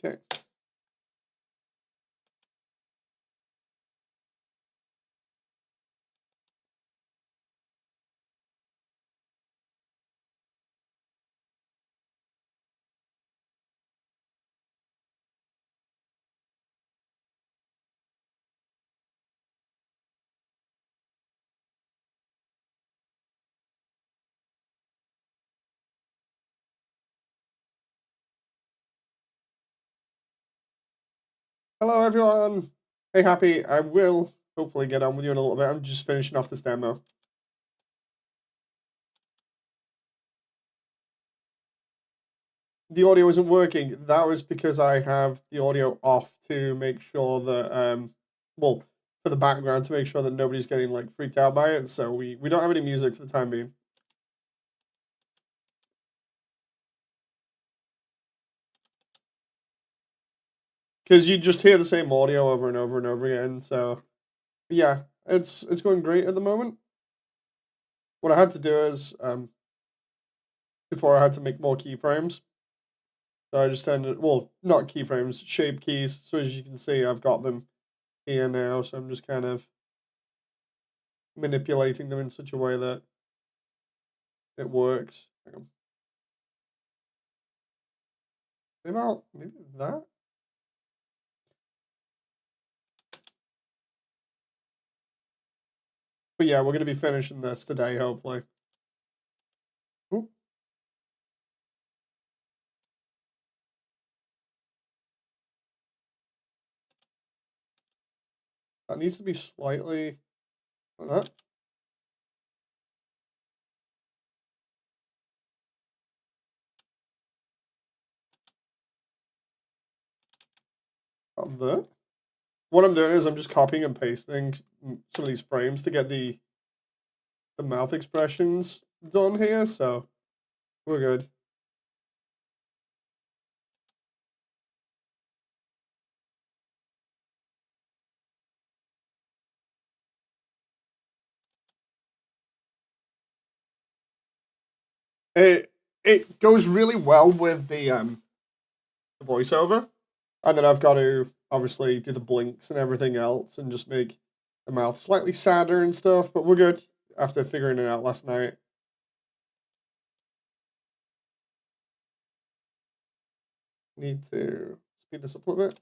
Okay. Hello, everyone. Hey, Happy. I will hopefully get on with you in a little bit. I'm just finishing off this demo. The audio isn't working. That was because I have the audio off to make sure that, well, for the background, to make sure that nobody's getting, like, freaked out by it. So we don't have any music for the time being. Because you just hear the same audio over and over and over again. So, yeah, it's going great at the moment. What I had to do is, before I had to make more keyframes. So I just ended, well, not keyframes, shape keys. So as you can see, I've got them here now. So I'm just kind of manipulating them in such a way that it works. Hang on. Maybe that. But yeah, we're going to be finishing this today, hopefully. Ooh. That needs to be slightly like that. About there. What I'm doing is I'm just copying and pasting some of these frames to get the mouth expressions done here, so we're good. It goes really well with the voiceover, and then I've got to obviously do the blinks and everything else, and just make the mouth slightly sadder and stuff. But we're good after figuring it out last night. Need to speed this up a little bit.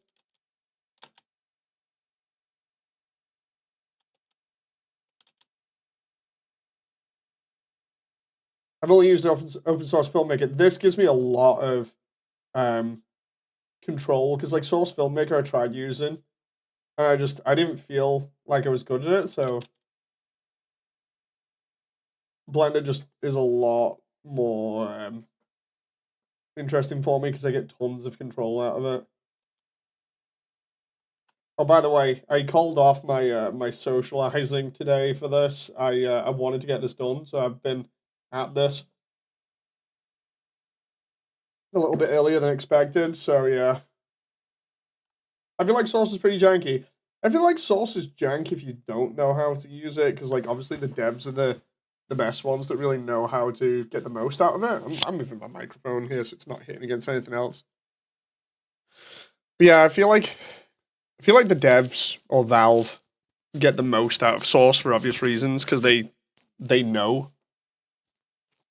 I've only used open source Filmmaker. This gives me a lot of control, because like Source Filmmaker I tried using, and I didn't feel like I was good at it. So Blender just is a lot more interesting for me because I get tons of control out of it. Oh, by the way, I called off my my socializing today for this. I wanted to get this done, so I've been at this a little bit earlier than expected. So yeah, I feel like Source is pretty janky. I feel like Source is jank if you don't know how to use it, because like obviously the devs are the best ones that really know how to get the most out of it. I'm moving my microphone here so it's not hitting against anything else. But yeah, I feel like the devs or Valve get the most out of Source for obvious reasons, because they know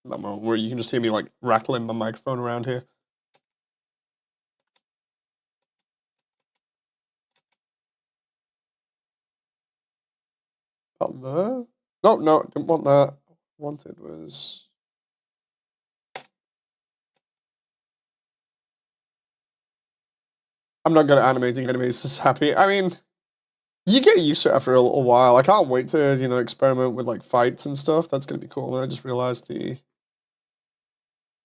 that moment where you can just hear me like rattling my microphone around here. About there? No, didn't want that. Wanted was. I'm not good at animating enemies. This is Happy. I mean, you get used to it after a little while. I can't wait to experiment with like fights and stuff. That's gonna be cool. And I just realized the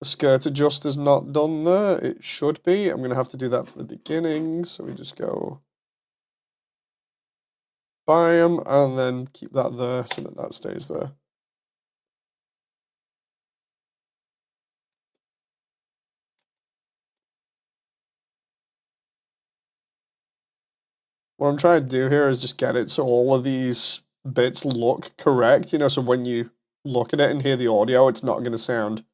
skirt adjust is not done there. It should be. I'm gonna have to do that for the beginning. So we just go buy them and then keep that there so that that stays there. What I'm trying to do here is just get it so all of these bits look correct, so when you look at it and hear the audio, it's not going to sound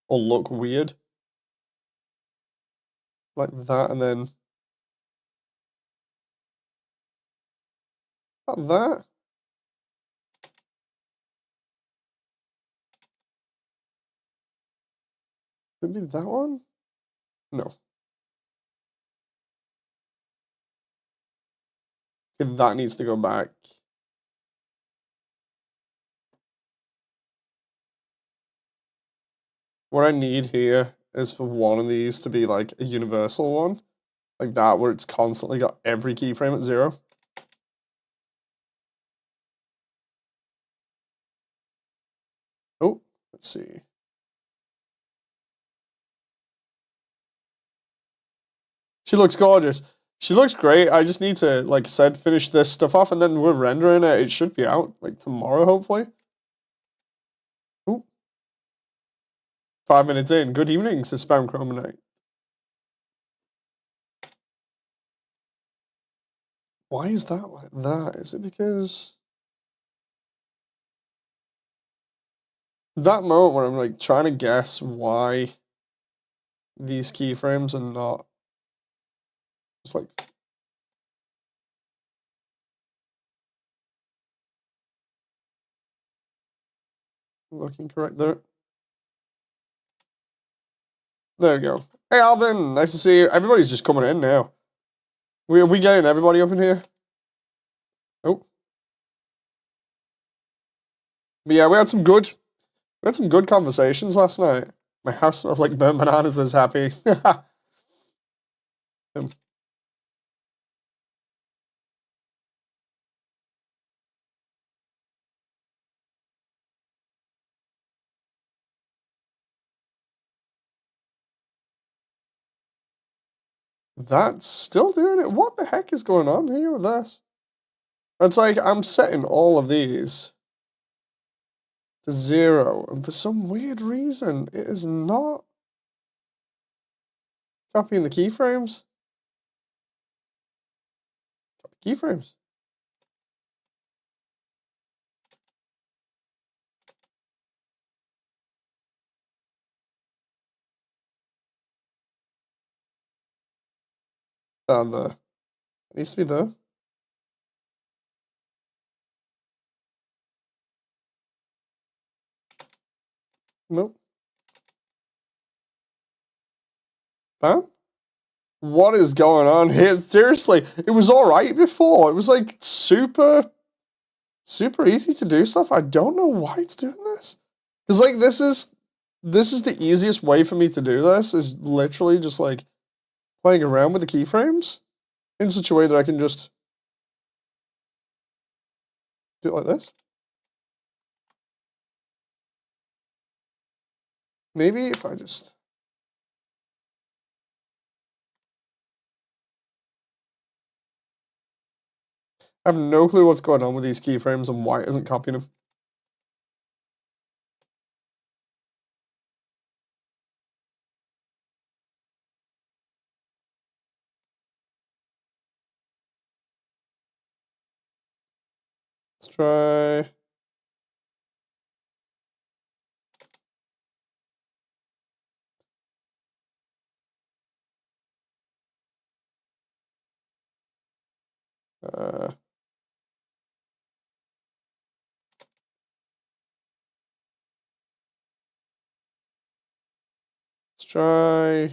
or look weird. Like that, and then About that. Maybe that one? No. Okay, that needs to go back. What I need here is for one of these to be like a universal one. Like that, where it's constantly got every keyframe at 0. Oh, let's see. She looks gorgeous. She looks great. I just need to, like I said, finish this stuff off, and then we're rendering it. It should be out, like, tomorrow, hopefully. Ooh. 5 minutes in. Good evening, says Spam Chromonite. Why is that like that? Is it because... that moment where I'm, like, trying to guess why these keyframes are not... It's like... looking correct there. There we go. Hey, Alvin! Nice to see you. Everybody's just coming in now. Are we getting everybody up in here? Oh. But yeah, we had some good conversations last night. My house smells like burnt bananas. Is happy. That's still doing it. What the heck is going on here with this? It's like I'm setting all of these to 0, and for some weird reason, it is not copying the keyframes. Copy keyframes. Down there. It needs to be there. Nope. Bam. What is going on here? Seriously, it was alright before. It was like super easy to do stuff. I don't know why it's doing this. Because like this is the easiest way for me to do this, is literally just like playing around with the keyframes in such a way that I can just do it like this. Maybe if I just... I have no clue what's going on with these keyframes and why it isn't copying them. Let's try... let's try...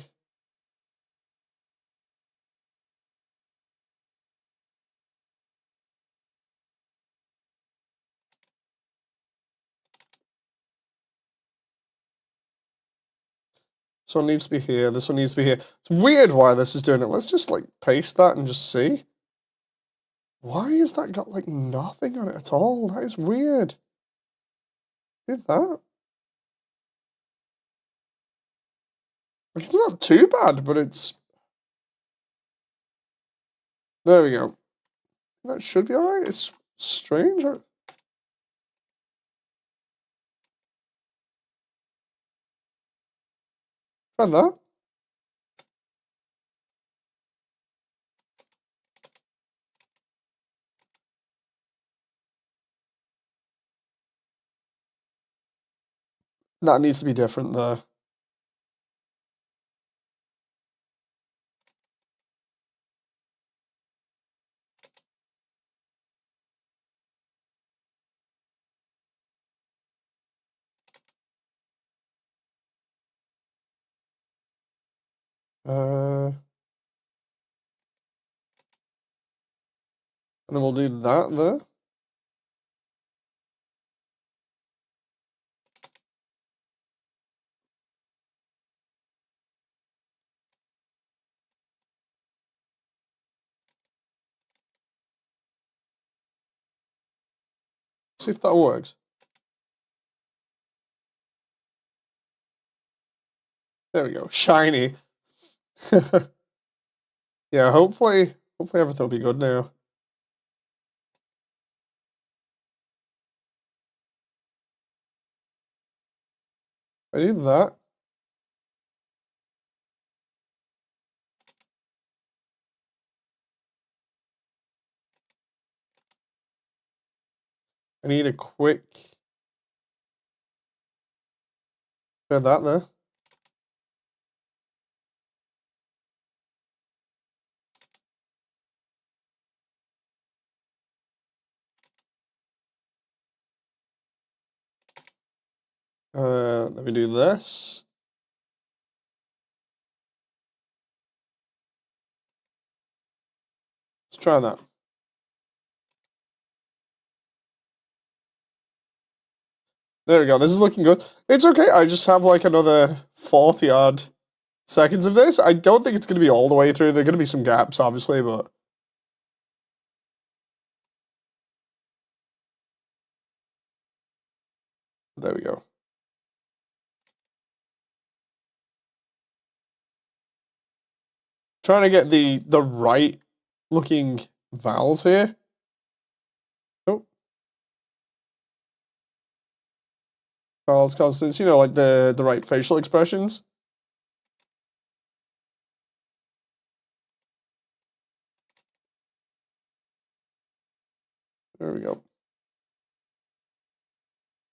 This one needs to be here. This one needs to be here. It's weird why this is doing it. Let's just, like, paste that and just see. Why has that got, like, nothing on it at all? That is weird. Do that. Like, it's not too bad, but it's... There we go. That should be alright. It's strange. Try that. That needs to be different there. And then we'll do that there. See if that works. There we go. Shiny. Yeah, hopefully everything will be good now. I need that. I need a quick... Put that there. Let me do this. Let's try that. There we go. This is looking good. It's okay. I just have like another 40 odd seconds of this. I don't think it's going to be all the way through. There are going to be some gaps, obviously, but... There we go. Trying to get the right looking vowels here. Oh. Vowels, consonants, you know, like the right facial expressions. There we go.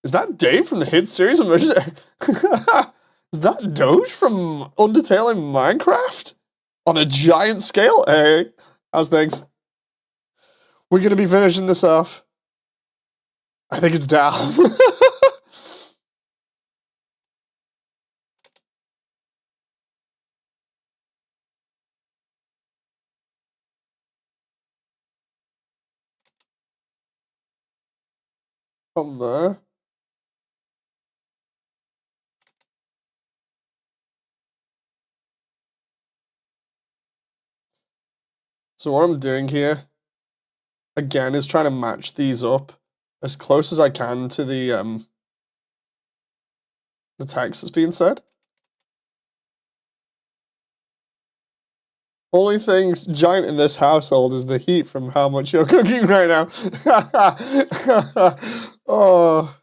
Is that Dave from the hit series? Is that Doge from Undertale in Minecraft? On a giant scale? Hey, how's things? We're going to be finishing this off. I think it's down. On there. So what I'm doing here, again, is trying to match these up as close as I can to the text that's being said. Only thing giant in this household is the heat from how much you're cooking right now. Oh.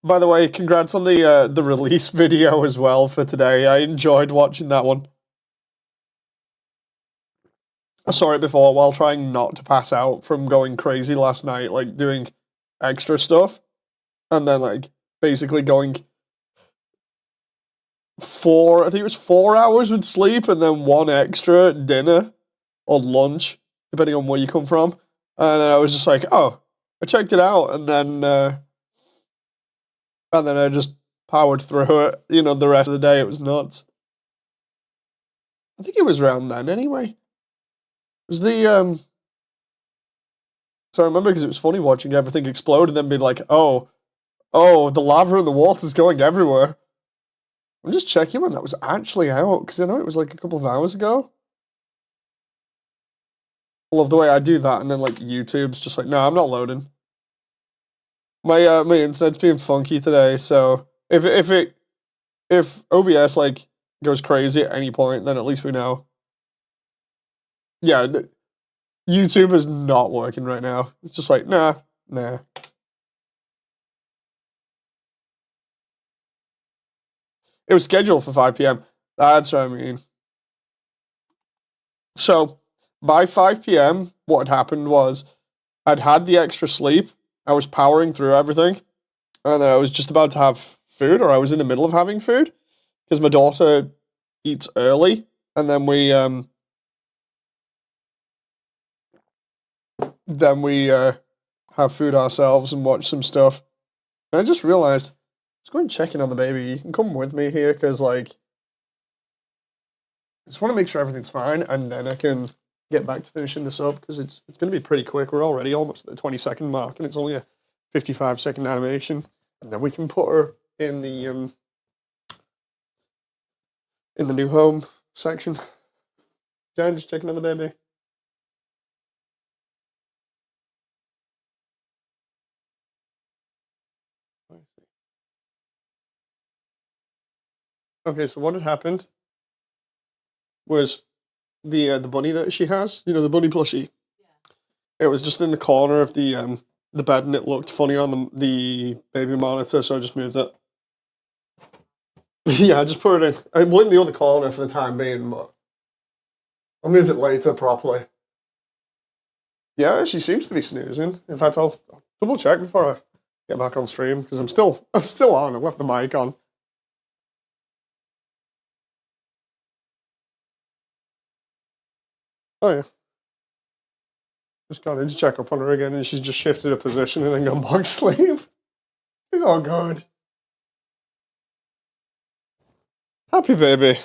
By the way, congrats on the release video as well for today. I enjoyed watching that one. I saw it before while trying not to pass out from going crazy last night, like doing extra stuff, and then like basically going I think it was 4 hours with sleep and then one extra dinner or lunch, depending on where you come from. And then I was just like, oh, I checked it out, and then I just powered through it. You know, the rest of the day it was nuts. I think it was around then anyway. It was the So I remember because it was funny watching everything explode and then being like, oh, the lava and the water's going everywhere. I'm just checking when that was actually out, because I know it was like a couple of hours ago. I love the way I do that, and then like YouTube's just like, no, I'm not loading. My my internet's being funky today, so if OBS like goes crazy at any point, then at least we know. Yeah, YouTube is not working right now. It's just like, nah. It was scheduled for 5 p.m. That's what I mean. So by 5 p.m., what had happened was I'd had the extra sleep. I was powering through everything, and then I was just about to have food, or I was in the middle of having food, because my daughter eats early, and then we have food ourselves and watch some stuff. And I just realized I was going checking on the baby. You can come with me here, because like just want to make sure everything's fine, and then I can get back to finishing this up, because it's going to be pretty quick. We're already almost at the 20-second mark, and it's only a 55-second animation, and then we can put her in the new home section. Jen, just checking on the baby. Okay, so what had happened was the bunny that she has, the bunny plushie. It was just in the corner of the bed, and it looked funny on the baby monitor, so I just moved it. Yeah, I just put it in. I went in the other corner for the time being, but I'll move it later properly. Yeah, she seems to be snoozing. In fact, I'll double check before I get back on stream, because I'm still on. I left the mic on. Oh yeah. Just gone in to check up on her again, and she's just shifted her position and then gone back to sleep. She's all good. Happy baby.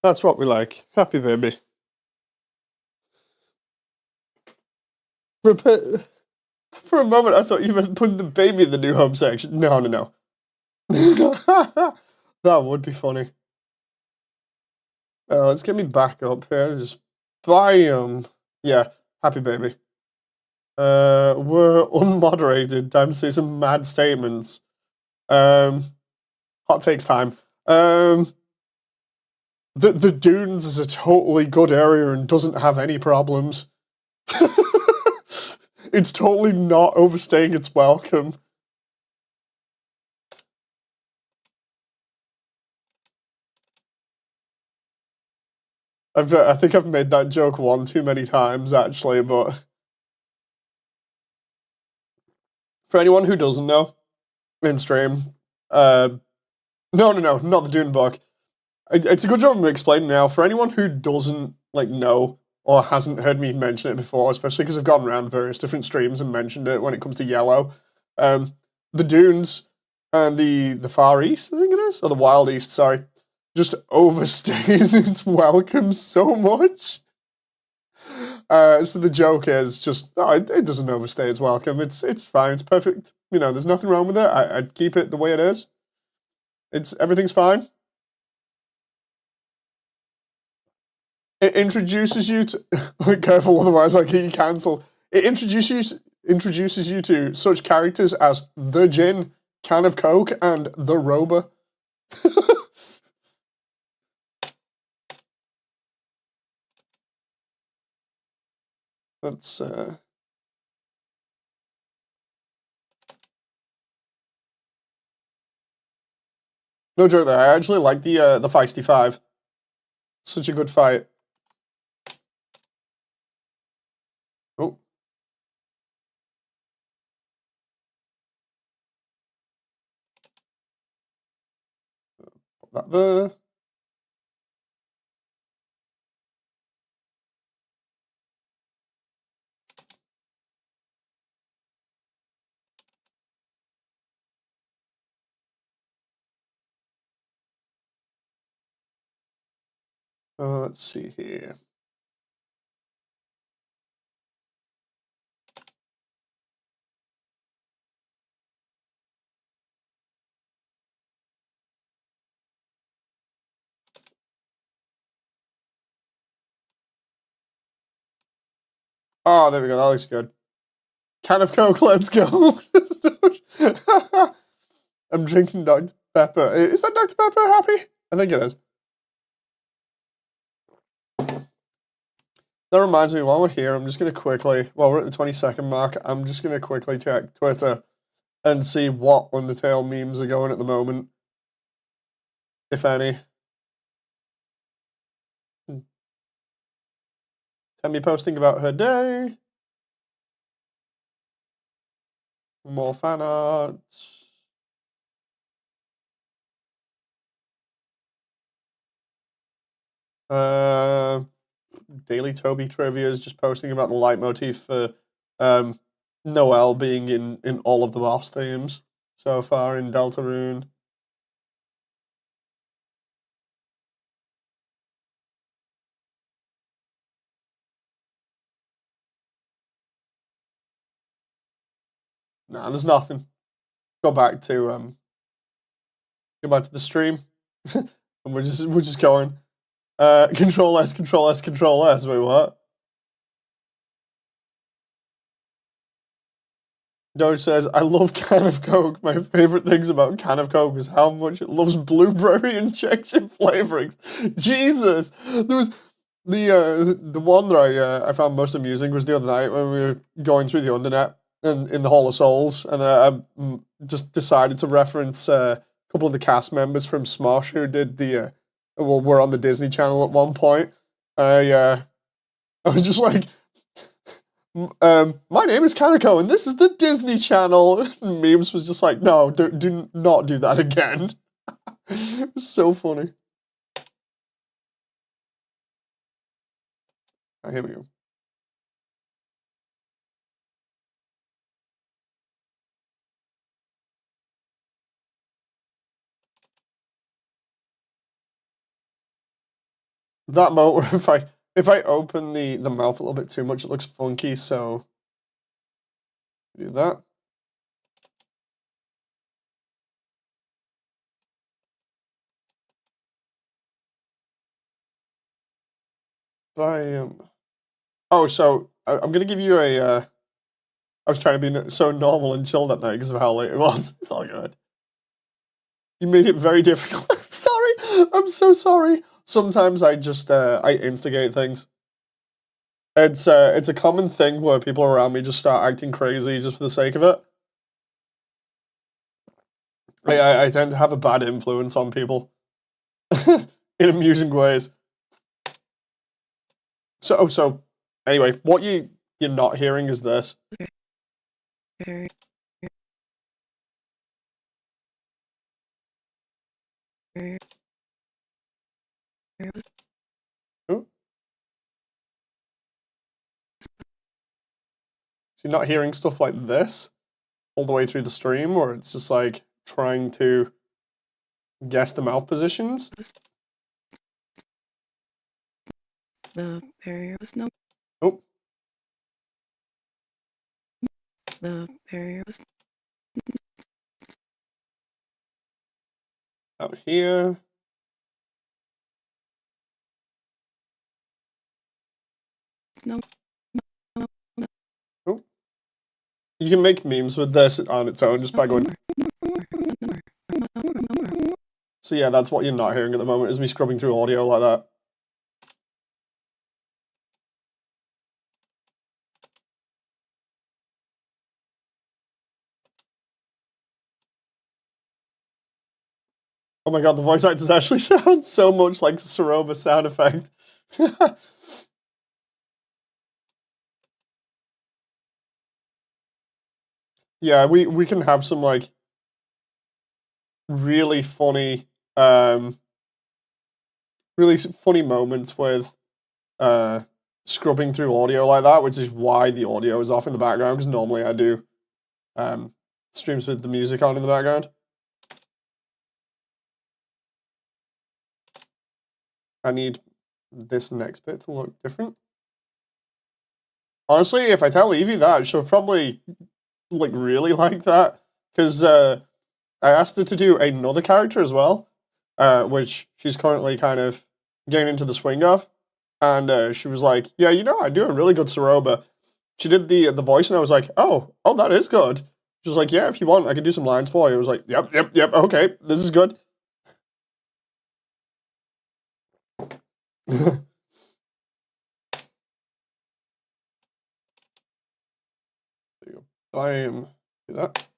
That's what we like. Happy baby. For a moment, I thought you meant putting the baby in the new home section. No. That would be funny. Let's get me back up here. Just bam. Yeah, happy baby. We're unmoderated. Time to say some mad statements. Hot takes time. The Dunes is a totally good area and doesn't have any problems. It's totally not overstaying its welcome. I think I've made that joke one too many times, actually, but for anyone who doesn't know, in stream, no, not the Dune book. It's a good job of explaining now. For anyone who doesn't know or hasn't heard me mention it before, especially because I've gone around various different streams and mentioned it when it comes to Yellow, the Dunes and the Far East, I think it is, or the Wild East, sorry, just overstays its welcome so much. So the joke is just, it doesn't overstay its welcome. It's fine. It's perfect. There's nothing wrong with it. I'd keep it the way it is. Everything's fine. It introduces you to be careful, otherwise I'll get you cancelled. It introduces you to such characters as the Jinn, Can of Coke, and the Roba. That's no joke there. I actually like the Feisty Five. Such a good fight. Oh. Put that there. Let's see here. Oh, there we go. That looks good. Can of Coke, let's go. I'm drinking Dr. Pepper. Is that Dr. Pepper happy? I think it is. That reminds me, while we're here, I'm just going to quickly, while we're at the 20-second mark, I'm just going to quickly check Twitter and see what Undertale memes are going at the moment, if any. Tammy posting about her day. More fan art. Daily Toby Trivia is just posting about the leitmotif for Noel being in all of the boss themes so far in Deltarune. Nah, there's nothing. Go back to the stream, and we're just going. Control S, Control S, Control S. Wait, what? Doge says, I love can of Coke. My favorite things about can of Coke is how much it loves blueberry injection flavorings. Jesus! There was the one that I found most amusing was the other night when we were going through the Undernet and in the Hall of Souls, and just decided to reference a couple of the cast members from Smosh who did were on the Disney Channel at one point. I was just like, my name is Kaneko, and this is the Disney Channel. And Memes was just like, no, do not do that again. It was so funny. Here we go. That moment where if I open the mouth a little bit too much, it looks funky, so do that. Oh, so I'm gonna give you a. I was trying to be so normal and chill that night because of how late it was. It's all good. You made it very difficult. I'm sorry. I'm so sorry. Sometimes I just I instigate things. It's a common thing where people around me just start acting crazy just for the sake of it. I tend to have a bad influence on people in amusing ways. So anyway, what you're not hearing is this. Oh. So you're not hearing stuff like this all the way through the stream, or it's just like trying to guess the mouth positions. The barrier was no. Oh. The barrier was Out here. no. Oh. You can make memes with this on its own just by going. So yeah, that's what you're not hearing at the moment, is me scrubbing through audio like that. Oh my god, the voice actors actually sound so much like the Ceroba sound effect. Yeah, we can have some like really funny moments with scrubbing through audio like that, which is why the audio is off in the background, because normally I do streams with the music on in the background. I need this next bit to look different. Honestly, if I tell Evie that, she'll probably like really like that, because I asked her to do another character as well, which she's currently kind of getting into the swing of, and she was like, "Yeah, I do a really good Ceroba." She did the voice, and I was like, "Oh, that is good." She was like, "Yeah, if you want, I can do some lines for you." I was like, "Yep, okay, this is good." There you go. I am do that.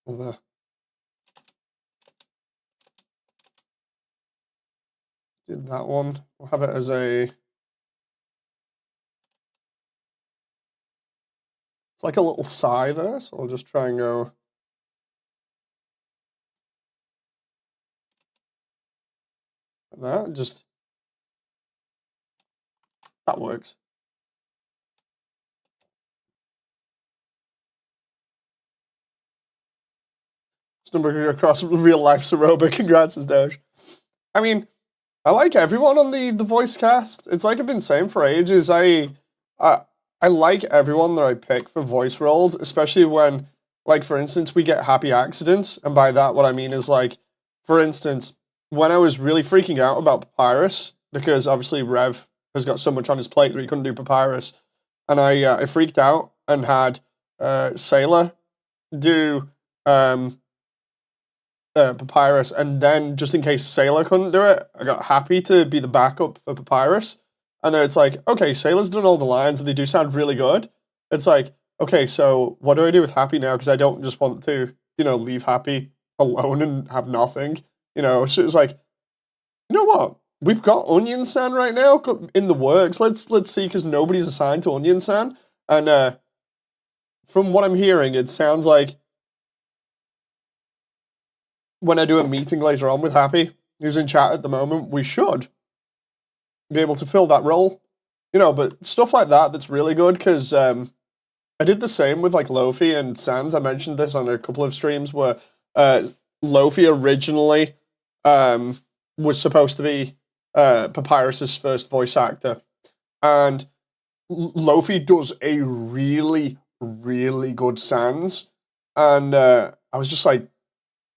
There. Did that one. We'll have it as a. It's like a little sigh there, so I'll just try and go. Like that. Just. That works. Stumbling across real life Ceroba. Congrats, Doge. I mean, I like everyone on the voice cast. It's like I've been saying for ages. I I like everyone that I pick for voice roles, especially when, like, for instance, we get happy accidents, and by that what I mean is like, for instance, when I was really freaking out about Papyrus because obviously Rev has got so much on his plate that he couldn't do Papyrus, and I freaked out and had Sailor do um Papyrus, and then just in case Sailor couldn't do it, I got Happy to be the backup for Papyrus. And then it's like, okay, Sailor's done all the lines and they do sound really good. It's like, okay, so what do I do with Happy now? Because I don't just want to, leave Happy alone and have nothing. So it's like, you know what? We've got Onion San right now in the works. Let's see, because nobody's assigned to Onion San, and from what I'm hearing, it sounds like when I do a meeting later on with Happy, who's in chat at the moment, we should be able to fill that role. But stuff like that's really good, because I did the same with like Lofi and Sans. I mentioned this on a couple of streams where Lofi originally was supposed to be Papyrus's first voice actor, and Lofi does a really, really good Sans, and I was just like,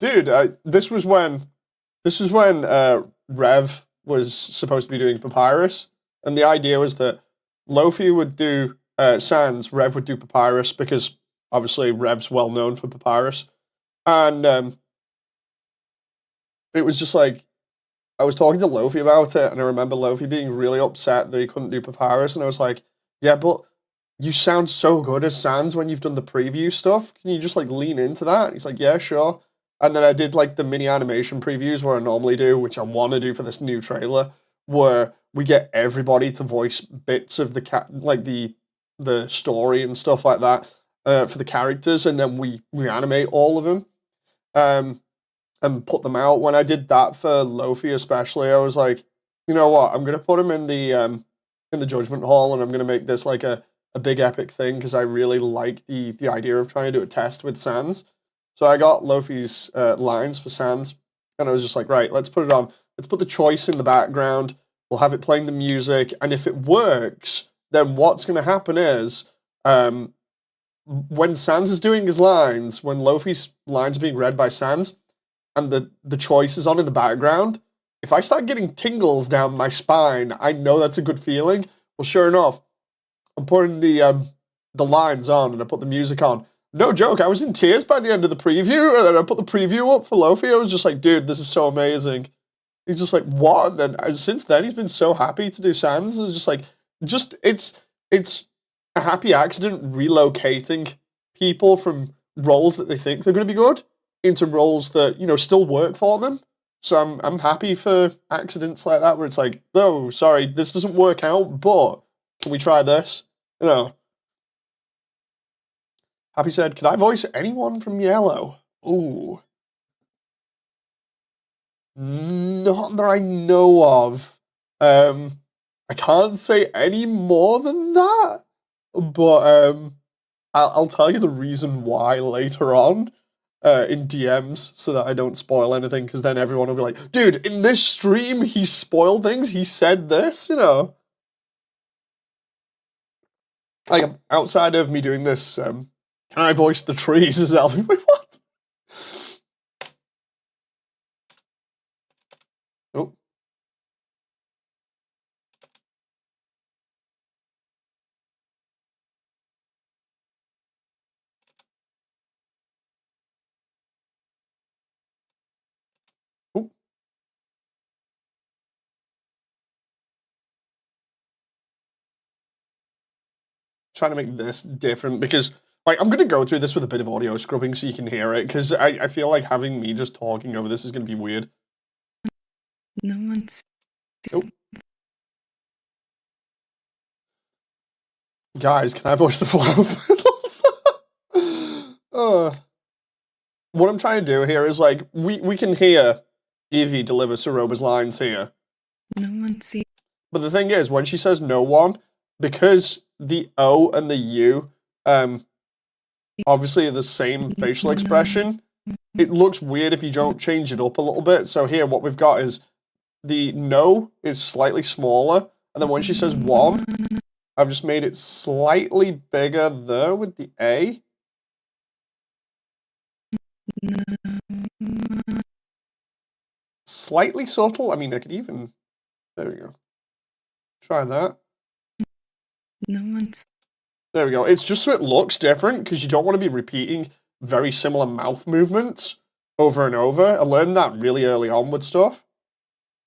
dude, this was when Rev was supposed to be doing Papyrus, and the idea was that Lofi would do Sans, Rev would do Papyrus, because obviously Rev's well known for Papyrus, and it was just like, I was talking to Lofi about it, and I remember Lofi being really upset that he couldn't do Papyrus, and I was like, yeah, but you sound so good as Sans when you've done the preview stuff. Can you just like lean into that? He's like, yeah, sure. And then I did like the mini animation previews where I normally do, which I want to do for this new trailer, where we get everybody to voice bits of like the story and stuff like that for the characters, and then we animate all of them and put them out. When I did that for Lofi especially, I was like, you know what? I'm gonna put him in the Judgment Hall, and I'm gonna make this like a big epic thing, because I really like the idea of trying to do a test with Sans. So I got Lofi's lines for Sans, and I was just like, right, let's put it on. Let's put the choice in the background. We'll have it playing the music, and if it works, then what's going to happen is, when Sans is doing his lines, when Lofi's lines are being read by Sans, and the choice is on in the background, if I start getting tingles down my spine, I know that's a good feeling. Well, sure enough, I'm putting the lines on, and I put the music on. No joke, I was in tears by the end of the preview, and then I put the preview up for Lofi. I was just like, dude, this is so amazing. He's just like, what? And then since then, he's been so happy to do Sans. It was just like, it's a happy accident relocating people from roles that they think they're going to be good into roles that still work for them. So I'm happy for accidents like that, where it's like, oh, sorry, this doesn't work out, but can we try this? Happy said, can I voice anyone from Yellow? Ooh. Not that I know of. I can't say any more than that, but I'll tell you the reason why later on in DMs, so that I don't spoil anything, because then everyone will be like, dude, in this stream he spoiled things, he said this, Like, outside of me doing this, can I voice the trees as Elvin? Wait, what? Oh. Oh. Trying to make this different, because like, I'm gonna go through this with a bit of audio scrubbing so you can hear it, because I feel like having me just talking over this is gonna be weird. No one's. Oh. Guys, can I voice the flower petals? What I'm trying to do here is, like, we can hear Evie deliver Ceroba's lines here. No one sees. But the thing is, when she says no one, because the O and the U obviously are the same facial expression, it looks weird if you don't change it up a little bit. So here, what we've got is the no is slightly smaller, and then when she says one, I've just made it slightly bigger there with the A. Slightly subtle. I mean, I could even... There we go. Try that. No one's. There we go. It's just so it looks different, because you don't want to be repeating very similar mouth movements over and over. I learned that really early on with stuff.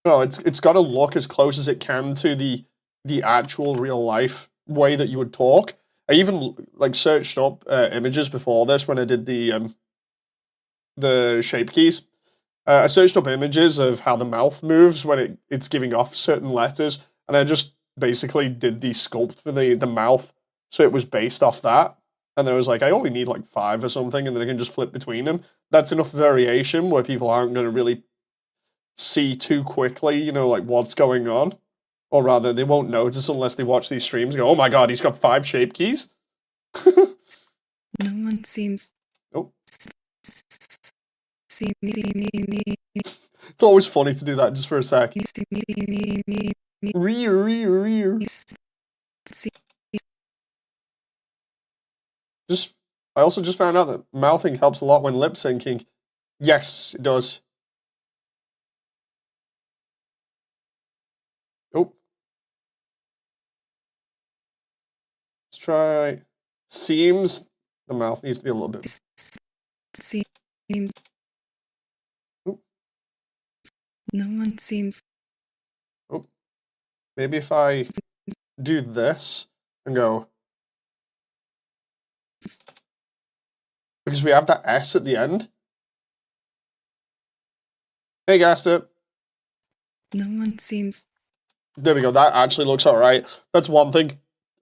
No, it's got to look as close as it can to the actual real life way that you would talk. I even like searched up images before this when I did the shape keys. I searched up images of how the mouth moves when it's giving off certain letters, and I just basically did the sculpt for the mouth, so it was based off that. And there was like, I only need like 5 or something, and then I can just flip between them. That's enough variation where people aren't going to really see too quickly, you know, like what's going on. Or rather, they won't notice unless they watch these streams and go, oh my god, he's got 5 shape keys. No one seems. Oh. See me. It's always funny to do that just for a sec. I also just found out that mouthing helps a lot when lip syncing. Yes, it does. Oh. Let's try. Seems the mouth needs to be a little bit. Seems. Oh. No one seems. Oh. Maybe if I do this and go. Because we have that S at the end. Hey, guessed it. No one seems. There we go. That actually looks alright. That's one thing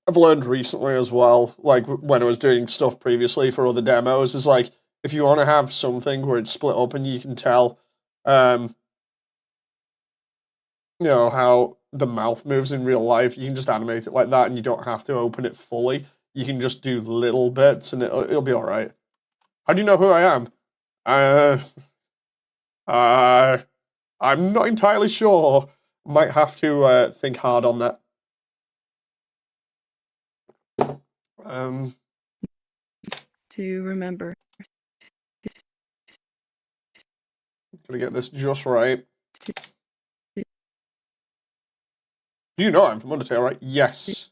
I've learned recently as well, like when I was doing stuff previously for other demos, is like, if you want to have something where it's split up and you can tell, you know, how the mouth moves in real life, you can just animate it like that and you don't have to open it fully. You can just do little bits and it'll be alright. How do you know who I am? I'm not entirely sure. Might have to think hard on that. To remember. Gotta get this just right. You know I'm from Undertale, right? Yes.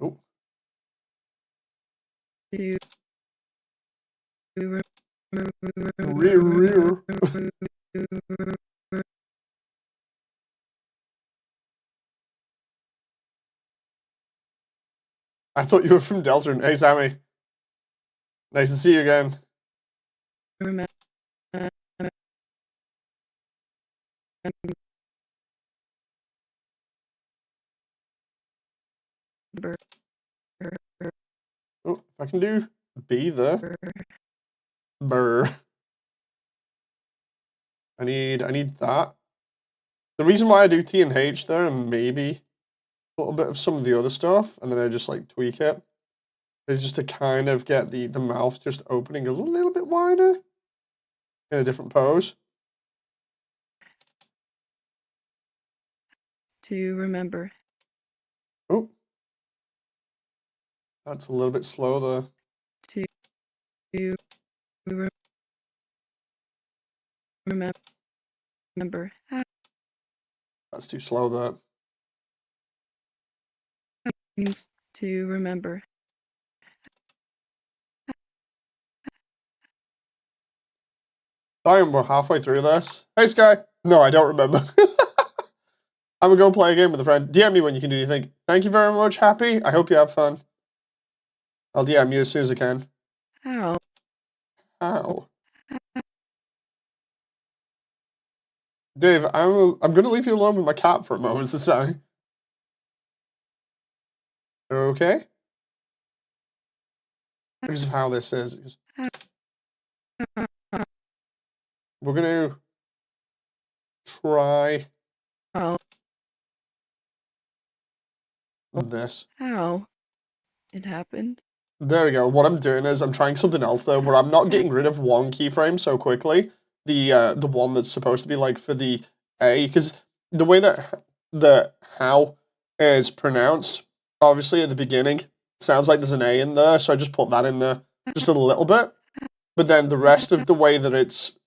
Oh. Rear. I thought you were from Delta. Hey, Sammy. Nice to see you again. Remember. Oh, if I can do B there. Brr. I need that. The reason why I do T and H there, and maybe a little bit of some of the other stuff, and then I just like tweak it, is just to kind of get the mouth just opening a little bit wider in a different pose. To remember. Oh. That's a little bit slow there. To remember. That's too slow there. To remember. Sorry, we're halfway through this. Hey, Sky. No, I don't remember. I'm gonna go play a game with a friend. DM me when you can do your thing. Thank you very much, Happy. I hope you have fun. I'll DM you as soon as I can. How? How? Dave, I'm gonna leave you alone with my cat for a moment, so okay? Because of how this is. We're gonna try this. How? It happened? There we go. What I'm doing is I'm trying something else though, where I'm not getting rid of one keyframe so quickly. the one that's supposed to be like for the A, because the way that the how is pronounced, obviously at the beginning, sounds like there's an A in there, so I just put that in there just a little bit. But then the rest of the way that it's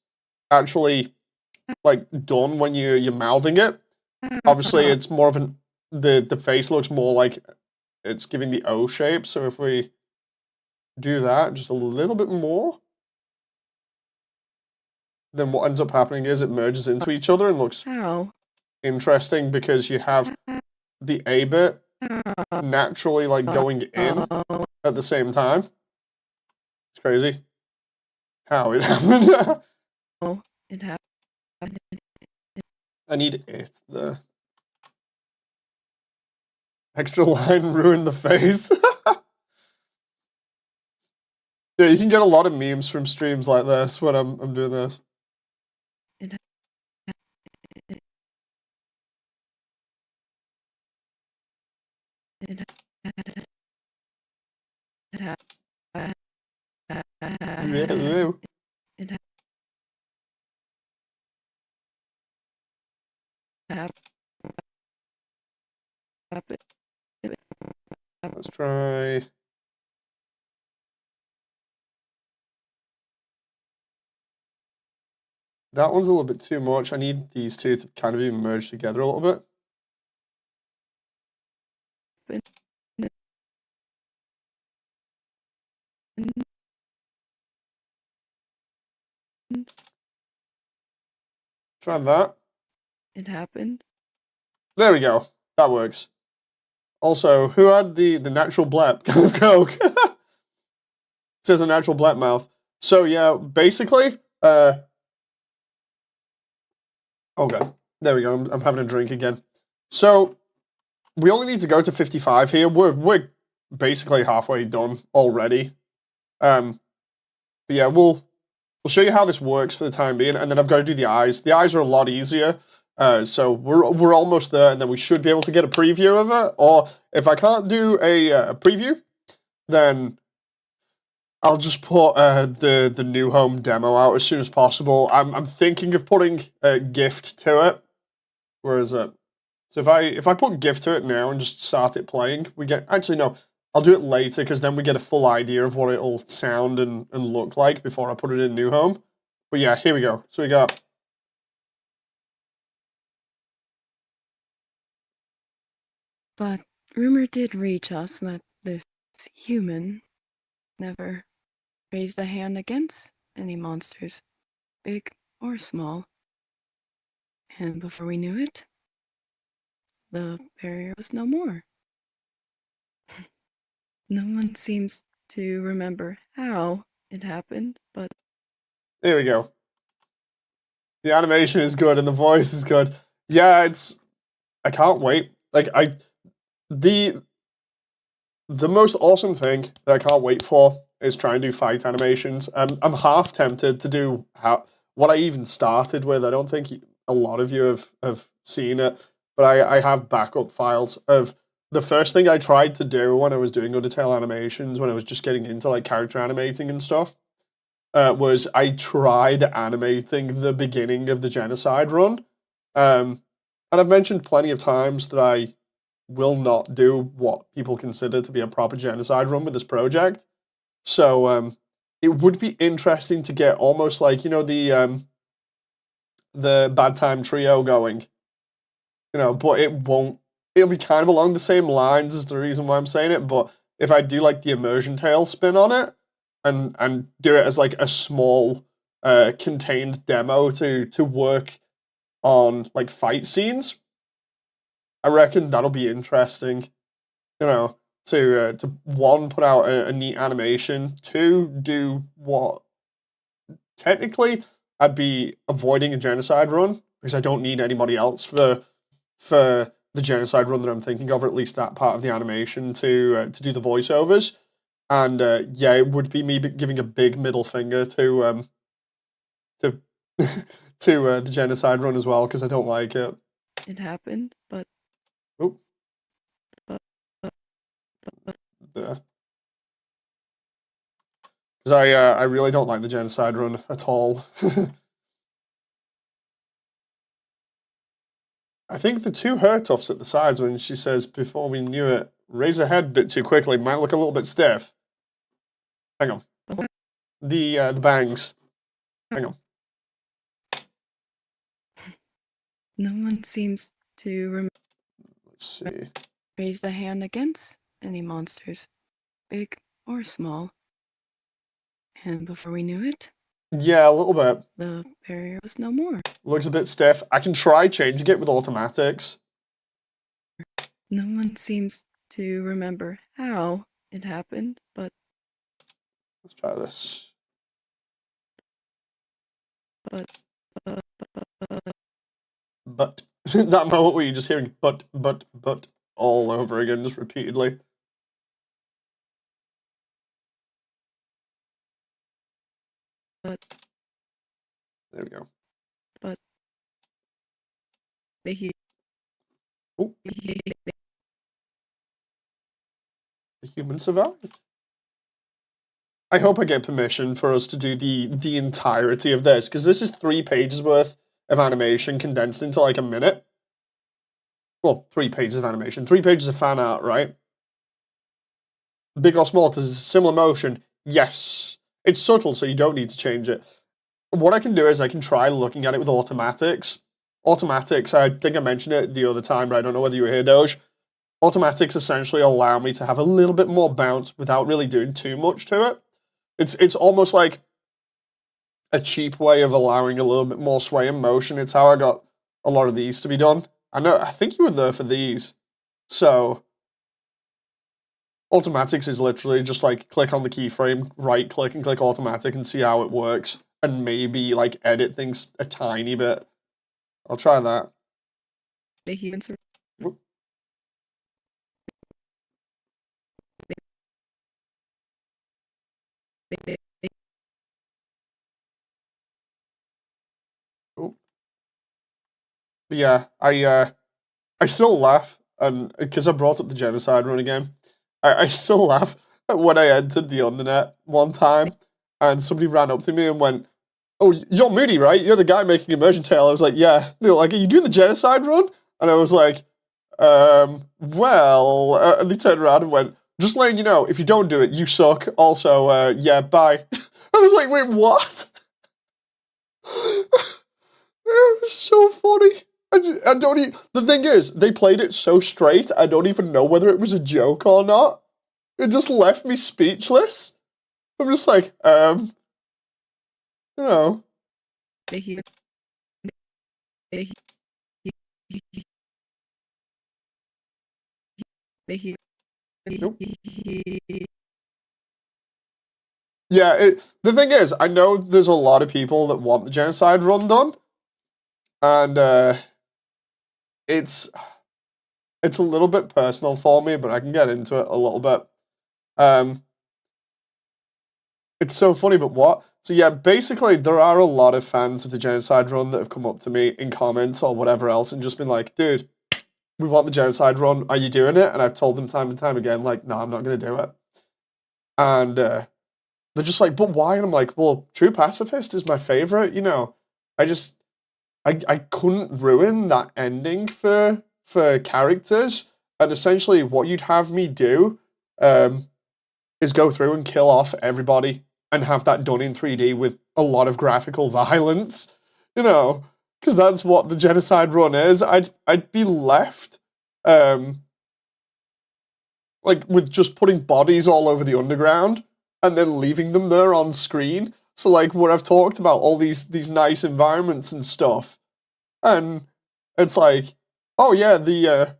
actually like done when you're mouthing it, obviously it's more of an the face looks more like it's giving the O shape. So if we do that just a little bit more, then what ends up happening is it merges into each other and looks How? interesting because you have the A bit naturally like going in at the same time. It's crazy how it happened. Oh, it happened. I need it. The extra line ruined the face. Yeah, you can get a lot of memes from streams like this when I'm doing this. It it it happened. It happened. Let's try. That one's a little bit too much. I need these two to kind of even merge together a little bit. Try that. It happened. There we go. That works. Also, who had the natural blep kind of coke? It says a natural blep mouth. So yeah, basically, okay, there we go. I'm having a drink again. So we only need to go to 55 here. We're basically halfway done already. But yeah, we'll show you how this works for the time being, and then I've got to do the eyes. The eyes are a lot easier. So we're almost there, and then we should be able to get a preview of it. Or if I can't do a preview, then I'll just put the new home demo out as soon as possible. I'm thinking of putting a gift to it. Where is it? So if I put gift to it now and just start it playing, we get actually no. I'll do it later because then we get a full idea of what it'll sound and look like before I put it in new home. But yeah, here we go. So we got. But rumor did reach us that this human never raised a hand against any monsters, big or small. And before we knew it, the barrier was no more. No one seems to remember how it happened, but There we go. The animation is good and the voice is good. Yeah, I can't wait. Like the the most awesome thing that I can't wait for is trying to do fight animations. I'm half tempted to do what I even started with. I don't think a lot of you have seen it, but I have backup files of the first thing I tried to do when I was doing Undertale animations, when I was just getting into like character animating and stuff, was I tried animating the beginning of the genocide run. And I've mentioned plenty of times that I will not do what people consider to be a proper genocide run with this project. So it would be interesting to get almost like, you know, the Bad Time Trio going, you know, but it won't. It'll be kind of along the same lines as the reason why I'm saying it. But if I do like the Immersiontale spin on it, and do it as like a small contained demo to work on like fight scenes, I reckon that'll be interesting. You know, to one put out a neat animation, two do what technically I'd be avoiding a genocide run because I don't need anybody else for the genocide run that I'm thinking of, or at least that part of the animation to do the voiceovers. And yeah, it would be me giving a big middle finger to to the genocide run as well because I don't like it. it happened. But Oh, but there. Because I really don't like the genocide run at all. I think the two hair tufts at the sides when she says, before we knew it, raise her head a bit too quickly, might look a little bit stiff. Hang on. The bangs. Hang on. No one seems to Let's see. raise a hand against any monsters, big or small. And before we knew it, Yeah, a little bit. the barrier was no more. Looks a bit stiff. I can try changing it with automatics. No one seems to remember how it happened, but Let's try this. But that moment where you're just hearing but all over again, just repeatedly. But There we go. but the Oh, the human survived. I hope I get permission for us to do the entirety of this, because this is 3 pages worth of animation condensed into like a minute. Well, 3 pages of animation, 3 pages of fan art, right? Big or small, does a similar motion? Yes. It's subtle, so you don't need to change it. What I can do is I can try looking at it with automatics. Automatics, I think I mentioned it the other time, but I don't know whether you were here, Doge. Automatics essentially allow me to have a little bit more bounce without really doing too much to it. It's almost like a cheap way of allowing a little bit more sway and motion. It's how I got a lot of these to be done. I think you were there for these. So automatics is literally just like click on the keyframe, right click and click automatic and see how it works. And maybe like edit things a tiny bit. I'll try that. the human Whoop. Oh. Yeah, I still laugh, and because I brought up the genocide run again, I still laugh at when I entered the Undernet one time, and somebody ran up to me and went, "Oh, you're Moody, right? You're the guy making Immersiontale." I was like, "Yeah." They were like, "Are you doing the genocide run?" And I was like, well," and they turned around and went, "Just letting you know, if you don't do it, you suck. Also, yeah, bye." I was like, "Wait, what?" It was so funny. I don't even, the thing is, they played it so straight, I don't even know whether it was a joke or not. It just left me speechless. I'm just like, you know. the human the the Nope. Yeah, the thing is, I know there's a lot of people that want the genocide run done, and it's a little bit personal for me, but I can get into it a little bit. It's so funny, but what? So yeah, basically there are a lot of fans of the genocide run that have come up to me in comments or whatever else and just been like, "Dude, we want the genocide run. Are you doing it?" And I've told them time and time again, like, "No, I'm not going to do it." And they're just like, "But why?" And I'm like, "Well, True Pacifist is my favorite. You know, I just I couldn't ruin that ending for characters. And essentially, what you'd have me do is go through and kill off everybody and have that done in 3D with a lot of graphical violence, you know, because that's what the genocide run is. I'd be left like with just putting bodies all over the underground and then leaving them there on screen. So like where I've talked about all these nice environments and stuff, and it's like, oh yeah, the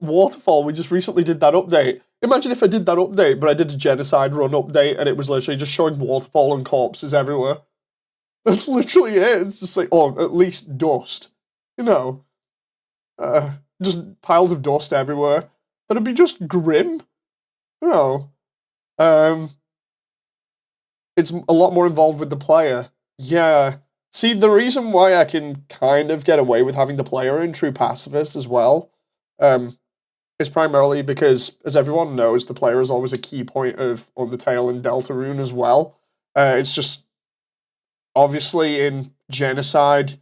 waterfall, we just recently did that update. Imagine if I did that update, but I did a genocide run update and it was literally just showing waterfall and corpses everywhere. That's literally it. It's just like, oh, at least dust. You know, just piles of dust everywhere. That'd be just grim. You know, um, it's a lot more involved with the player. Yeah. See, the reason why I can kind of get away with having the player in True Pacifist as well, is primarily because, as everyone knows, the player is always a key point of Undertale and Deltarune as well. It's just, obviously, in Genocide,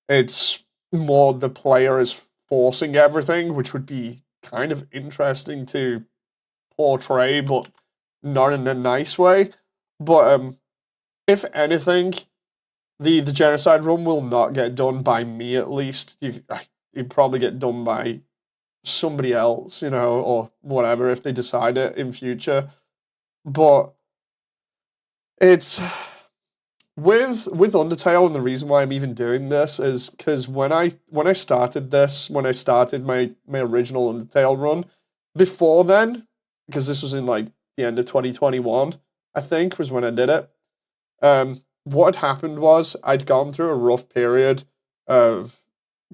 it's more the player is forcing everything, which would be kind of interesting to portray, but not in a nice way. But if anything, the genocide run will not get done by me, at least. You'd probably get done by somebody else, you know, or whatever, if they decide it in future. But it's with Undertale, and the reason why I'm even doing this is because when I started this, when I started my original Undertale run, before then, because this was in like the end of 2021, I think was when I did it. What had happened was I'd gone through a rough period of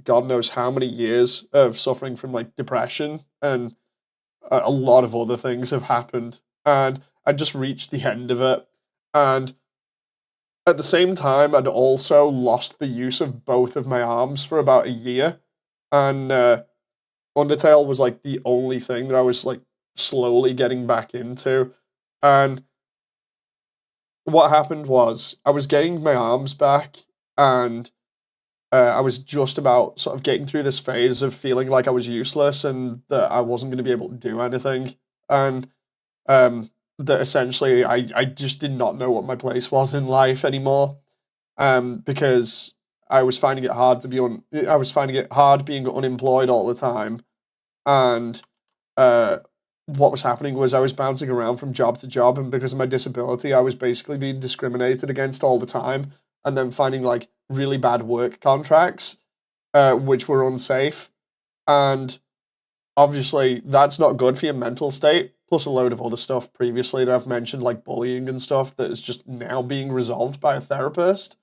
God knows how many years of suffering from like depression, and a lot of other things have happened, and I just reached the end of it. And at the same time, I'd also lost the use of both of my arms for about a year, and Undertale was like the only thing that I was like slowly getting back into. And what happened was I was getting my arms back, and I was just about sort of getting through this phase of feeling like I was useless and that I wasn't going to be able to do anything. And that essentially I just did not know what my place was in life anymore. Because I was finding it hard to be I was finding it hard being unemployed all the time. And uh, what was happening was I was bouncing around from job to job, and because of my disability, I was basically being discriminated against all the time, and then finding like really bad work contracts, which were unsafe. And obviously, that's not good for your mental state. Plus, a load of other stuff previously that I've mentioned, like bullying and stuff, that is just now being resolved by a therapist.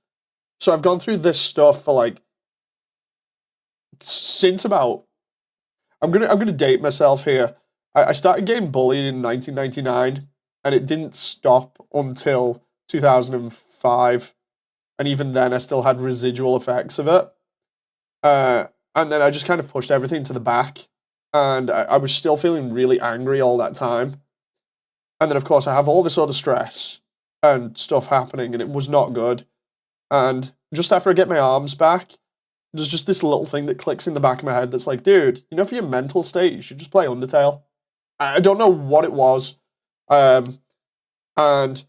So I've gone through this stuff for like since about I'm gonna date myself here. I started getting bullied in 1999, and it didn't stop until 2005. And even then, I still had residual effects of it. And then I just kind of pushed everything to the back, and I was still feeling really angry all that time. And then, of course, I have all this other stress and stuff happening, and it was not good. And just after I get my arms back, there's just this little thing that clicks in the back of my head that's like, dude, you know, for your mental state, you should just play Undertale. I don't know what it was. Um, and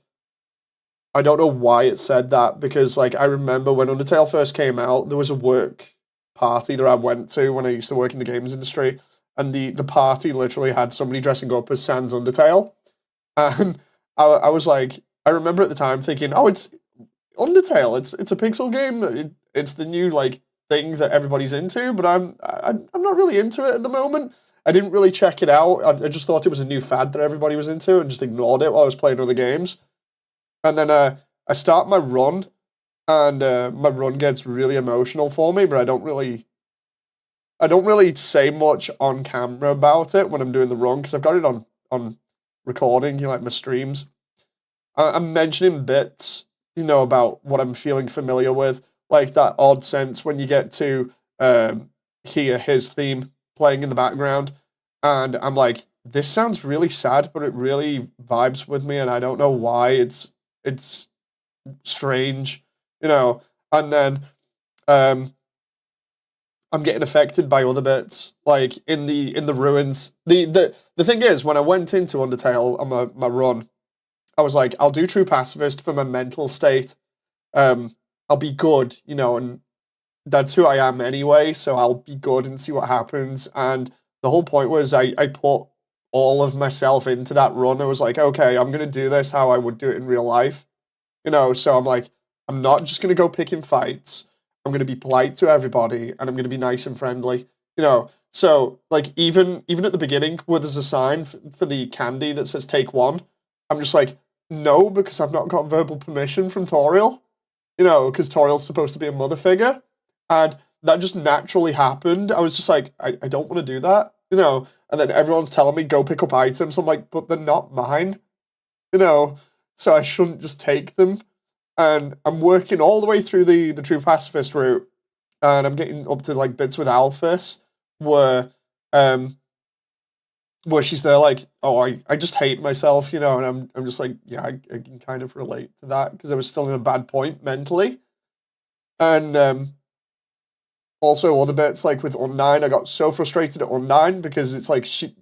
I don't know why it said that, because like I remember when Undertale first came out, there was a work party that I went to when I used to work in the games industry, and the party literally had somebody dressing up as Sans Undertale, and I was like, I remember at the time thinking, oh, it's Undertale, it's a pixel game, it's the new like thing that everybody's into, but I'm not really into it at the moment. I didn't really check it out. I just thought it was a new fad that everybody was into, and just ignored it while I was playing other games. And then I start my run, and my run gets really emotional for me, but I don't really say much on camera about it when I'm doing the run, because I've got it on recording, you know, like my streams. I'm mentioning bits, you know, about what I'm feeling familiar with, like that odd sense when you get to hear his theme playing in the background, and I'm like, this sounds really sad, but it really vibes with me, and I don't know why. It's strange, you know. And then um, I'm getting affected by other bits, like in the ruins. The thing is, when I went into Undertale on my run, I was like, I'll do true pacifist for my mental state. Um, I'll be good, you know, and that's who I am anyway. So I'll be good and see what happens. And the whole point was I put all of myself into that run. I was like, okay, I'm gonna do this how I would do it in real life. You know, so I'm like, I'm not just gonna go picking fights. I'm gonna be polite to everybody, and I'm gonna be nice and friendly. You know, so like even at the beginning, where there's a sign for the candy that says "Take one," I'm just like, no, because I've not got verbal permission from Toriel. You know, because Toriel's supposed to be a mother figure, and that just naturally happened. I was just like, I don't want to do that. You know, and then everyone's telling me go pick up items. I'm like, but they're not mine. You know, so I shouldn't just take them. And I'm working all the way through the true pacifist route, and I'm getting up to like bits with Alphys, where um where she's there like, oh, I just hate myself, you know, and I'm just like, yeah, I can kind of relate to that, because I was still in a bad point mentally. And Also, other bits like with Undyne, I got so frustrated at Undyne because it's like she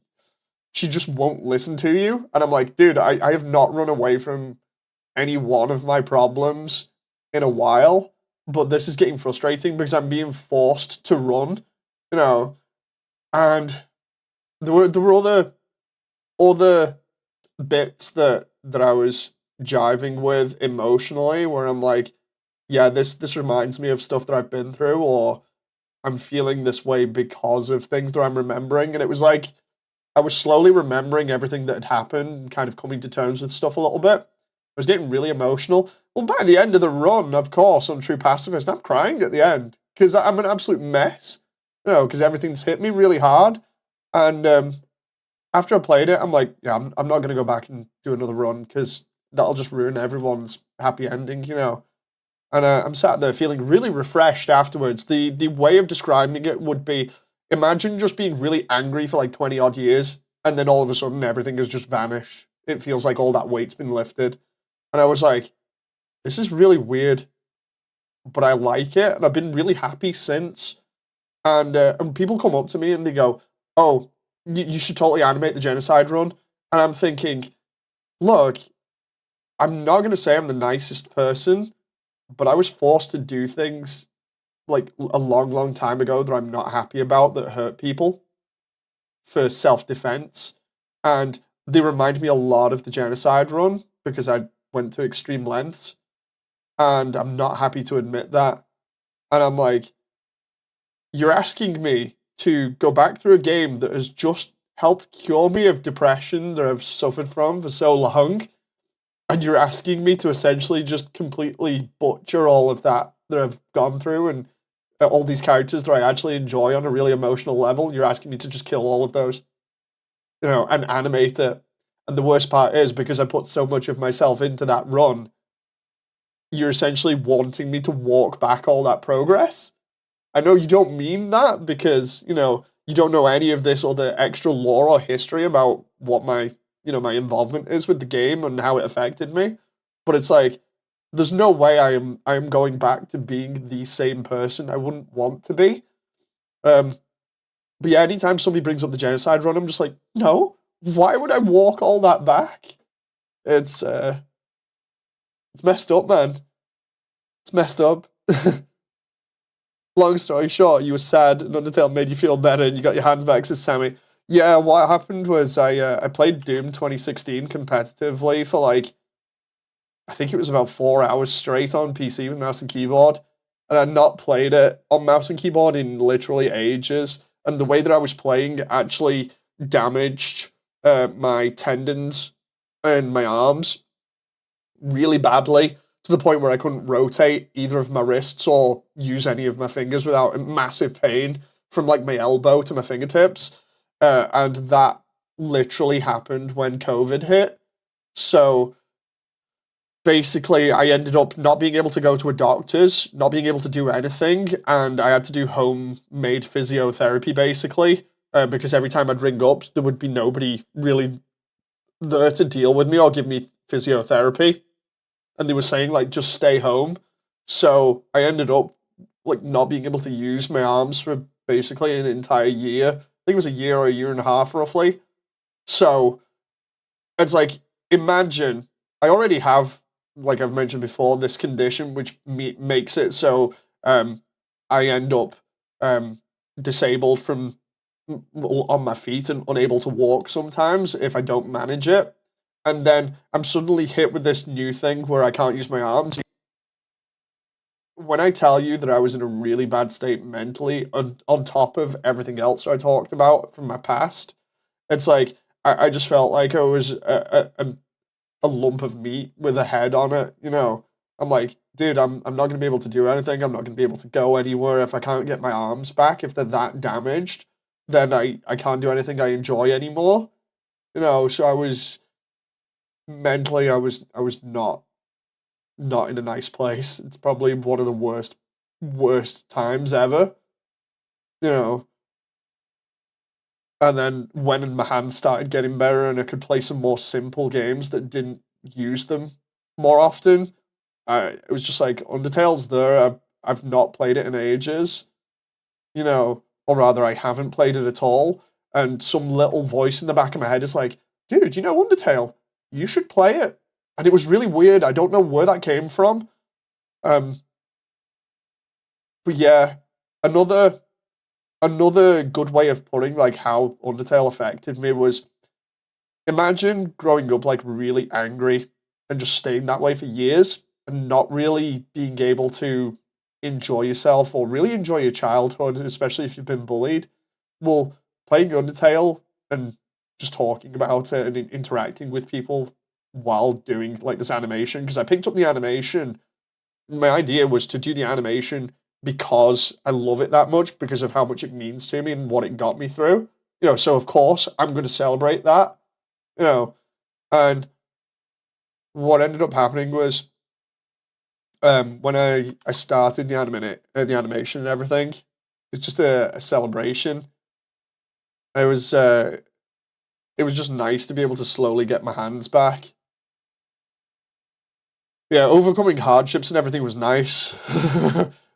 just won't listen to you, and I'm like, dude, I have not run away from any one of my problems in a while, but this is getting frustrating because I'm being forced to run, you know, and there were other bits that I was jiving with emotionally where I'm like, yeah, this reminds me of stuff that I've been through, or I'm feeling this way because of things that I'm remembering. And it was like I was slowly remembering everything that had happened and kind of coming to terms with stuff a little bit. I was getting really emotional. Well, by the end of the run, of course, on True Pacifist, I'm crying at the end because I'm an absolute mess. Because everything's hit me really hard. And after I played it, I'm like, yeah, I'm not going to go back and do another run because that'll just ruin everyone's happy ending. And I'm sat there feeling really refreshed afterwards. The way of describing it would be imagine just being really angry for like 20 odd years, and then all of a sudden everything has just vanished. It feels like all that weight's been lifted. And I was like, this is really weird, but I like it, and I've been really happy since. And people come up to me and they go, "Oh, you should totally animate the genocide run." And I'm thinking, look, I'm not going to say I'm the nicest person, but I was forced to do things like a long, long time ago that I'm not happy about that hurt people for self defense. And they remind me a lot of the genocide run because I went to extreme lengths. And I'm not happy to admit that. And I'm like, you're asking me to go back through a game that has just helped cure me of depression that I've suffered from for so long. And you're asking me to essentially just completely butcher all of that I've gone through and all these characters that I actually enjoy on a really emotional level. You're asking me to just kill all of those, and animate it. And the worst part is because I put so much of myself into that run, you're essentially wanting me to walk back all that progress. I know you don't mean that because, you don't know any of this or the extra lore or history about what my involvement is with the game and how it affected me. But it's like, there's no way I am going back to being the same person. I wouldn't want to be. Um, but yeah, anytime somebody brings up the genocide run, I'm just like, no, why would I walk all that back? It's messed up, man. It's messed up. Long story short, you were sad, and Undertale made you feel better, and you got your hands back, says Sammy. Yeah, what happened was I played Doom 2016 competitively for like I think it was about 4 hours straight on PC with mouse and keyboard, and I'd not played it on mouse and keyboard in literally ages. And the way that I was playing actually damaged my tendons and my arms really badly to the point where I couldn't rotate either of my wrists or use any of my fingers without massive pain from like my elbow to my fingertips. And that literally happened when COVID hit. So basically, I ended up not being able to go to a doctor's, not being able to do anything, and I had to do homemade physiotherapy basically. Because every time I'd ring up, there would be nobody really there to deal with me or give me physiotherapy, and they were saying like just stay home. So I ended up like not being able to use my arms for basically an entire year. I think it was a year or a year and a half roughly. So it's like imagine I already have, like I've mentioned before, this condition which makes it so I end up um, disabled from on my feet and unable to walk sometimes if I don't manage it. And then I'm suddenly hit with this new thing where I can't use my arms. When I tell you that I was in a really bad state mentally, on top of everything else I talked about from my past, it's like I just felt like I was a lump of meat with a head on it. I'm like, dude, I'm not gonna be able to do anything. I'm not gonna be able to go anywhere if I can't get my arms back. If they're that damaged, then I can't do anything I enjoy anymore. So I was mentally I was not in a nice place. It's probably one of the worst times ever. You know. And then when my hands started getting better and I could play some more simple games that didn't use them more often, it was just like Undertale's there. I've not played it in ages, or rather I haven't played it at all, and some little voice in the back of my head is like, dude, Undertale? You should play it. And it was really weird. I don't know where that came from. Um, but yeah, another another good way of putting like how Undertale affected me was, imagine growing up like really angry and just staying that way for years and not really being able to enjoy yourself or really enjoy your childhood, especially if you've been bullied. Well, playing Undertale and just talking about it and interacting with people while doing like this animation, because I picked up the animation. My idea was to do the animation because I love it that much, because of how much it means to me and what it got me through. So of course I'm going to celebrate that. You know, and what ended up happening was, when I started the animation and everything, it's just a celebration. It was it was just nice to be able to slowly get my hands back. Yeah, overcoming hardships and everything was nice.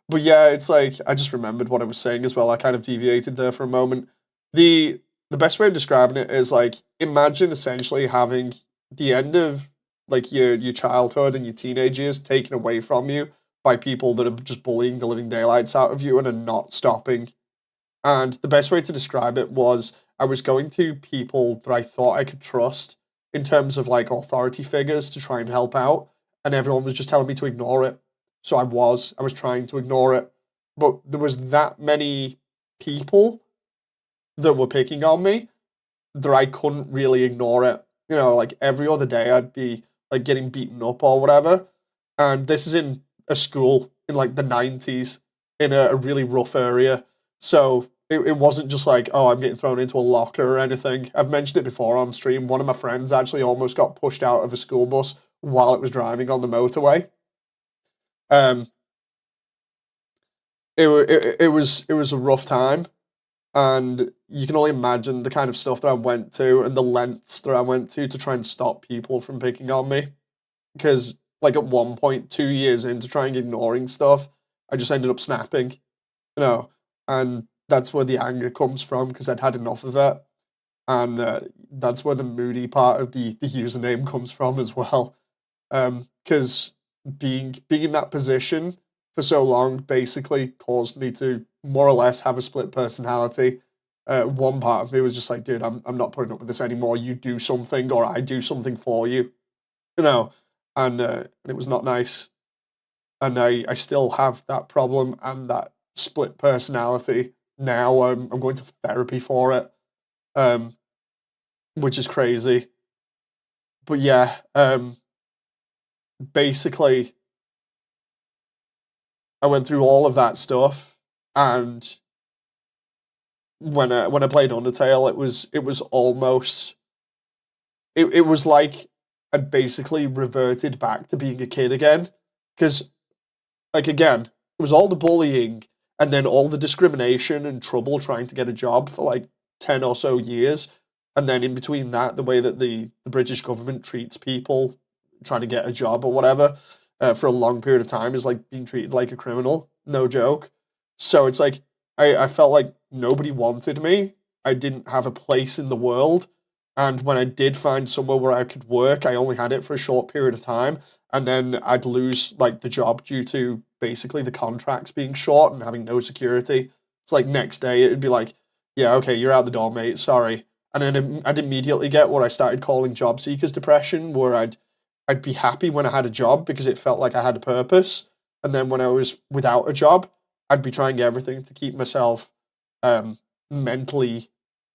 But yeah, it's like I just remembered what I was saying as well. I kind of deviated there for a moment. The best way of describing it is like, imagine essentially having the end of like your childhood and your teenage years taken away from you by people that are just bullying the living daylights out of you and are not stopping. And the best way to describe it was, I was going to people that I thought I could trust in terms of like authority figures to try and help out, and everyone was just telling me to ignore it. So I was trying to ignore it, but there was that many people that were picking on me that I couldn't really ignore it. Like every other day I'd be like getting beaten up or whatever. And this is in a school in like the 90s in a really rough area. So it wasn't just like, oh, I'm getting thrown into a locker or anything. I've mentioned it before on stream. One of my friends actually almost got pushed out of a school bus while it was driving on the motorway. Um, it was a rough time, and you can only imagine the kind of stuff that I went to and the lengths that I went to try and stop people from picking on me. Because, like, at one point, 2 years into trying ignoring stuff, I just ended up snapping, you know, and that's where the anger comes from, because I'd had enough of it. And that's where the moody part of the username comes from as well. Because being in that position for so long basically caused me to more or less have a split personality. One part of me was just like, dude, I'm not putting up with this anymore. You do something, or I do something for you, you know. And it was not nice. And I still have that problem and that split personality now. I'm going to therapy for it, um, which is crazy. But yeah, basically I went through all of that stuff, and when I played Undertale, it was almost, it was like I basically reverted back to being a kid again, because like again, it was all the bullying and then all the discrimination and trouble trying to get a job for like 10 or so years, and then in between that, the way that the British government treats people trying to get a job or whatever, for a long period of time, is like being treated like a criminal. No joke. So it's like I felt like nobody wanted me. I didn't have a place in the world. And when I did find somewhere where I could work, I only had it for a short period of time. And then I'd lose like the job due to basically the contracts being short and having no security. It's like next day it'd be like, yeah, okay, you're out the door, mate. Sorry. And then I'd immediately get what I started calling job seekers depression, where I'd be happy when I had a job because it felt like I had a purpose. And then when I was without a job, I'd be trying everything to keep myself um, mentally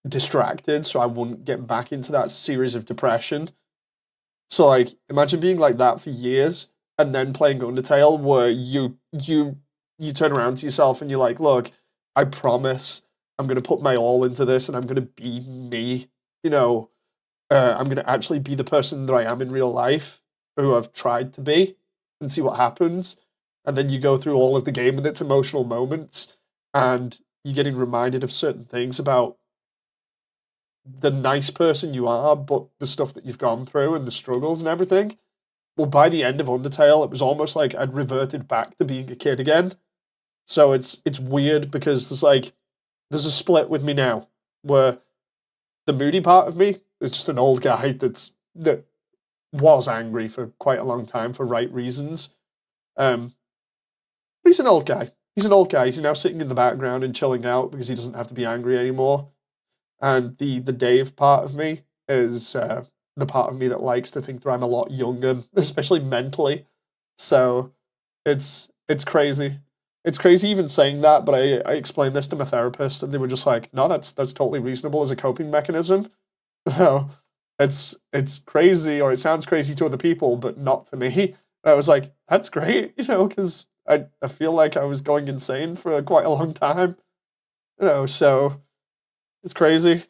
distracted so I wouldn't get back into that series of depression. So like, imagine being like that for years and then playing Undertale, where you turn around to yourself and you're like, look, I promise I'm gonna put my all into this and I'm gonna be me. You know, I'm gonna actually be the person that I am in real life, who I've tried to be, and see what happens. And then you go through all of the game with its emotional moments, and you're getting reminded of certain things about the nice person you are, but the stuff that you've gone through and the struggles and everything. Well, by the end of Undertale, it was almost like I'd reverted back to being a kid again. So it's weird because there's a split with me now where the moody part of me is just an old guy that was angry for quite a long time for right reasons. Um, but he's an old guy. He's an old guy. He's now sitting in the background and chilling out because he doesn't have to be angry anymore. And the Dave part of me is the part of me that likes to think that I'm a lot younger, especially mentally. So it's crazy. It's crazy even saying that, but I explained this to my therapist, and they were just like, "No, that's totally reasonable as a coping mechanism." No, it's crazy, or it sounds crazy to other people, but not to me. And I was like, "That's great," because I feel like I was going insane for quite a long time, So it's crazy.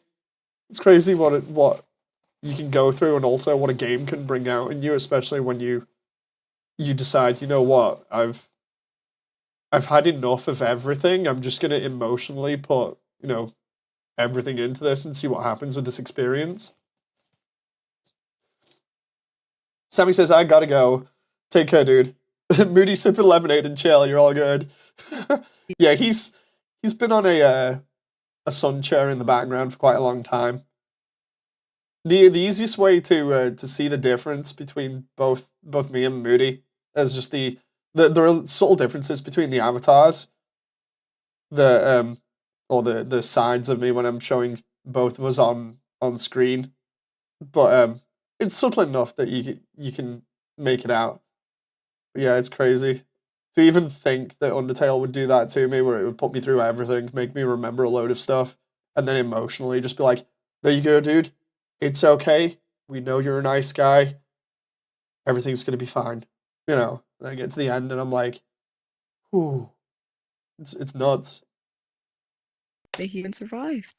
It's crazy what you can go through, and also what a game can bring out in you, especially when you decide, you know what, I've had enough of everything. I'm just gonna emotionally put, everything into this and see what happens with this experience. Sammy says, I gotta go. Take care, dude. Moody sipping lemonade and chill, you're all good. Yeah, he's been on a sun chair in the background for quite a long time. The easiest way to see the difference between both me and Moody is just there are subtle differences between the avatars, the or the sides of me when I'm showing both of us on screen, but it's subtle enough that you can make it out. But yeah, it's crazy to even think that Undertale would do that to me, where it would put me through everything, make me remember a load of stuff, and then emotionally just be like, "There you go, dude. It's okay. We know you're a nice guy. Everything's gonna be fine." And I get to the end, and I'm like, "Whew, it's nuts." They even survived.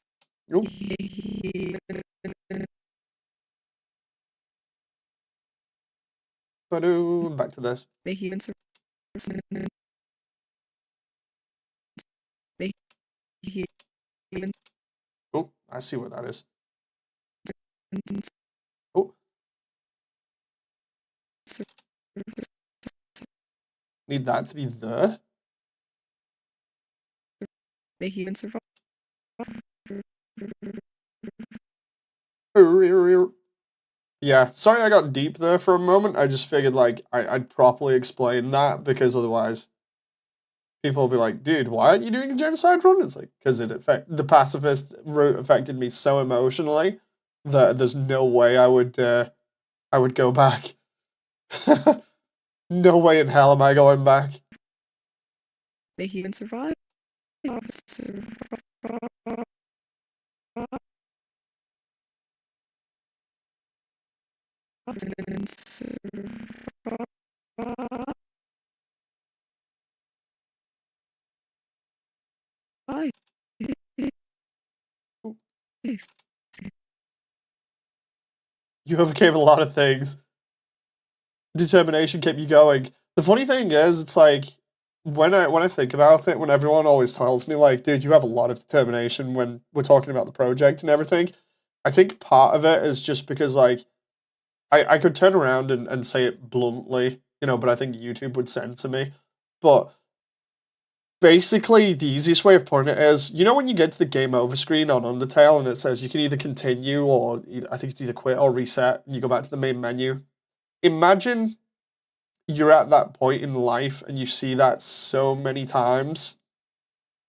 Oop, back to this. They even survived. They even Oh, I see what that is. Oh, need that to be the. They even survived. Yeah, sorry I got deep there for a moment. I just figured like I'd properly explain that because otherwise people will be like, dude, why aren't you doing a genocide run? It's like, because the pacifist route affected me so emotionally that there's no way I would go back. No way in hell am I going back. They even survived. You overcame a lot of things. Determination kept you going. The funny thing is, it's like when I think about it, when everyone always tells me like, dude, you have a lot of determination when we're talking about the project and everything, I think part of it is just because like I could turn around and say it bluntly, but I think YouTube would censor me. But basically, the easiest way of putting it is, when you get to the game over screen on Undertale and it says you can either continue or I think it's either quit or reset and you go back to the main menu. Imagine you're at that point in life and you see that so many times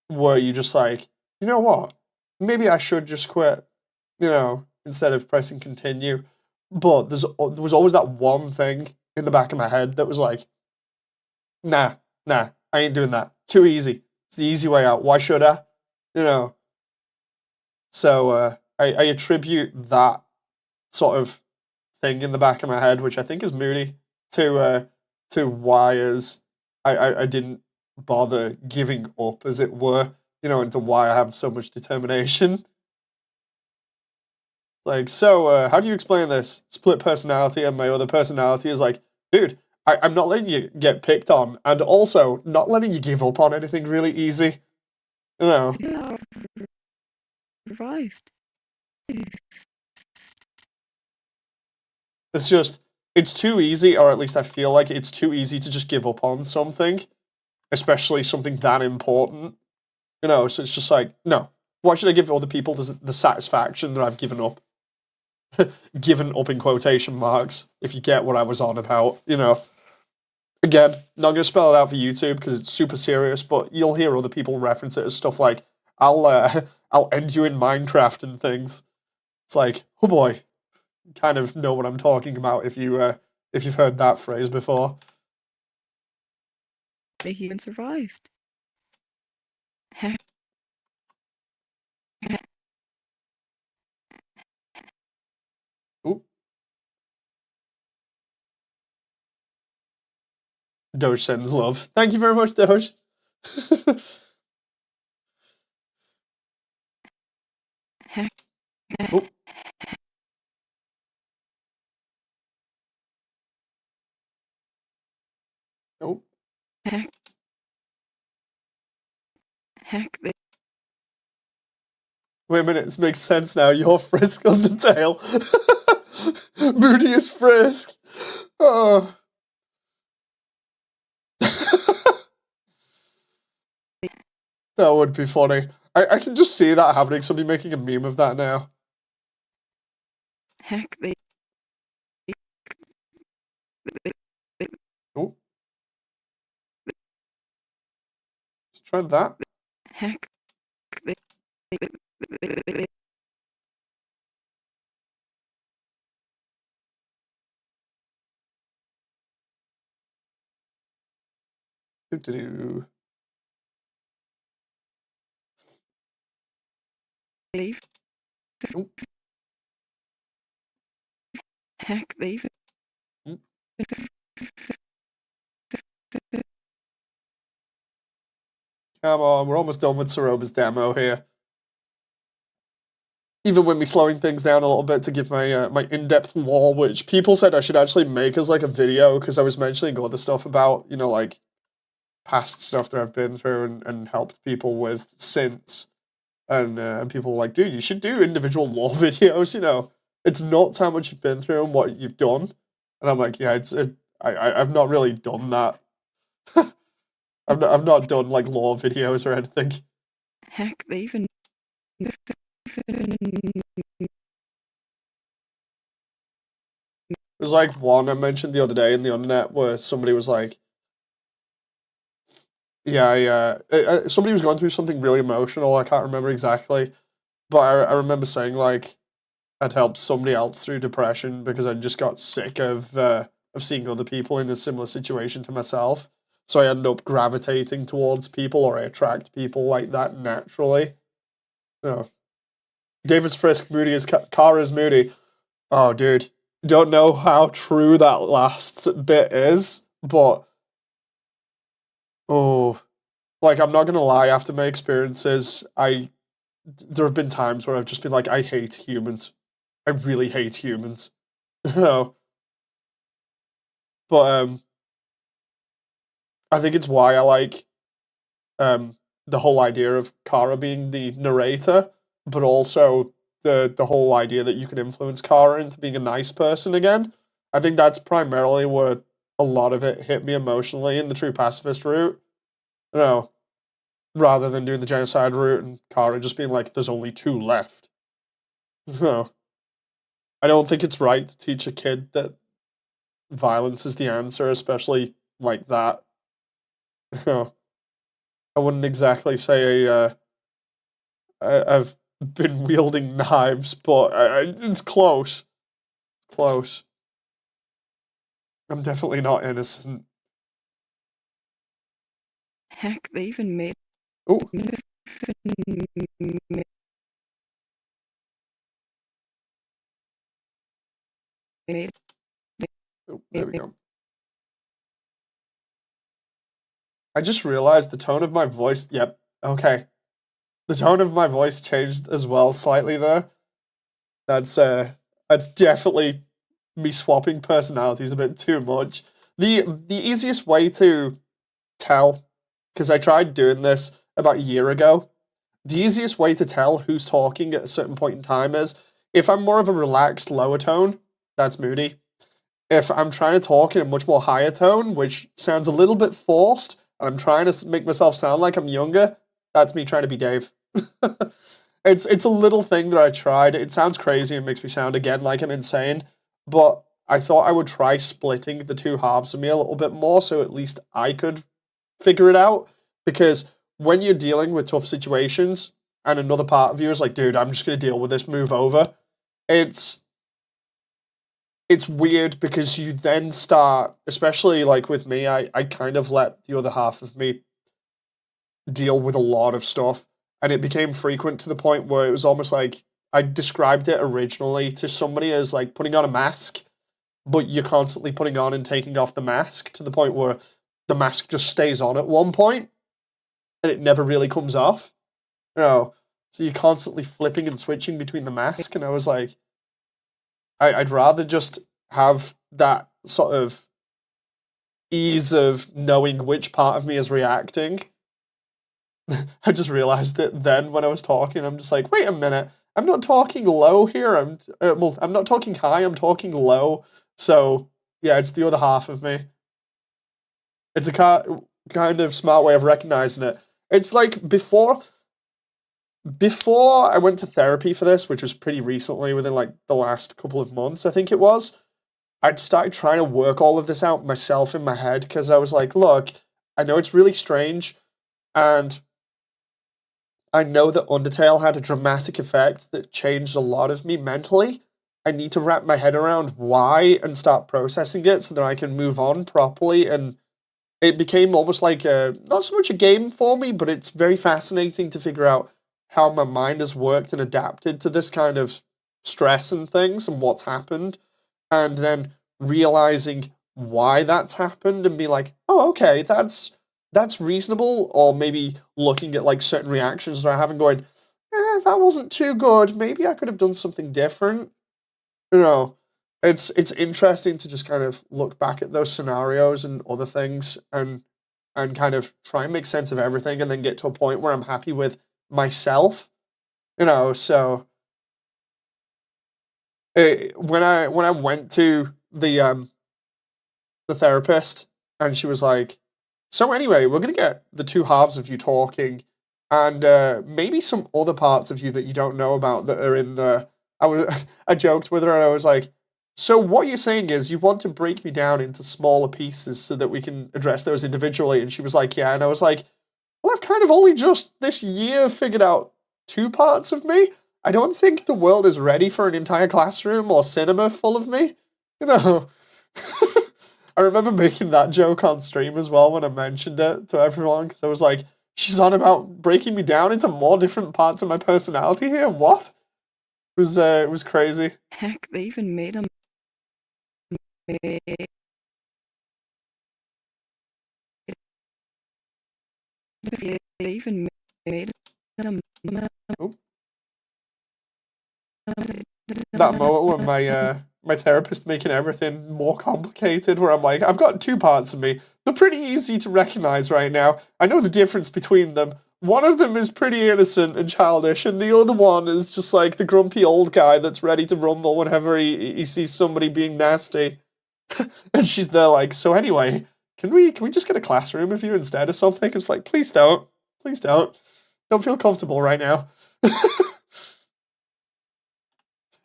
where you just like, you know what? Maybe I should just quit, instead of pressing continue. But there was always that one thing in the back of my head that was like, nah, I ain't doing that. Too easy. It's the easy way out. Why should I? You know. So I attribute that sort of thing in the back of my head, which I think is moody, to why is I didn't bother giving up, as it were, and to why I have so much determination. Like, so how do you explain this split personality? And my other personality is like, dude, I'm not letting you get picked on, and also not letting you give up on anything really easy. Yeah, survived. It's too easy, or at least I feel like it's too easy to just give up on something. especially something that important. You know, so it's just like, no. Why should I give other people the satisfaction that I've given up? Given up in quotation marks, if you get what I was on about, you know. Again, not going to spell it out for YouTube because it's super serious, but you'll hear other people reference it as stuff like, I'll end you in Minecraft and things. It's like, oh boy, kind of know what I'm talking about if you've heard that phrase before. The human survived. Heck. Ooh. Doge sends love. Thank you very much, Doge. Heck. Ooh. Oh. Heck. Heck. Wait a minute, this makes sense now. You're Frisk Undertale. Moody is Frisk. Oh. That would be funny. I can just see that happening. Somebody making a meme of that now. Heck. Oh. Let's try that. Heck. Do-do-do. Leave. Oh. Heck. Leave. Mm. Come on, we're almost done with Ceroba's demo here. Even with me slowing things down a little bit to give my my in-depth lore, which people said I should actually make as like a video because I was mentioning all the stuff about, you know, like past stuff that I've been through and helped people with since. And people were like, dude, you should do individual lore videos, you know. It's not how much you've been through and what you've done. And I'm like, yeah, I've not really done that. I've not done like lore videos or anything. Heck. They even. There's like one I mentioned the other day in the internet where somebody was like, yeah, somebody was going through something really emotional. I can't remember exactly, but I remember saying like I'd helped somebody else through depression because I just got sick of seeing other people in a similar situation to myself. So I end up gravitating towards people, or I attract people like that naturally. Oh. David's Frisk, Moody is Kara's Moody. Oh, dude, don't know how true that last bit is, but oh, like I'm not gonna lie. After my experiences, there have been times where I've just been like, I hate humans. I really hate humans. You know, but I think it's why I like the whole idea of Kara being the narrator, but also the whole idea that you can influence Kara into being a nice person again. I think that's primarily where a lot of it hit me emotionally in the true pacifist route. You know, rather than doing the genocide route and Kara just being like, "There's only two left." No, I don't think it's right to teach a kid that violence is the answer, especially like that. No, I wouldn't exactly say I've been wielding knives, but it's close. Close. I'm definitely not innocent. Heck. They even made. Oh, oh, there we go. I just realized the tone of my voice. Yep. Okay. The tone of my voice changed as well slightly there. That's definitely me swapping personalities a bit too much. The easiest way to tell, because I tried doing this about a year ago, the easiest way to tell who's talking at a certain point in time is if I'm more of a relaxed lower tone, that's Moody. If I'm trying to talk in a much more higher tone, which sounds a little bit forced, and I'm trying to make myself sound like I'm younger, that's me trying to be Dave. It's a little thing that I tried. It sounds crazy and makes me sound again like I'm insane, but I thought I would try splitting the two halves of me a little bit more so at least I could figure it out. Because when you're dealing with tough situations and another part of you is like, dude, I'm just gonna deal with this, move over, it's it's weird because you then start, especially like with me, I kind of let the other half of me deal with a lot of stuff. And it became frequent to the point where it was almost like I described it originally to somebody as like putting on a mask, but you're constantly putting on and taking off the mask to the point where the mask just stays on at one point and it never really comes off. You know, so you're constantly flipping and switching between the mask. And I was like, I'd rather just have that sort of ease of knowing which part of me is reacting. I just realized it then when I was talking. I'm just like, wait a minute. I'm not talking low here. I'm not talking high. I'm talking low. So yeah, it's the other half of me. It's a kind of smart way of recognizing it. It's like before I went to therapy for this, which was pretty recently, within like the last couple of months, I think it was. I'd started trying to work all of this out myself in my head because I was like, look, I know it's really strange, and I know that Undertale had a dramatic effect that changed a lot of me mentally. I need to wrap my head around why and start processing it so that I can move on properly. And it became almost like not so much a game for me, but it's very fascinating to figure out how my mind has worked and adapted to this kind of stress and things and what's happened. And then realizing why that's happened and be like, oh, okay, that's reasonable, or maybe looking at like certain reactions that I have and going, that wasn't too good. Maybe I could have done something different. You know, it's interesting to just kind of look back at those scenarios and other things and kind of try and make sense of everything and then get to a point where I'm happy with myself. You know, so when I went to the therapist and she was like, so anyway, we're gonna get the two halves of you talking, and maybe some other parts of you that you don't know about that are in the. I joked with her and I was like, so what you're saying is you want to break me down into smaller pieces so that we can address those individually, and she was like, yeah, and I was like, well, I've kind of only just this year figured out two parts of me. I don't think the world is ready for an entire classroom or cinema full of me. You know. I remember making that joke on stream as well when I mentioned it to everyone because I was like, she's on about breaking me down into more different parts of my personality here. What? It was crazy. Heck, they even made a they even made a Oh, that moment when my therapist making everything more complicated, where I'm like, I've got two parts of me. They're pretty easy to recognize right now. I know the difference between them. One of them is pretty innocent and childish, and the other one is just like the grumpy old guy that's ready to rumble whenever he sees somebody being nasty. And she's there like, so anyway, can we just get a classroom of you instead or something? It's like, please don't. Please don't. Don't feel comfortable right now.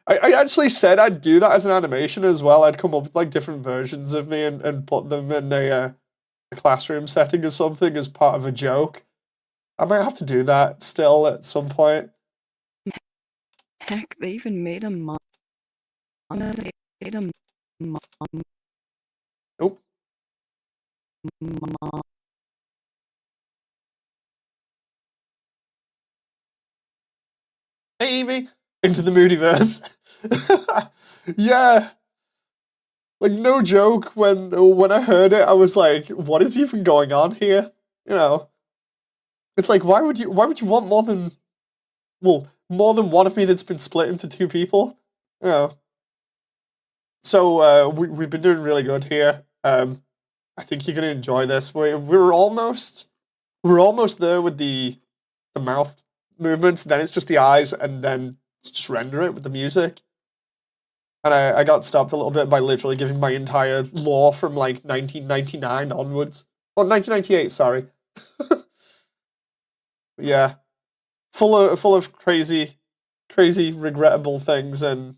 I actually said I'd do that as an animation as well. I'd come up with like different versions of me and put them in a classroom setting or something as part of a joke. I might have to do that still at some point. heck, they even made a made a Nope. Hey Evie, into the Moodyverse. Yeah, like no joke. When I heard it, I was like, "What is even going on here?" You know, it's like why would you want more than one of me that's been split into two people? You know. So we've been doing really good here. I think you're gonna enjoy this. We're almost there with the mouth movements. Then it's just the eyes, and then just render it with the music. And I got stopped a little bit by literally giving my entire lore from like 1999 onwards. Oh, 1998, sorry. Yeah. Full of crazy, regrettable things and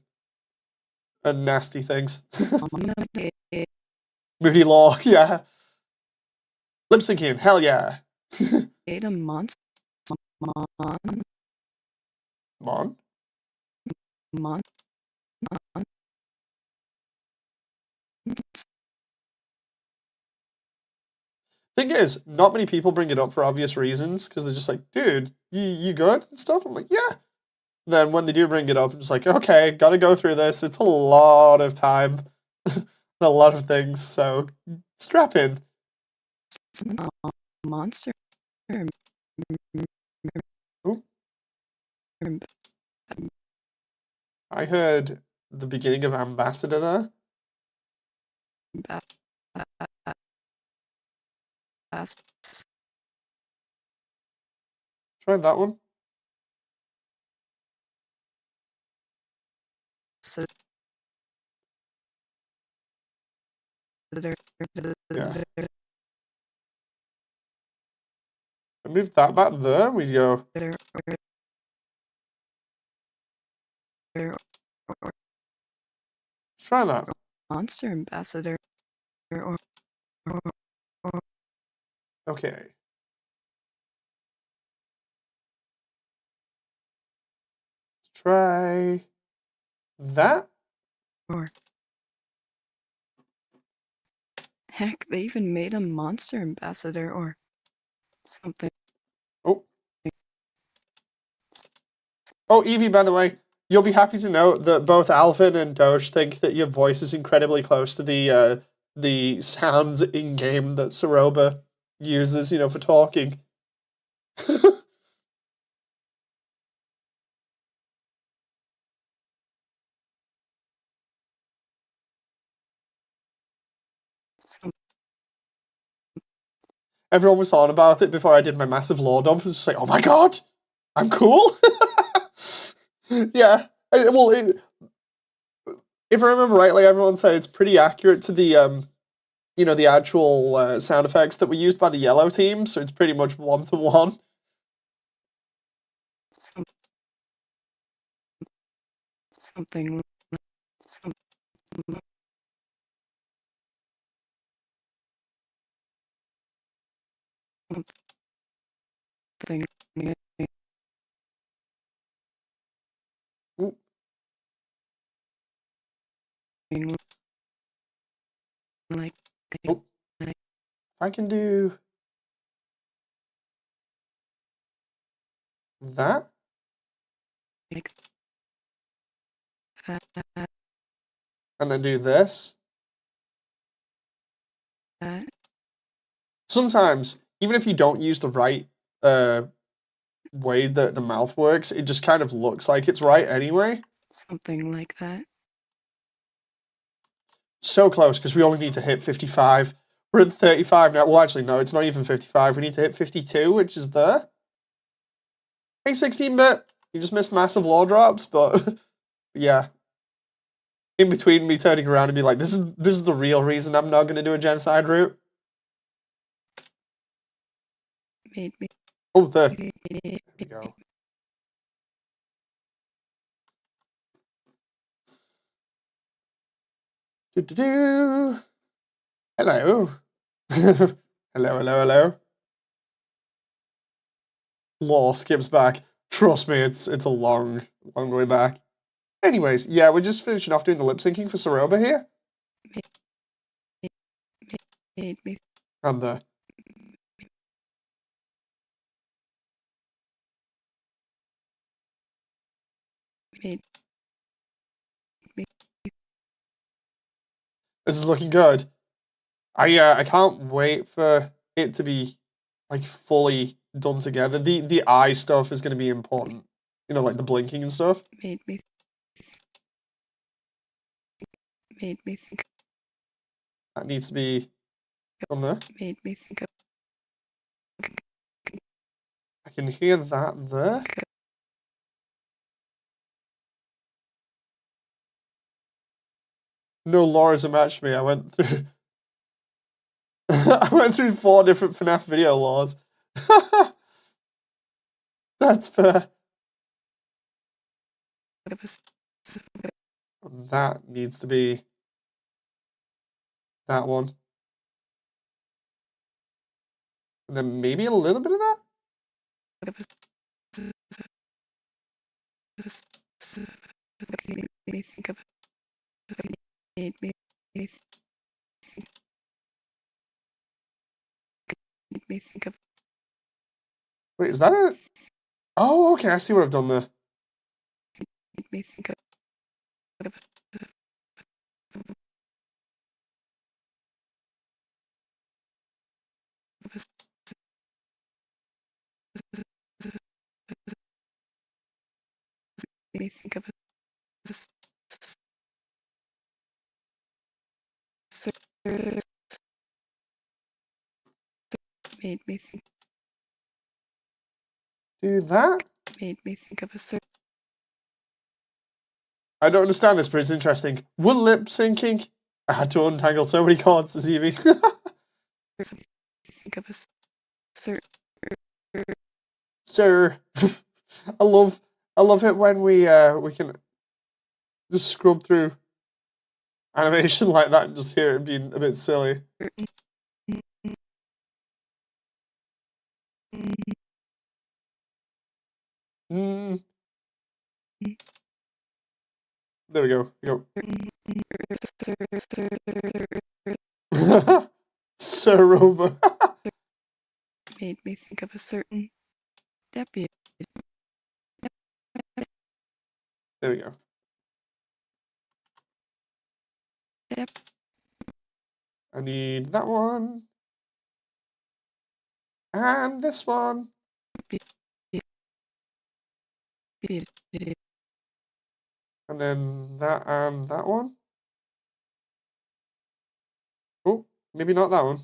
nasty things. Moody Law, yeah. Lip syncing, hell yeah. Ada monster. Mon? Mon. Thing is, not many people bring it up for obvious reasons because they're just like, dude, you good and stuff. I'm like, yeah. Then when they do bring it up, I'm just like, okay, gotta go through this. It's a lot of time, a lot of things. So strap in. Monster. Ooh, I heard the beginning of Ambassador there. Try that one. Yeah. I moved that back there. We go. Let's try that. Monster ambassador. Or Okay. Let's try that. Heck, they even made a monster ambassador or something. Oh. Oh, Evie, by the way, you'll be happy to know that both Alvin and Doge think that your voice is incredibly close to the sounds in game that Ceroba uses, for talking. Everyone was on about it before I did my massive lore dump. It was just like, oh my god, I'm cool. Yeah. Well, if I remember rightly, everyone said it's pretty accurate to the actual sound effects that were used by the yellow team. So it's pretty much 1-to-1. Something. Ooh. Like. Oh. I can do that. And then do this. Sometimes, even if you don't use the right way that the mouth works, it just kind of looks like it's right anyway. Something like that. So close, because we only need to hit 55. We're at 35 now. Well, actually, no, it's not even 55. We need to hit 52, which is there. Hey, 16-bit. You just missed massive law drops, but yeah. In between me turning around and be like, this is the real reason I'm not going to do a genocide route. Made me. Oh, there we go. Do-do-do. Hello. Hello, hello, hello. Law skips back. Trust me, it's a long way back. Anyways, yeah, we're just finishing off doing the lip syncing for Ceroba here. Made me. And Made me. this is looking good. I can't wait for it to be like fully done together. The eye stuff is going to be important. Like the blinking and stuff. Made me. Made me think. That needs to be on there. Made me think of. I can hear that there. No, Laura's a match me. I went through. I went through 4 different FNAF video laws. That's fair. That needs to be that one. And then maybe a little bit of that? Made me think of made me think of Wait, is that a... Oh, okay, I see what I've done there. made me think of made me think of made me think Do that? made me think of a certain I don't understand this, but it's interesting. Will lip syncing? I had to untangle so many chords this evening. think of a certain Sir. I love it when we can just scrub through animation like that and just hear it being a bit silly. Mm. There we go. Ceroba. made me think of a certain deputy. There we go. Yep. I need that one. And this one. And then that and that one. Oh, maybe not that one.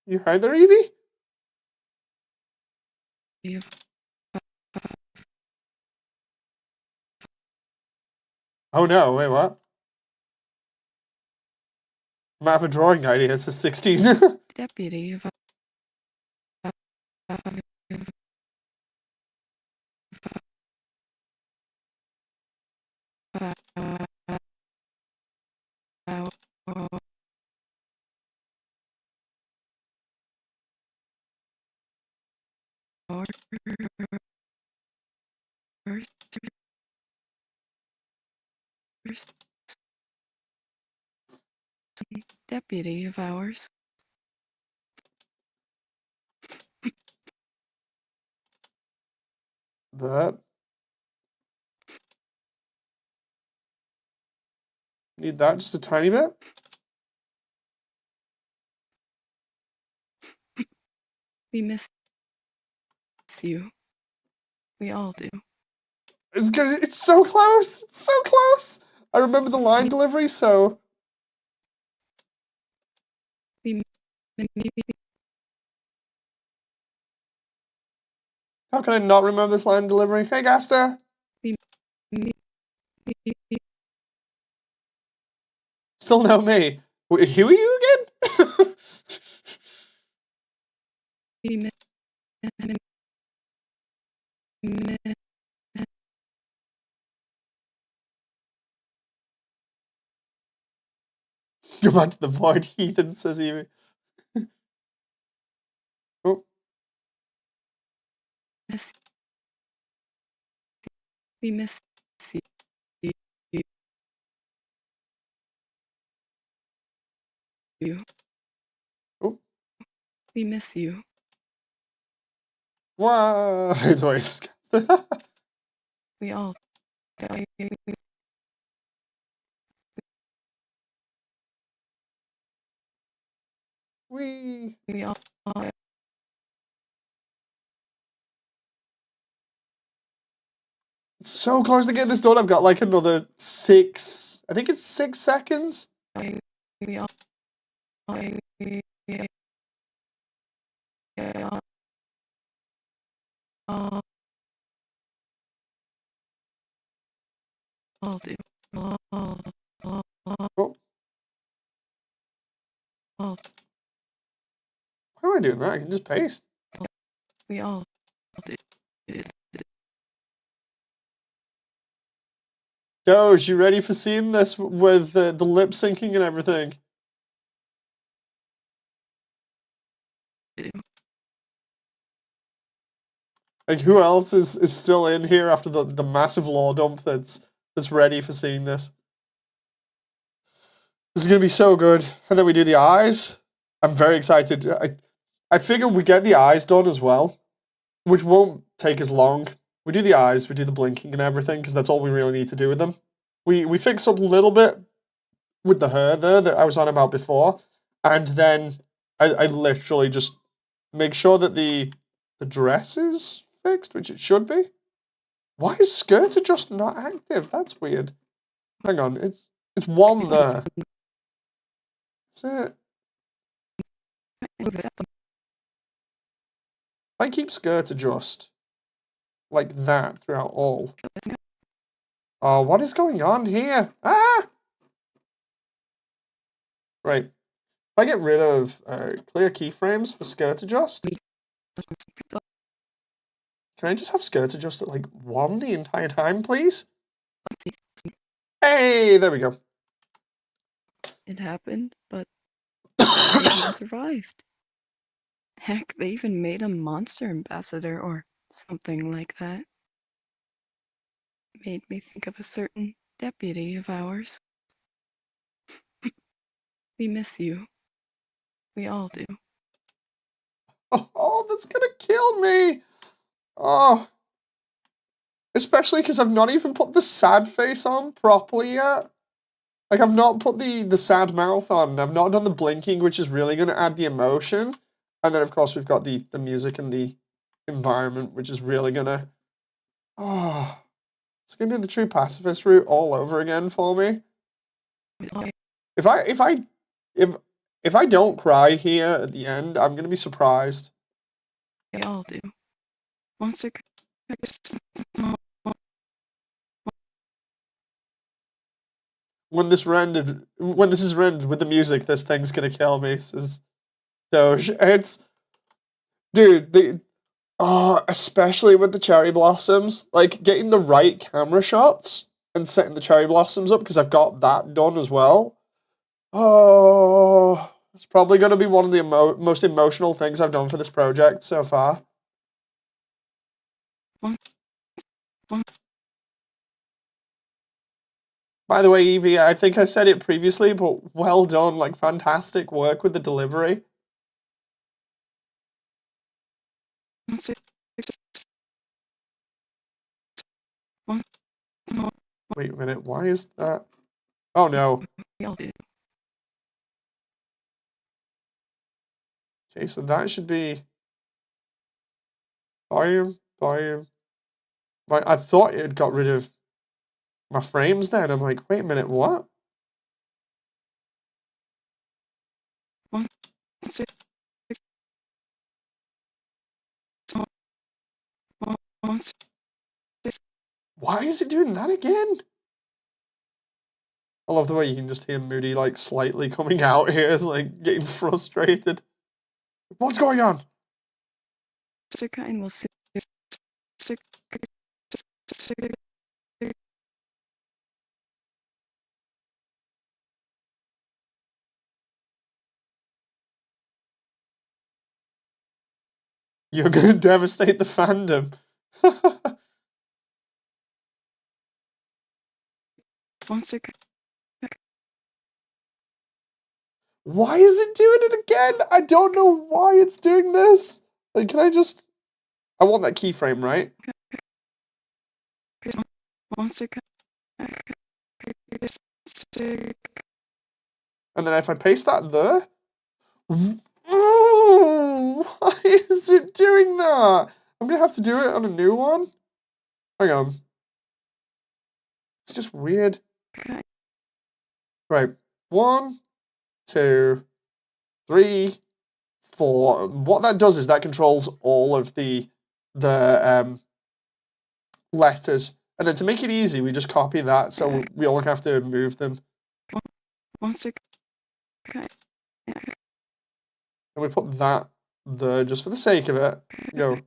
You heard there, Evie? Oh no, wait, what? I might have a drawing idea. It's a 16. Deputy of deputy of ours. That. Need that just a tiny bit. We miss you. We all do. It's because it's so close. It's so close. I remember the line delivery, so We how can I not remember this line delivery? Hey, Gaster. Still know me. Wait, who are you again? Go back to the void, Ethan, says Evie. Oh, we miss you. oh. We miss you. Wow. It's always. We all die. Wee. We all It's so close to getting this done. I've got like another 6. I think it's 6 seconds. die. We all I'll do. Oh, why am I doing that? I can just paste. We all do. Doge, you ready for seeing this with the lip syncing and everything? Like, who else is still in here after the massive lore dump that's ready for seeing this? This is gonna be so good. And then we do the eyes. I'm very excited. I figure we get the eyes done as well, which won't take as long. We do the eyes, we do the blinking and everything, because that's all we really need to do with them. We fix up a little bit with the hair there that I was on about before, and then I literally just make sure that the dress is fixed, which it should be. Why is skirt adjust not active? That's weird. Hang on, it's one there. Is it? I keep skirt adjust like that throughout all. Oh, what is going on here? Ah! Right. If I get rid of clear keyframes for skirt adjust, can I just have skirt adjust at like 1 the entire time, please? Hey, there we go. It happened, but everyone survived. Heck, they even made a monster ambassador or something like that. Made me think of a certain deputy of ours. We miss you. We all do. Oh, that's gonna kill me. Oh. Especially because I've not even put the sad face on properly yet. Like, I've not put the sad mouth on. I've not done the blinking, which is really going to add the emotion. And then, of course, we've got the music and the environment, which is really going to... Oh, it's going to do the true pacifist route all over again for me. If I don't cry here at the end, I'm going to be surprised. We all do. Monster When this is rendered with the music, this thing's going to kill me, says Doge. It's... Dude, especially with the cherry blossoms, like getting the right camera shots and setting the cherry blossoms up, because I've got that done as well. Oh, it's probably going to be one of the most emotional things I've done for this project so far. By the way, Evie, I think I said it previously, but well done, like fantastic work with the delivery. Wait a minute, why is that? Oh no. We all do. Okay, so that should be volume. I thought it had got rid of my frames then. I'm like, wait a minute, what? Why is it doing that again? I love the way you can just hear Moody like slightly coming out here, is like getting frustrated. What's going on? Kind will soon. You're gonna devastate the fandom. Monster. Why is it doing it again? I don't know why it's doing this. Like, can I just... I want that keyframe, right? Monster. And then if I paste that there... Ooh, why is it doing that? I'm gonna have to do it on a new one. Hang on. It's just weird. Right. 1, 2, 3, 4. What that does is that controls all of the letters. And then to make it easy, we just copy that so we only have to move them. Monster. And we put that there just for the sake of it. Go.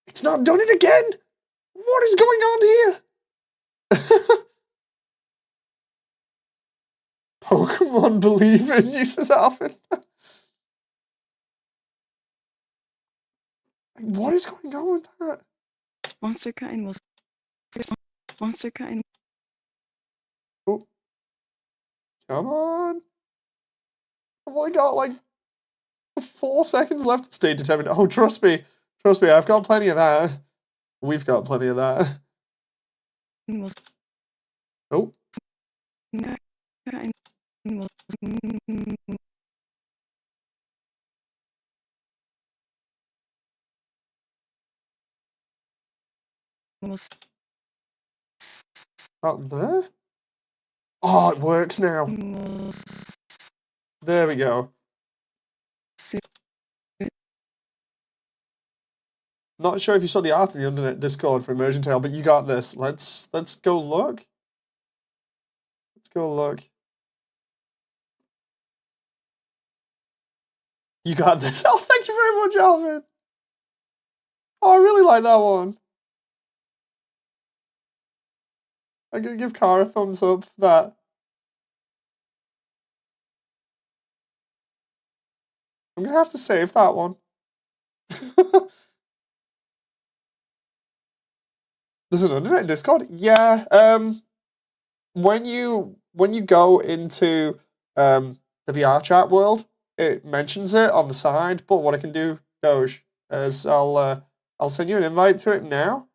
It's not done it again! What is going on here? Pokemon believe in you, says Alvin. What is going on with that? Monster kind will. Monster kind. Oh. Come on. I've only got like 4 seconds left to stay determined. Oh, trust me. Trust me, I've got plenty of that. We've got plenty of that. Oh. Out there? Oh, it works now. There we go. Not sure if you saw the art in the Undernet Discord for Immersiontale, but you got this. Let's go look. Let's go look. You got this. Oh, thank you very much, Alvin. Oh, I really like that one. I'm gonna give Cara a thumbs up for that. I'm gonna have to save that one. There's an Undernet Discord? Yeah. When you go into the VR chat world, it mentions it on the side. But what I can do, Doge, is I'll send you an invite to it now.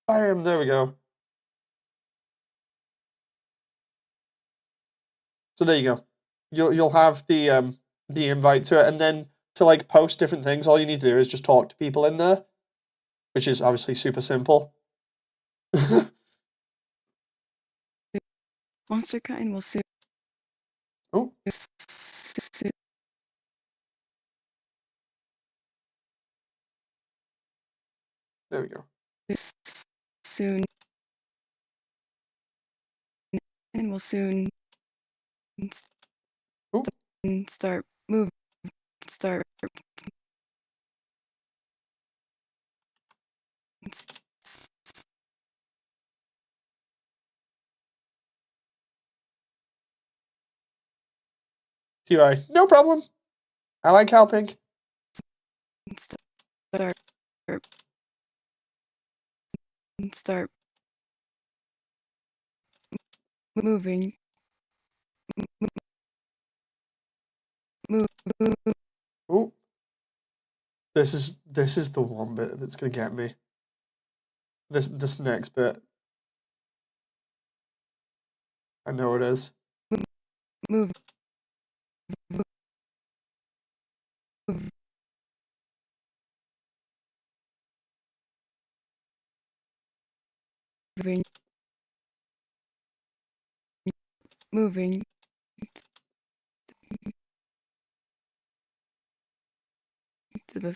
Bam! There we go. So there you go. You'll have the invite to it, and then to like post different things, all you need to do is just talk to people in there, which is obviously super simple. Monster kind will soon. Oh. There we go. Soon. And will soon. Oh. Start move. Start. TY, no problem. I like helping. Start. Start. Moving. Move. Oh. This is the one bit that's gonna get me. This next bit. I know it is. Move. Moving. Moving. To the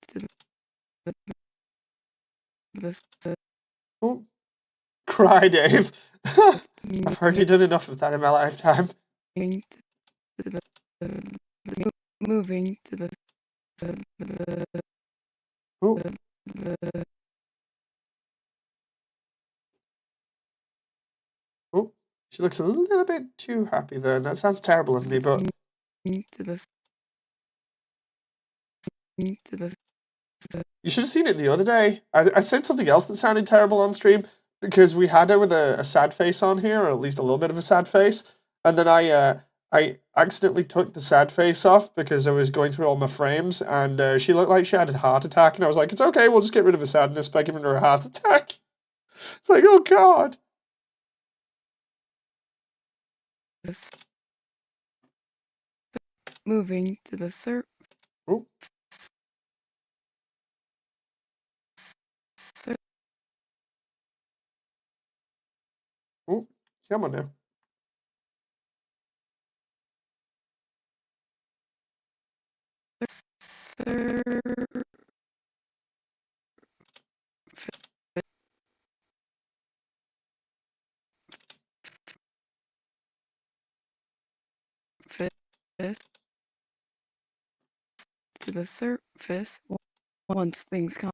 to the Oh. Cry, Dave. I've already done enough of that in my lifetime. Moving to the Oh. Oh. She looks a little bit too happy there, and that sounds terrible of me, but to the you should have seen it the other day. I said something else that sounded terrible on stream because we had her with a sad face on here, or at least a little bit of a sad face, and then I accidentally took the sad face off because I was going through all my frames, and she looked like she had a heart attack, and I was like, it's okay, we'll just get rid of the sadness by giving her a heart attack. It's like, oh god. moving to the Oh, oh, come on now. Surface to the surface once things come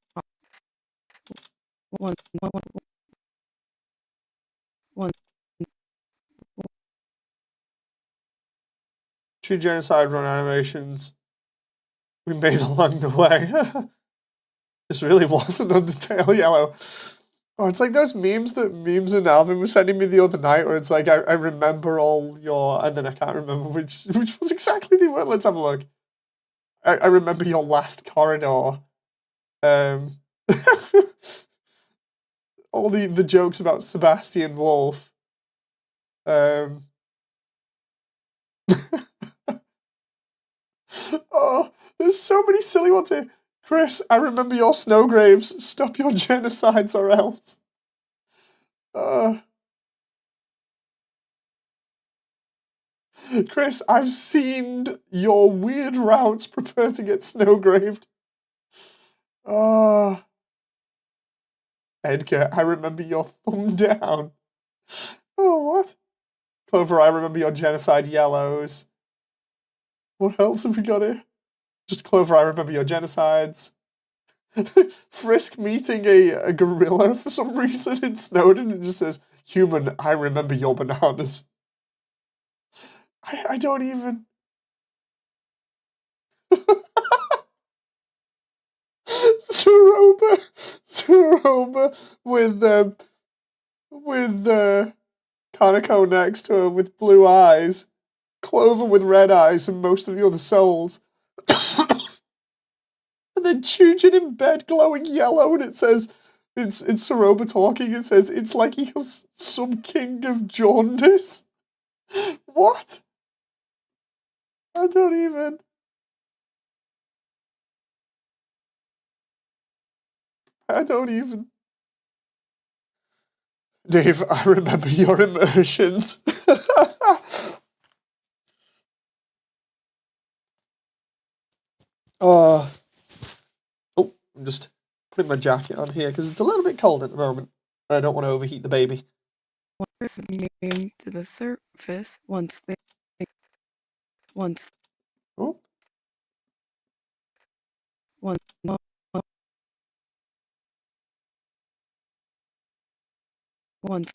one Two genocide run animations we made along the way. This really wasn't Undertale Yellow. Oh, it's like those memes that Memes and Alvin was sending me the other night, where it's like I remember all your, and then I can't remember which was exactly the word. Let's have a look. I remember your last corridor. All the jokes about Sebastian Wolf. Oh, there's so many silly ones here. Chris, I remember your snow graves. Stop your genocides or else. Chris, I've seen your weird routes. Prepare to get snow graved. Edgar, I remember your thumb down. Oh, what? Clover, I remember your genocide yellows. What else have we got here? Just Clover, I remember your genocides. Frisk meeting a gorilla for some reason in Snowden and just says, Human, I remember your bananas. I don't even... Ceroba with Kanako next to her with blue eyes, Clover with red eyes, and most of the other souls. And then Chujin in bed glowing yellow, and it says, it's Ceroba talking, it says, it's like he was some king of jaundice. What? I don't even... Dave, I remember your immersions. Oh, I'm just putting my jacket on here because it's a little bit cold at the moment. I don't want to overheat the baby. to the surface once Oh, one once once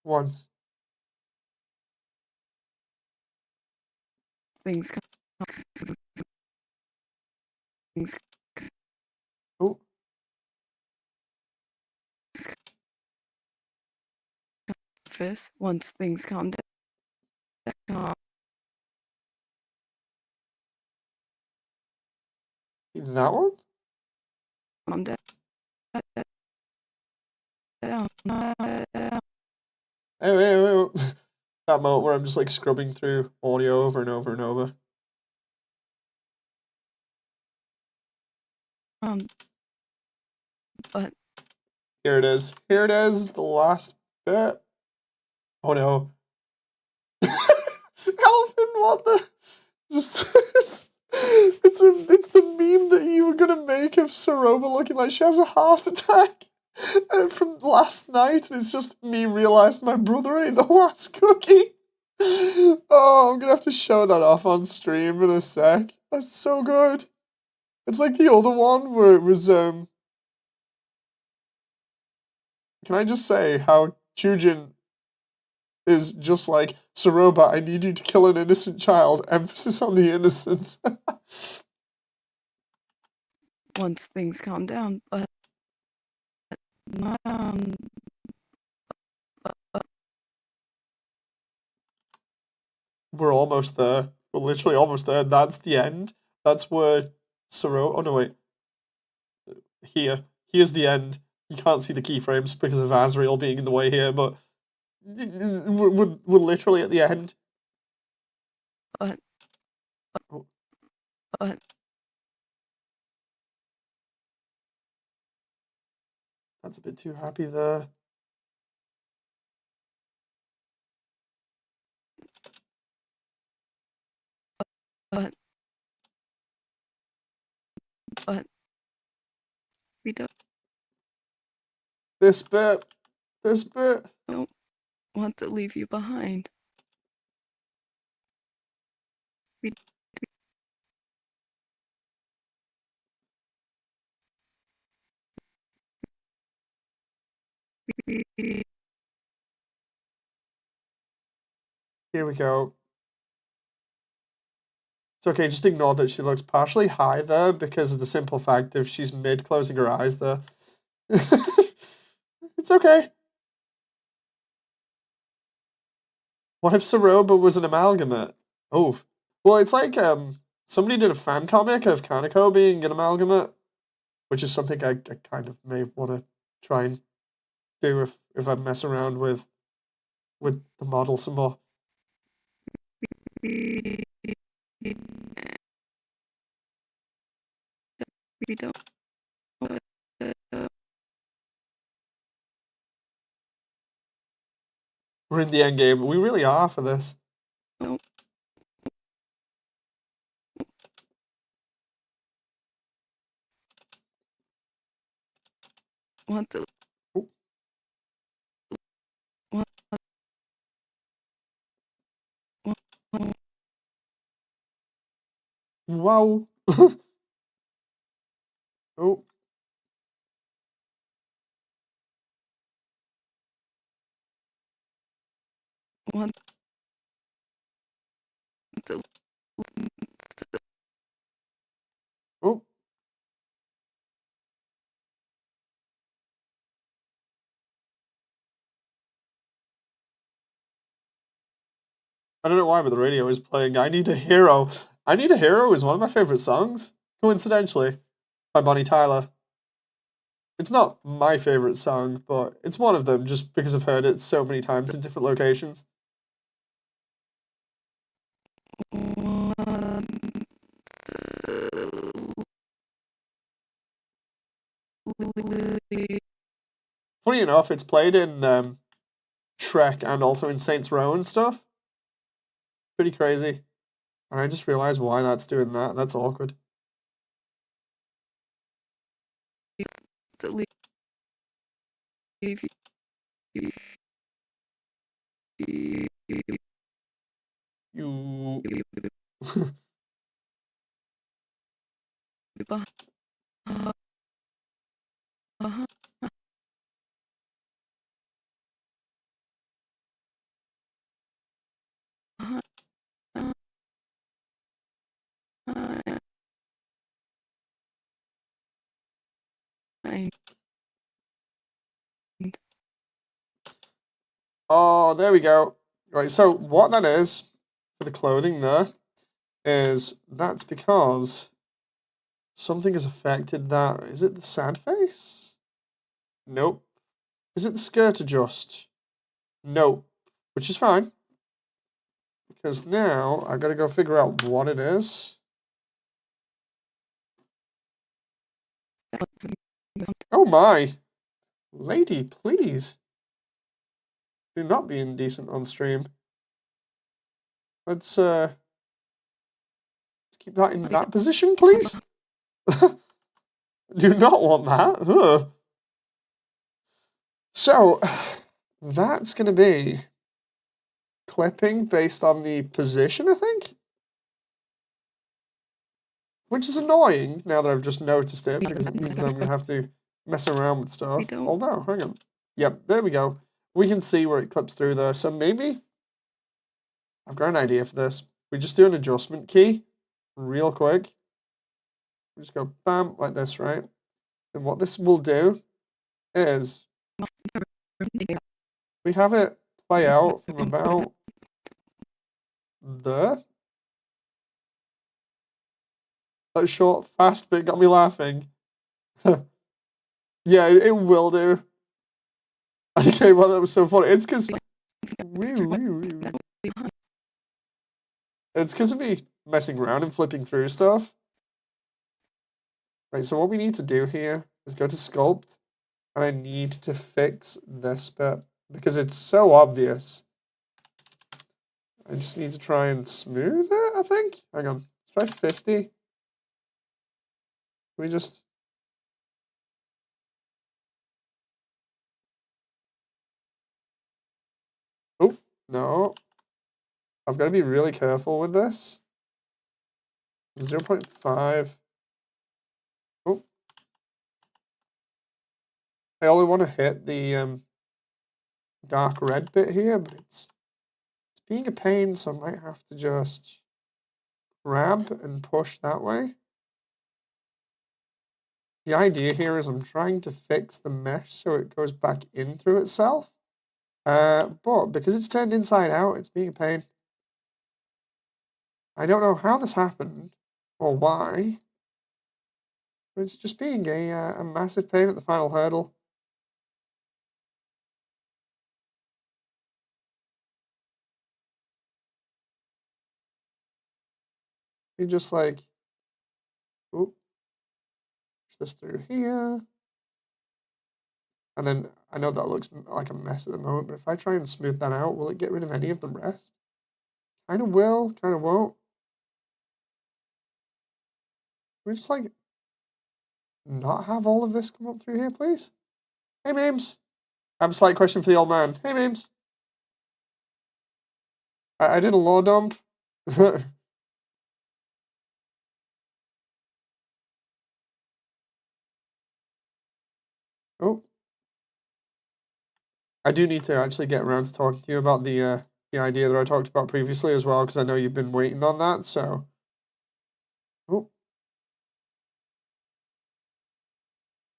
once. things Oh, surface once things calm down. that one? Calm down. Oh. That moment where I'm just like scrubbing through audio over and over and over. But Here it is. Here it is. The last bit. Oh no. Alvin, what the? It's the meme that you were gonna make of Ceroba looking like she has a heart attack from last night, and it's just me realised my brother ate the last cookie. Oh, I'm gonna have to show that off on stream in a sec. That's so good. It's like the other one where it was Can I just say how Chujin is just like, Ceroba, I need you to kill an innocent child. Emphasis on the innocence. once things calm down, but We're almost there. We're literally almost there. That's the end. That's where Ceroba... Oh, no, wait. Here. Here's the end. you can't see the keyframes because of Asriel being in the way here, but we're literally at the end. But, Oh, but, that's a bit too happy there. but, we don't This bit. want to leave you behind. We Here we go. It's okay, just ignore that she looks partially high there because of the simple fact if she's mid closing her eyes there. It's okay. What if Ceroba was an amalgamate? Oh, well, it's like somebody did a fan comic of Kaneko being an amalgamate, which is something I kind of may want to try and do if I mess around with the model some more. we don't We're in the end game. We really are for this. want to Oh, want, wow. Oh, want to oh. I don't know why, but the radio is playing I Need a Hero. I Need a Hero is one of my favorite songs, coincidentally, by Bonnie Tyler. It's not my favorite song, but it's one of them just because I've heard it so many times in different locations. Funny enough, it's played in Shrek and also in Saints Row and stuff. Pretty crazy. And I just realized why that's doing that. That's awkward. leave you You. behind. Oh, there we go. Right, so what that is for the clothing there is that's because something has affected that. Is it the sad face? Nope. Is it the skirt adjust? Nope. Which is fine. Because now I gotta go figure out what it is. Oh my. Lady, please. Do not be indecent on stream. Let's keep that in that position, please. Do not want that. Ugh. So that's gonna be clipping based on the position, I think. Which is annoying now that I've just noticed it because it means that I'm gonna have to mess around with stuff. Although, hang on. Yep, there we go. We can see where it clips through there. So maybe I've got an idea for this. We just do an adjustment key real quick. We just go bam like this, right? And what this will do is we have it play out from about there. That short, fast bit got me laughing. Yeah, it will do. Okay, well, that was so funny. It's because... It's because of me messing around and flipping through stuff. Right, so what we need to do here is go to Sculpt, and I need to fix this bit, because it's so obvious. I just need to try and smooth it, I think. Hang on, let's try 50. Can we just... Oh, no. I've got to be really careful with this. 0.5. Oh. I only want to hit the dark red bit here, but it's being a pain, so I might have to just grab and push that way. The idea here is I'm trying to fix the mesh so it goes back in through itself. But because it's turned inside out, it's being a pain. I don't know how this happened or why, but it's just being a massive pain at the final hurdle. You just like, oop, push this through here. And then I know that looks like a mess at the moment, but if I try and smooth that out, will it get rid of any of the rest? Kind of will, kind of won't. Can we just like not have all of this come up through here, please? Hey, Memes. I have a slight question for the old man. Hey, Memes. I did a law dump. Oh. I do need to actually get around to talking to you about the idea that I talked about previously as well, because I know you've been waiting on that, so... Oh.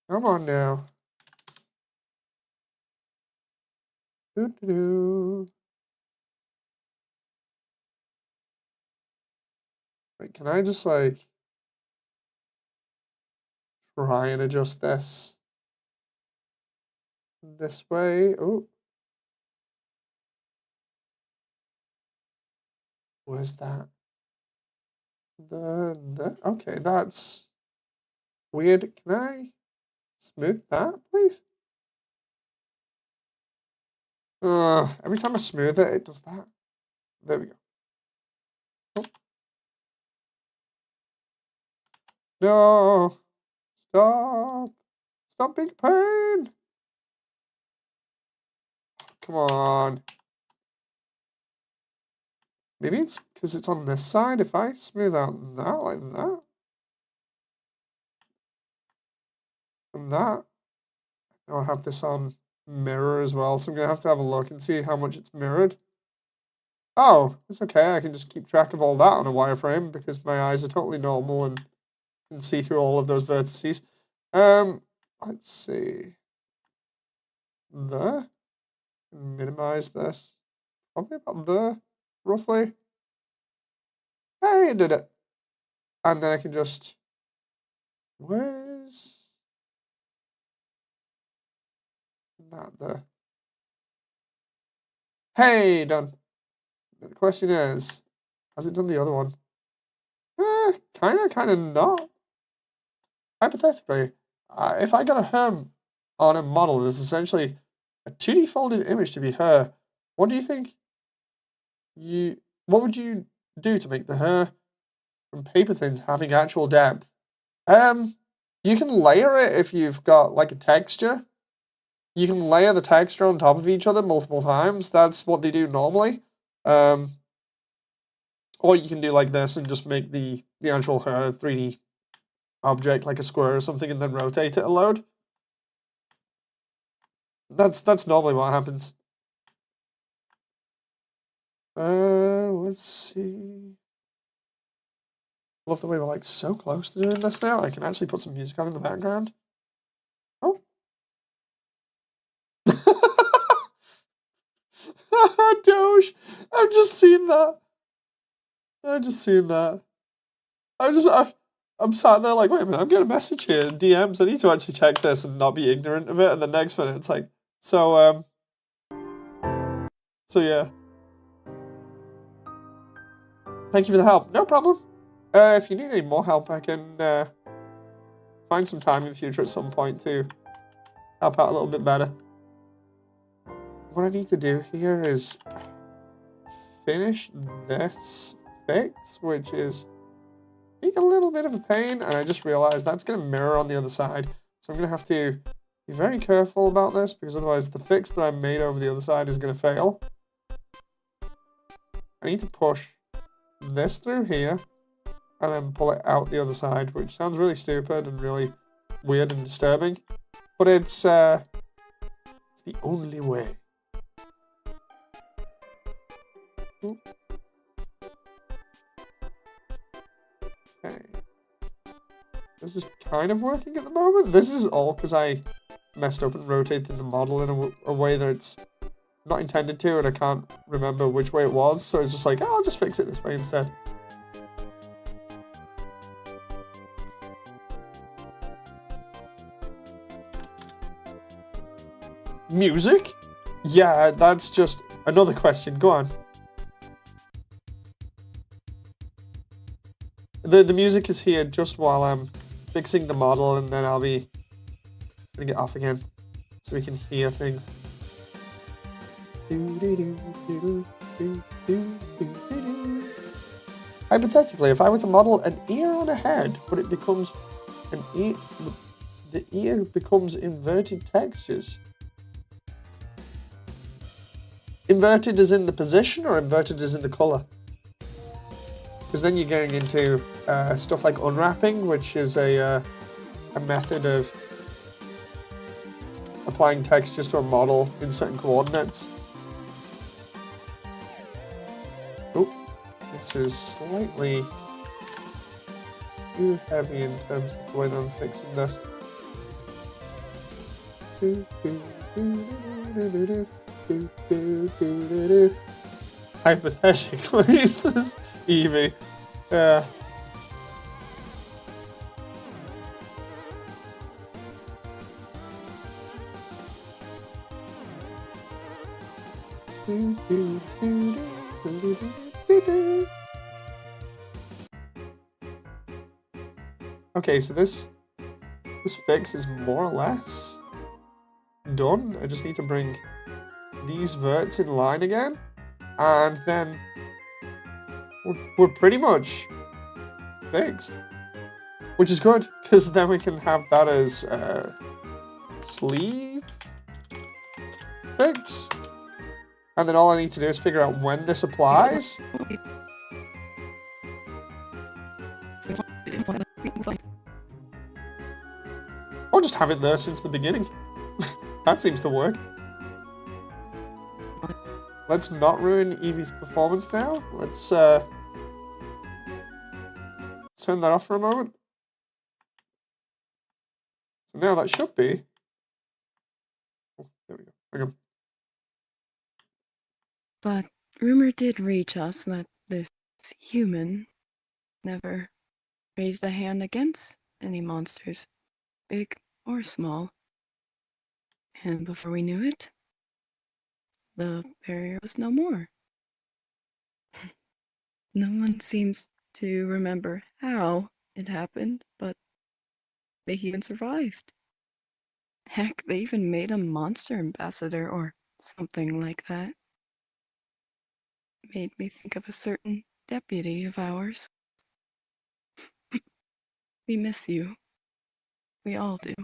Come on now. Doo-doo-doo. Wait, can I just, like... try and adjust this way? Oh. Where's that? Okay, that's weird. Can I smooth that, please? Every time I smooth it, it does that. There we go. Oh. No! Stop! Stop being a pain! Come on. Maybe it's because it's on this side. If I smooth out that like that, and that, I'll have this on mirror as well. So I'm going to have a look and see how much it's mirrored. Oh, it's okay. I can just keep track of all that on a wireframe because my eyes are totally normal and can see through all of those vertices. Let's see. There. Minimize this. Probably about there, roughly. Hey, I did it. And then I can just... Where's that there? Hey, done. The question is, has it done the other one? Kind of not. Hypothetically, if I got a her on a model that's essentially a 2D folded image to be her, what do you think what would you do to make the hair from paper things having actual depth? You can layer it if you've got like a texture. You can layer the texture on top of each other multiple times. That's what they do normally. Or you can do like this and just make the actual hair 3D object like a square or something and then rotate it a load. That's normally what happens. Let's see. Love the way we're like so close to doing this now. I can actually put some music on in the background. Oh. Doge. I've just seen that. I've just seen that. I'm sat there like, wait a minute, I'm getting a message here in DMs. I need to actually check this and not be ignorant of it. And the next minute, it's like, so yeah. Thank you for the help. No problem. If you need any more help, I can find some time in the future at some point to help out a little bit better. What I need to do here is finish this fix, which is a little bit of a pain, and I just realized that's going to mirror on the other side. So I'm going to have to be very careful about this, because otherwise the fix that I made over the other side is going to fail. I need to push this through here, and then pull it out the other side, which sounds really stupid and really weird and disturbing. But it's the only way. Ooh. Okay. This is kind of working at the moment. This is all because I messed up and rotated the model in a way that it's not intended to, and I can't remember which way it was, so it's just like, oh, I'll just fix it this way instead. Music? Yeah, that's just another question. Go on. The music is here just while I'm fixing the model, and then I'll be gonna get off again so we can hear things. Hypothetically, if I were to model an ear on a head, but it becomes an ear, the ear becomes inverted textures. Inverted as in the position, or inverted as in the color? Because then you're going into stuff like unwrapping, which is a method of applying textures to a model in certain coordinates. Oh, this is slightly too heavy in terms of the way that I'm fixing this. Hypothetically, this is Evie. Yeah. Okay, so this fix is more or less done. I just need to bring these verts in line again, and then we're pretty much fixed, which is good, because then we can have that as sleeve fix, and then all I need to do is figure out when this applies. Or just have it there since the beginning. That seems to work. Let's not ruin Evie's performance now. Let's turn that off for a moment. So now that should be... Oh, there we go. Hang on. But rumor did reach us that this human never raised a hand against any monsters, big or small. And before we knew it, the barrier was no more. No one seems to remember how it happened, but they even survived. Heck, they even made a monster ambassador or something like that. Made me think of a certain deputy of ours. We miss you. We all do.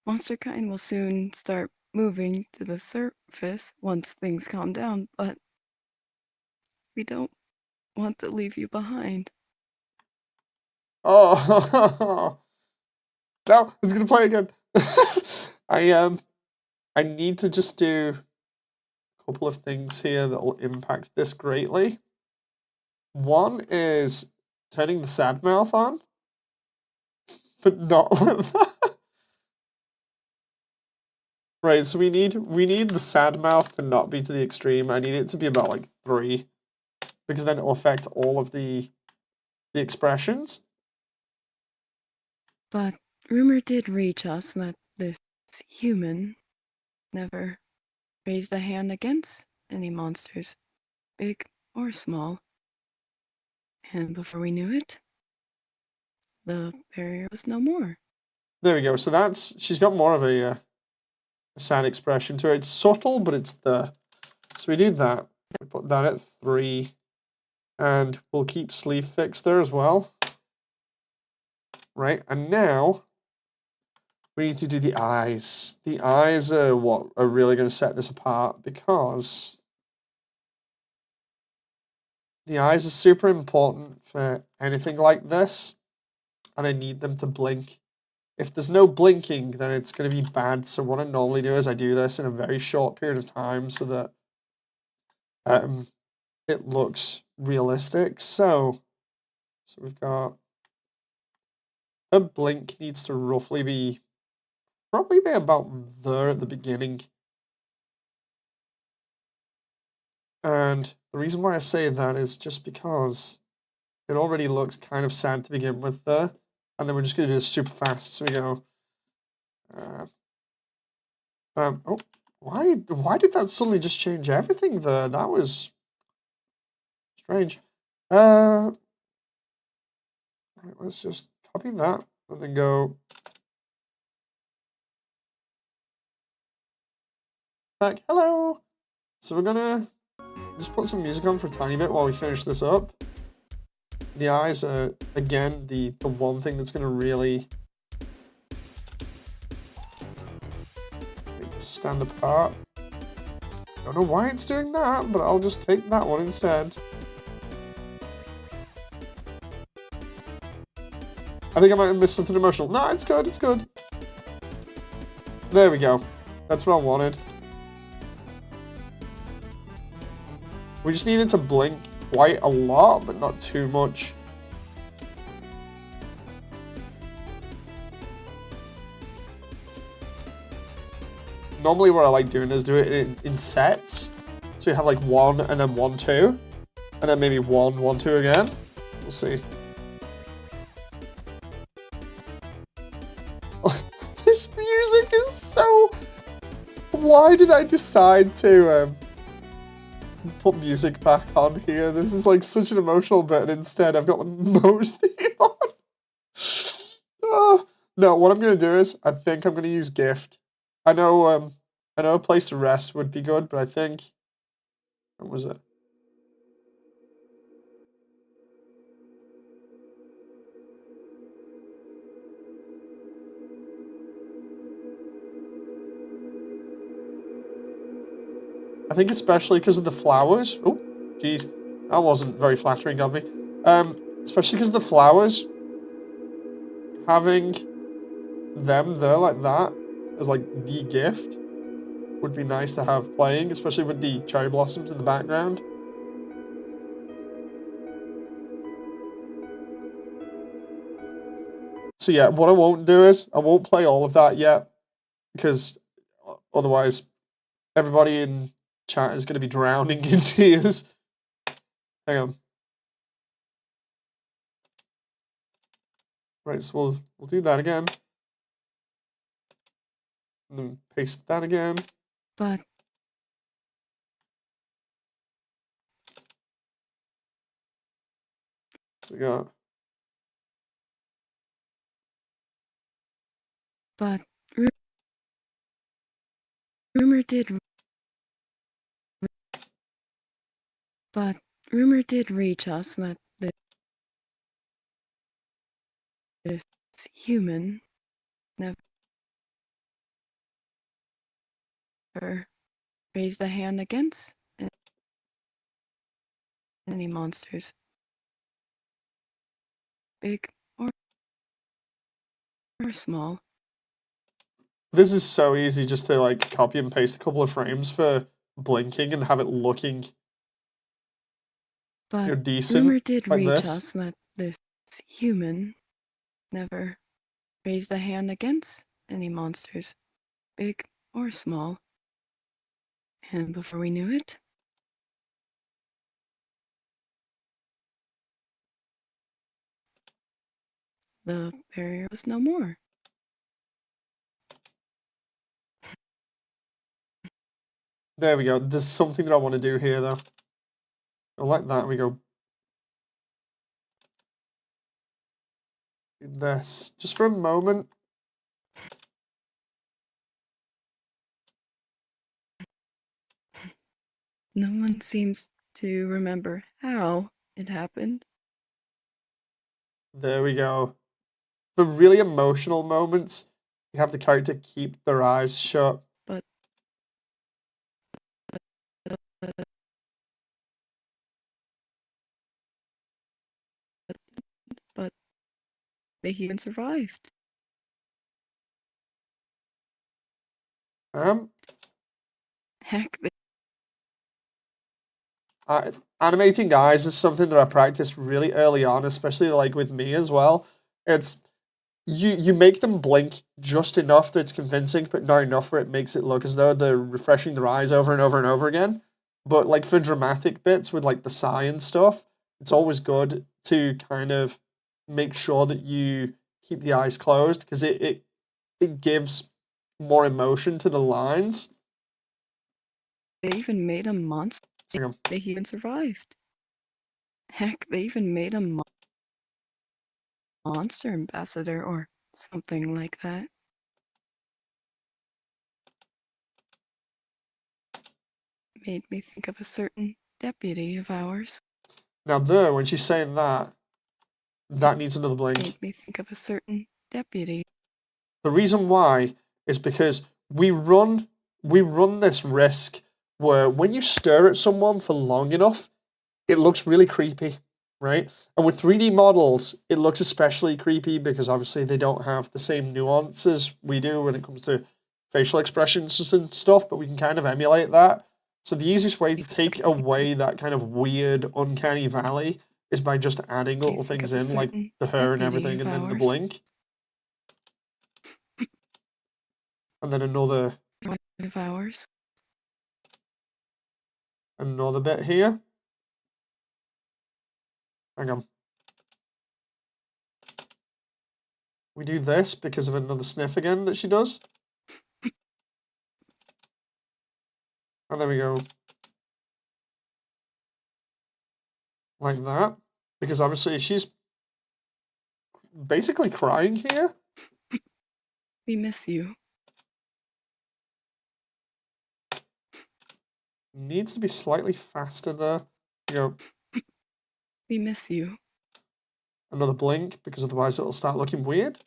Monsterkind will soon start moving to the surface once things calm down, but we don't want to leave you behind. Oh, no, it's gonna play again. I need to just do a couple of things here that will impact this greatly. One is turning the sad mouth on, but not like that. Right, so we need the sad mouth to not be to the extreme. I need it to be about like 3, because then it'll affect all of the expressions. But rumor did reach us that this human never raised a hand against any monsters, big or small. And before we knew it, the barrier was no more. There we go. So that's, she's got more of a sad expression to it. It's subtle, but it's there. So we do that. We put that at 3. And we'll keep sleeve fixed there as well. Right, and now we need to do the eyes. The eyes are what are really going to set this apart, because the eyes are super important for anything like this, and I need them to blink. If there's no blinking, then it's going to be bad. So what I normally do is I do this in a very short period of time so that it looks realistic. So we've got a blink needs to roughly be probably be about there at the beginning. And the reason why I say that is just because it already looks kind of sad to begin with there. And then we're just going to do this super fast. So we go, oh, why did that suddenly just change everything there? That was strange. Right, let's just copy that and then go back. Hello. So we're gonna just put some music on for a tiny bit while we finish this up. The eyes are, again, the one thing that's gonna really make this stand apart. Don't know why it's doing that, but I'll just take that one instead. I think I might have missed something emotional. No, it's good, it's good. There we go. That's what I wanted. We just needed to blink quite a lot, but not too much. Normally what I like doing is do it in sets. So you have like 1 and then 1, 2. And then maybe 1, 1, 2 again. We'll see. This music is so... Why did I decide to put music back on here? This is like such an emotional bit, and instead I've got the most theme on. No, what I'm going to do is, I think I'm going to use Gift. I know a Place to Rest would be good, but I think... What was it? I think especially because of the flowers. Oh, jeez. That wasn't very flattering of me. Especially because of the flowers. Having them there like that as like the gift would be nice to have playing, especially with the cherry blossoms in the background. So yeah, what I won't do is, I won't play all of that yet, because otherwise everybody in chat is going to be drowning in tears. Hang on. Right, so we'll do that again. And then paste that again. But We got... But rumor did reach us that this human never raised a hand against any monsters, big or small. This is so easy, just to like copy and paste a couple of frames for blinking and have it looking, But decent rumor did like reach this. us that this human never raised a hand against any monsters, big or small. And before we knew it, the barrier was no more. There we go. There's something that I want to do here, though. I like that. We go. This. Just for a moment. No one seems to remember how it happened. There we go. For really emotional moments, you have the character keep their eyes shut. But the human survived. Heck, Animating eyes is something that I practiced really early on, especially like with me as well. It's you make them blink just enough that it's convincing, but not enough where it makes it look as though they're refreshing their eyes over and over and over again. But like for dramatic bits with like the sigh and stuff, it's always good to kind of make sure that you keep the eyes closed because it gives more emotion to the lines. they even made a monster. Hang on. The human survived. Heck, they even made a monster ambassador or something like that. Made me think of a certain deputy of ours. Now there, when she's saying that, that needs another blink. Made me think of a certain deputy. The reason why is because we run this risk where when you stare at someone for long enough, it looks really creepy, right? And with 3D models, it looks especially creepy because obviously they don't have the same nuances we do when it comes to facial expressions and stuff, but we can kind of emulate that. So the easiest way to take away that kind of weird, uncanny valley is by just adding little things in, like the hair and everything, and then the blink. And then another of ours. Another bit here. Hang on. We do this because of another sniff again that she does. And there we go. Like that. Because obviously she's basically crying here. We miss you. Needs to be slightly faster there. You go. We miss you. Another blink, because otherwise it'll start looking weird.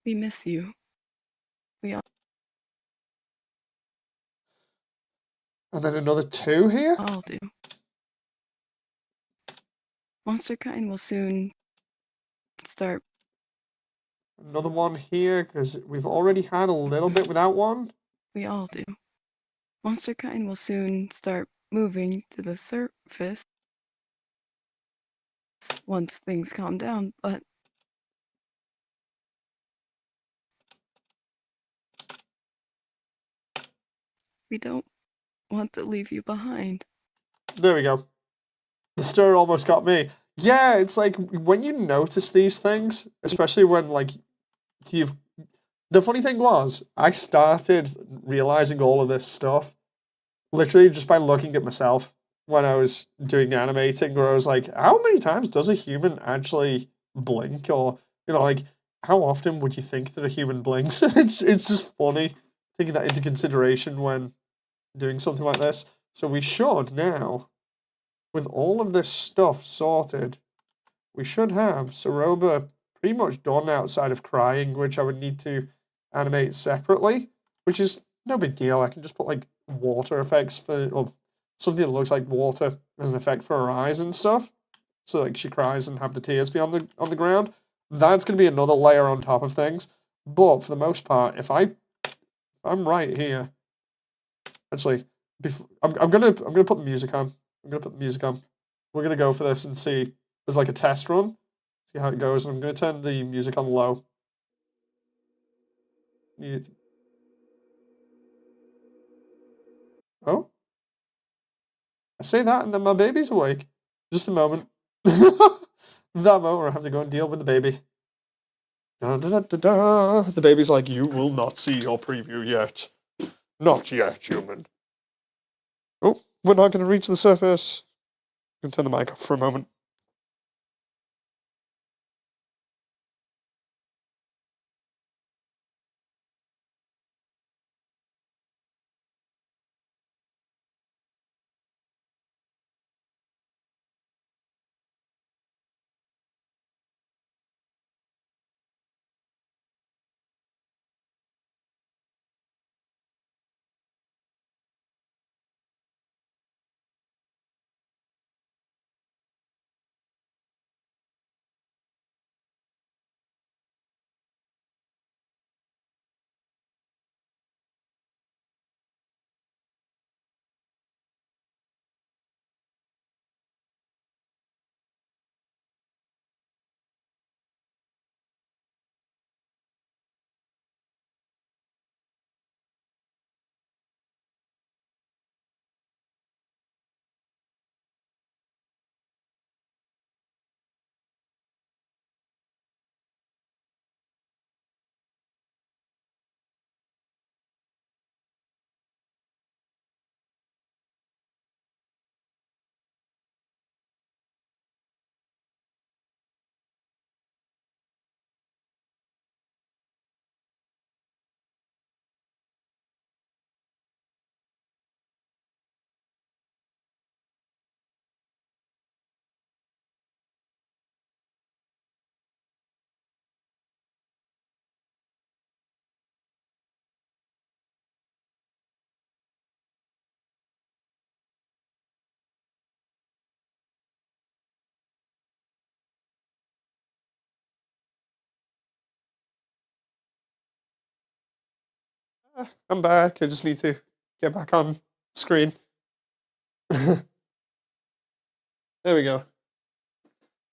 We miss you. We all. And then another 2 here. All do. Monster kind will soon start. Another one here, because we've already had a little bit without one. We all do. Monster kind will soon start moving to the surface once things calm down, but we don't want to leave you behind. There we go. The stir almost got me. Yeah, it's like when you notice these things, especially when like you've the funny thing was, I started realizing all of this stuff literally just by looking at myself when I was doing animating, where I was like, how many times does a human actually blink? Or, like, how often would you think that a human blinks? It's just funny taking that into consideration when doing something like this. So we should now, with all of this stuff sorted, we should have Ceroba pretty much done outside of crying, which I would need to animate separately, which is no big deal. I can just put like water effects or something that looks like water as an effect for her eyes and stuff. So like she cries and have the tears be on the ground. That's gonna be another layer on top of things. But for the most part, if I'm right here, actually, I'm gonna put the music on. I'm gonna put the music on. We're gonna go for this and see. There's like a test run. See how it goes. And I'm gonna turn the music on low. Oh, I say that and then my baby's awake. Just a moment. That moment I have to go and deal with the baby. Da, da, da, da, da. The baby's like, you will not see your preview yet. Not yet, human. Oh, we're not going to reach the surface. I'm going to turn the mic off for a moment. I'm back. I just need to get back on screen. There we go.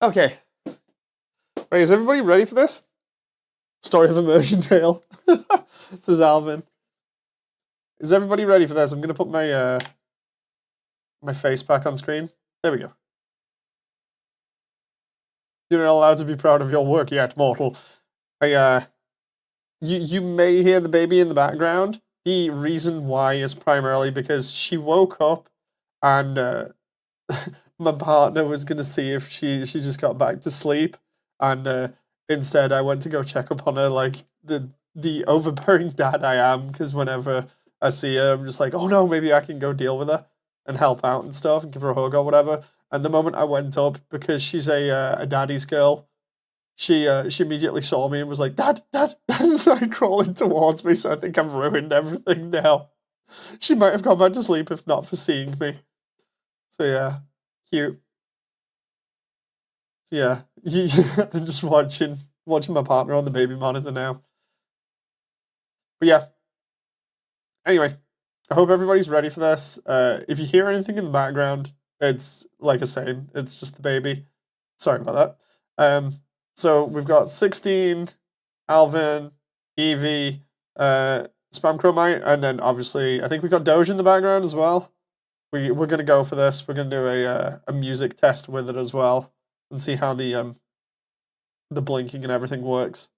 Okay. Wait, is everybody ready for this? Story of Immersiontale. This is Alvin. Is everybody ready for this? I'm going to put my my face back on screen. There we go. You're not allowed to be proud of your work yet, mortal. You may hear the baby in the background. The reason why is primarily because she woke up and my partner was gonna see if she just got back to sleep, and instead I went to go check up on her like the overbearing dad I am, because whenever I see her, I'm just like, oh no, maybe I can go deal with her and help out and stuff and give her a hug or whatever. And the moment I went up, because she's a daddy's girl, she immediately saw me and was like, Dad, Dad, and started crawling towards me. So I think I've ruined everything now. She might have gone back to sleep if not for seeing me. So yeah, cute. Yeah, I'm just watching my partner on the baby monitor now. But yeah, anyway, I hope everybody's ready for this. If you hear anything in the background, it's like I say, it's just the baby. Sorry about that. So we've got 16, Alvin, Evie, Spam Chromite, and then obviously I think we got Doge in the background as well. We're gonna go for this. We're gonna do a music test with it as well and see how the blinking and everything works.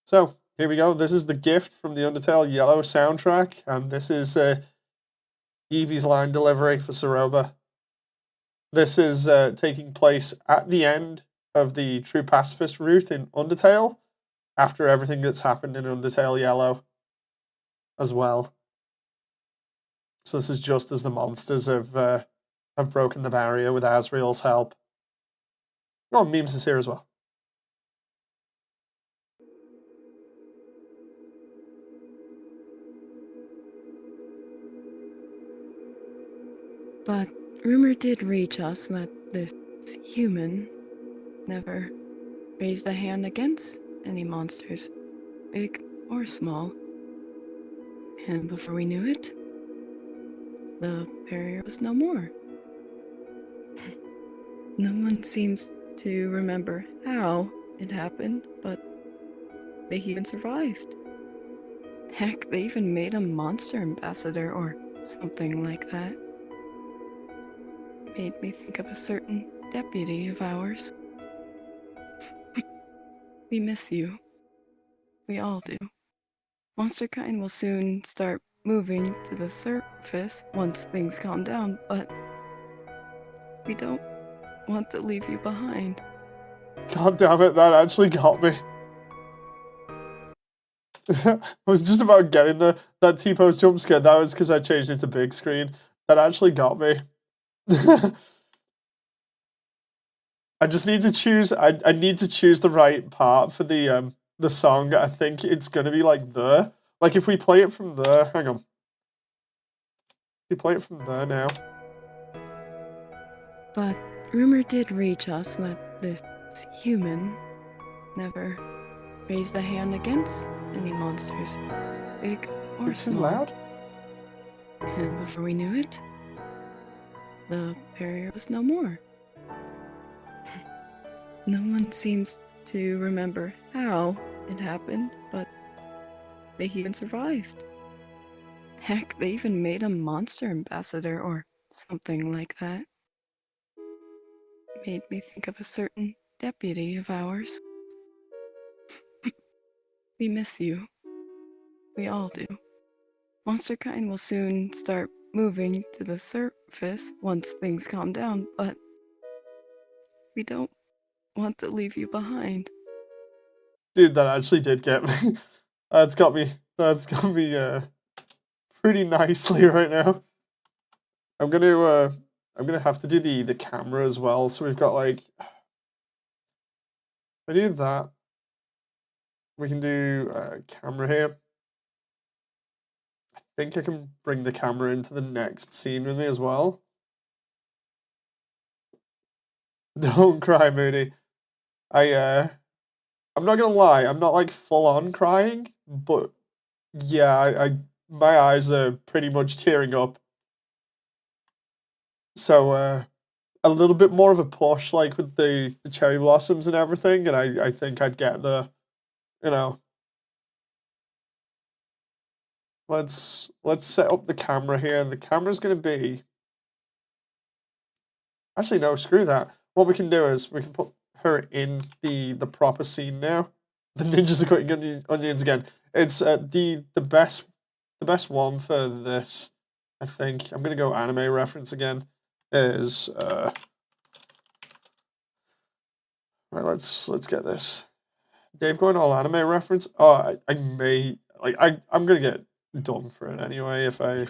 So here we go. This is the gift from the Undertale Yellow soundtrack, and this is Evie's line delivery for Ceroba. This is taking place at the end of the True Pacifist route in Undertale, after everything that's happened in Undertale Yellow as well. So this is just as the monsters have broken the barrier with Asriel's help. Oh, Memes is here as well. But rumor did reach us that this human never raised a hand against any monsters, big or small. And before we knew it, the barrier was no more. No one seems to remember how it happened, but they even survived. Heck, they even made a monster ambassador or something like that. Made me think of a certain deputy of ours. We miss you. We all do. Monster kind will soon start moving to the surface once things calm down, but we don't want to leave you behind. God damn it, that actually got me. I was just about getting that T-pose jump scare. That was because I changed it to big screen. That actually got me. I just need to choose. I need to choose the right part for the song. I think it's gonna be like there. Like if we play it from there. Hang on. We play it from there now. But rumor did reach us that this human never raised a hand against any monsters, big or Is it too small. loud? And before we knew it, the barrier was no more. No one seems to remember how it happened, but they even survived. Heck, they even made a monster ambassador or something like that. Made me think of a certain deputy of ours. We miss you. We all do. Monster kind will soon start moving to the surface once things calm down, but we don't want to leave you behind. Dude, that actually did get me. That's got me. That's got me pretty nicely right now. I'm gonna have to do the camera as well. So we've got like, if I do that, we can do camera here. I think I can bring the camera into the next scene with me as well. Don't cry, Moody. I'm not gonna lie, I'm not like full on crying, but yeah, my eyes are pretty much tearing up. So a little bit more of a push, like with the cherry blossoms and everything, and I think I'd get the, you know. Let's set up the camera here. The camera's gonna be. Actually, no, screw that. What we can do is we can put her in the proper scene now. The ninjas are cutting onions again. It's the best one for this. I think I'm gonna go anime reference again. Is right. Let's get this. Dave going all anime reference. Oh, I may like I'm gonna get done for it anyway if I.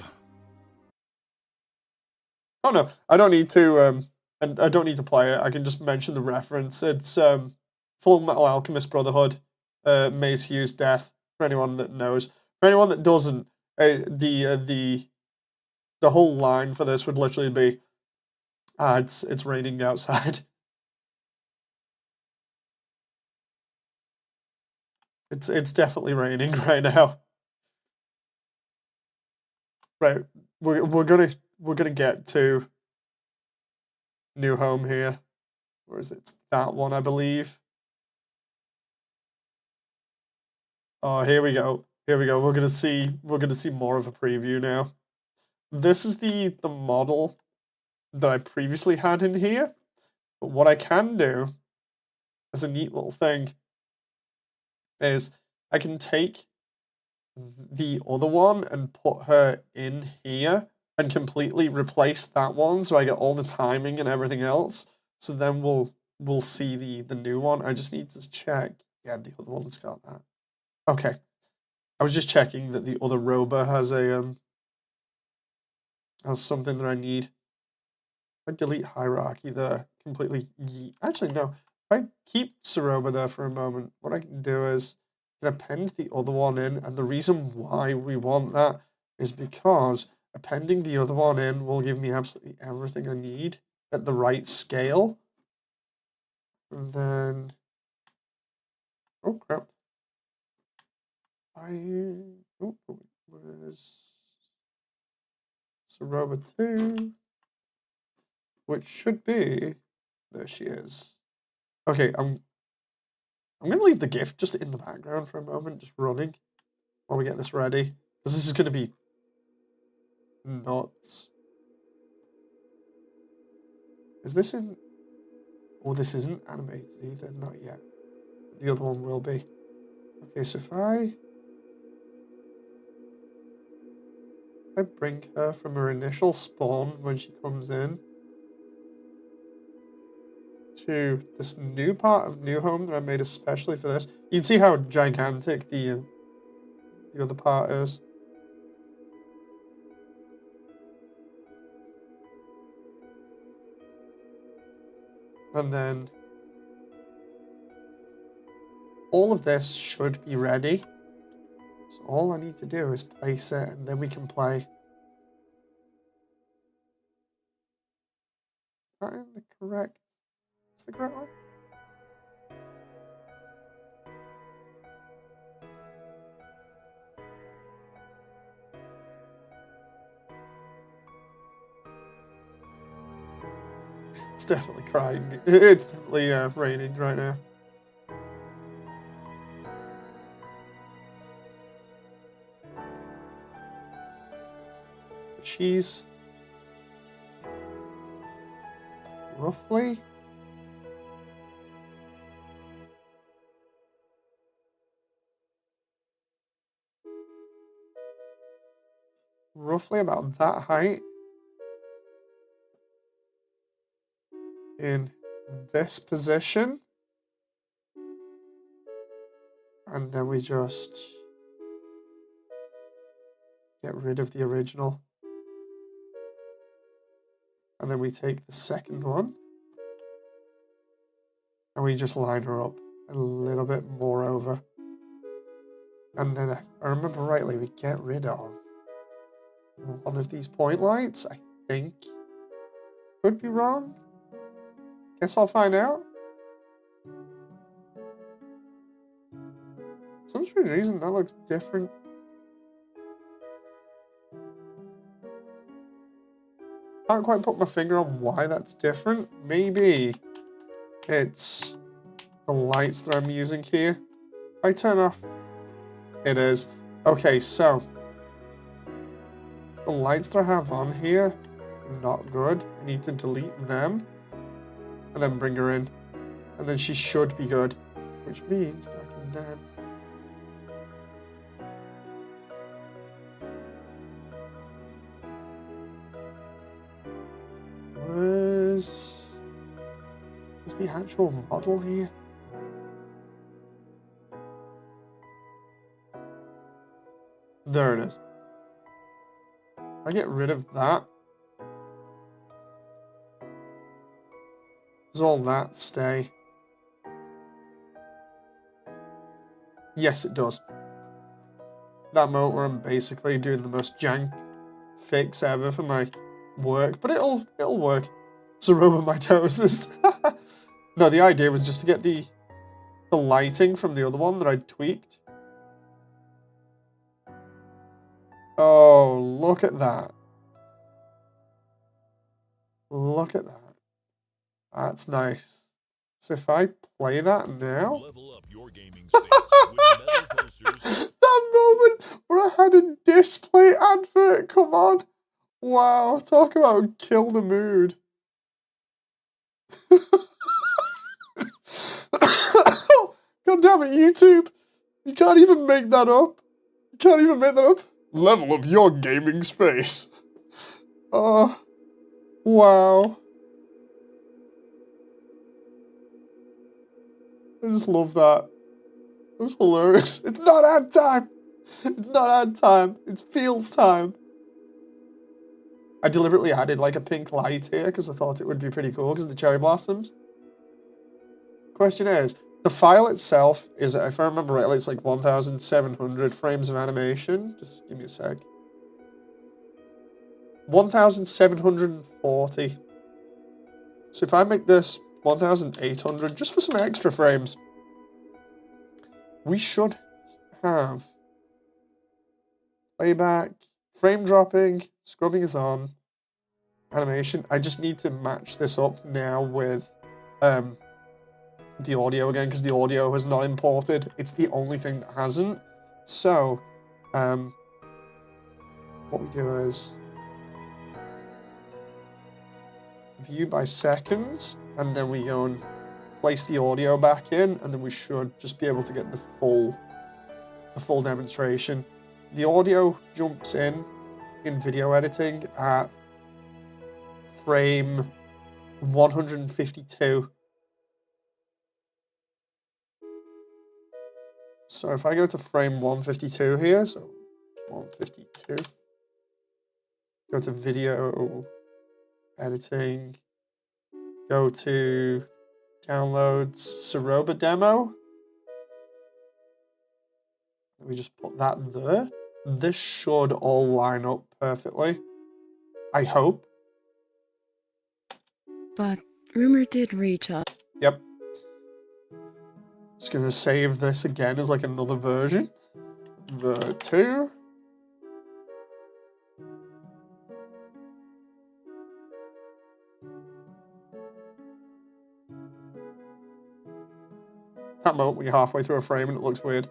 Oh no, I don't need to. And I don't need to play it. I can just mention the reference. It's Full Metal Alchemist Brotherhood, Mace Hughes' death. For anyone that knows, for anyone that doesn't, the whole line for this would literally be, it's raining outside. It's definitely raining right now. Right, we're gonna get to New Home here. Where is it? It's that one, I believe. Oh, here we go. Here we go. We're gonna see more of a preview now. This is the model that I previously had in here. But what I can do as a neat little thing is I can take the other one and put her in here and completely replace that one so I get all the timing and everything else. So then we'll see the new one. I just need to check. Yeah, the other one's got that. Okay. I was just checking that the other Roba has something that I need. I delete hierarchy there completely. Actually, no. If I keep Ceroba there for a moment, what I can do is append the other one in, and the reason why we want that is because appending the other one in will give me absolutely everything I need at the right scale. And then, oh crap. Where's Ceroba 2? Which should be, there she is. Okay, I'm gonna leave the GIF just in the background for a moment, just running while we get this ready, because this is gonna be nuts. Is this in? Oh, this isn't animated either, not yet. the other one will be. Okay, so if I bring her from her initial spawn when she comes in to this new part of New Home that I made especially for this, you can see how gigantic the other part is. And then all of this should be ready. So all I need to do is place it and then we can play. Is that in the correct? Is the correct way? It's definitely crying. It's definitely raining right now. She's roughly about that height in this position. And then we just get rid of the original. And then we take the second one and we just line her up a little bit more over. And then if I remember rightly, we get rid of one of these point lights, I think. Could be wrong. Guess I'll find out. Some strange reason that looks different. Can't quite put my finger on why that's different. Maybe it's the lights that I'm using here. I turn off. It is. Okay, so the lights that I have on here are not good. I need to delete them and then bring her in. And then she should be good, which means that I can then where's the actual model here? There it is. I get rid of that. Does all that stay? Yes, it does. That moment where I'm basically doing the most jank fix ever for my work, but it'll work. Ceroba my toast. No, the idea was just to get the lighting from the other one that I tweaked. Oh, look at that. Look at that. That's nice. So if I play that now... Level up your gaming space with metal posters. That moment where I had a display advert come on. Wow, talk about kill the mood. God damn it, YouTube. You can't even make that up. You can't even make that up. Level up your gaming space. Oh, wow. I just love that. It was hilarious. It's not ad time. It's not ad time. It's feels time. I deliberately added like a pink light here because I thought it would be pretty cool because of the cherry blossoms. Question is, the file itself is, if I remember rightly, it's like 1,700 frames of animation. Just give me a sec. 1,740. So if I make this 1,800, just for some extra frames, we should have playback, frame dropping, scrubbing is on, animation. I just need to match this up now with the audio again, because the audio has not imported. It's the only thing that hasn't. So, what we do is view by seconds, and then we go and place the audio back in, and then we should just be able to get the full demonstration. The audio jumps in video editing at frame 152. So if I go to frame 152 here, so 152, go to video editing, go to downloads Ceroba demo. Let me just put that there. This should all line up perfectly. I hope. But rumor did reach us. Yep. Just gonna save this again as like another version. The 2. That moment when you're halfway through a frame and it looks weird.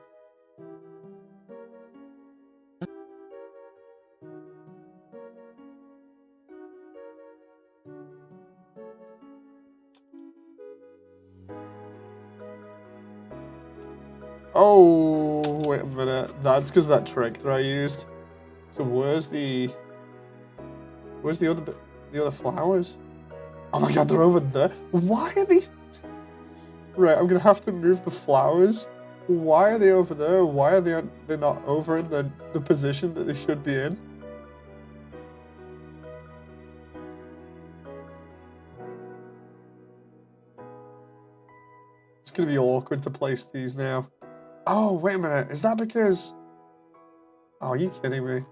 Oh, wait a minute. That's because that trick that I used. So where's the other bit? The other flowers? Oh my god, they're over there. Why are these? Right, I'm gonna have to move the flowers. Why are they over there? Why are they're not over in the position that they should be in? It's gonna be awkward to place these now. Oh, wait a minute. Is that because... Oh, are you kidding me?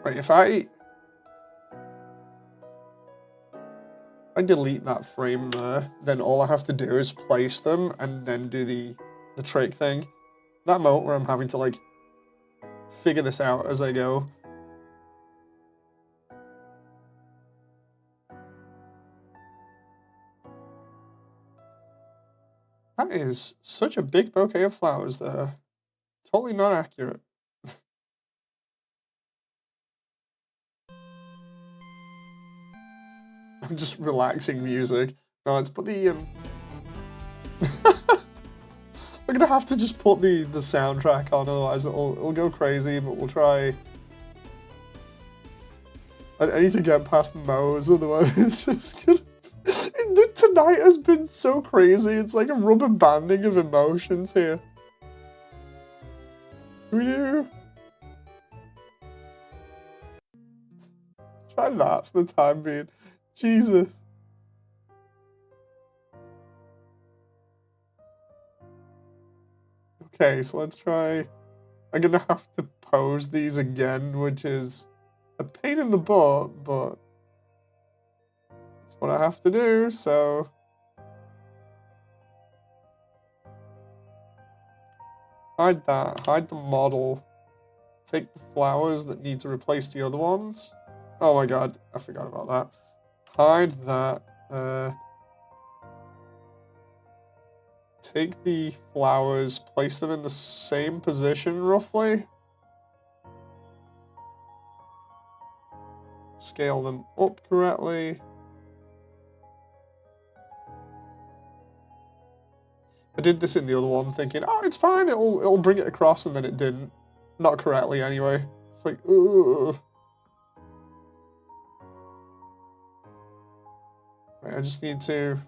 Right, if I delete that frame there, then all I have to do is place them and then do the trick thing. That moment where I'm having to, like, figure this out as I go. That is such a big bouquet of flowers there. Totally not accurate. I'm just relaxing music. No, let's put the I'm gonna have to just put the soundtrack on, otherwise it'll go crazy, but we'll try. I need to get past Moe's, otherwise it's just gonna... Tonight has been so crazy, it's like a rubber banding of emotions here. Try that for the time being. Jesus. Okay, so let's try... I'm gonna have to pose these again, which is a pain in the butt, but it's what I have to do, so... Hide that, hide the model. Take the flowers that need to replace the other ones. Oh my god, I forgot about that. Hide that. Take the flowers, place them in the same position, roughly. Scale them up correctly. I did this in the other one thinking, oh, it's fine, it'll bring it across, and then it didn't. Not correctly, anyway. It's like, ugh. Right, I just need to...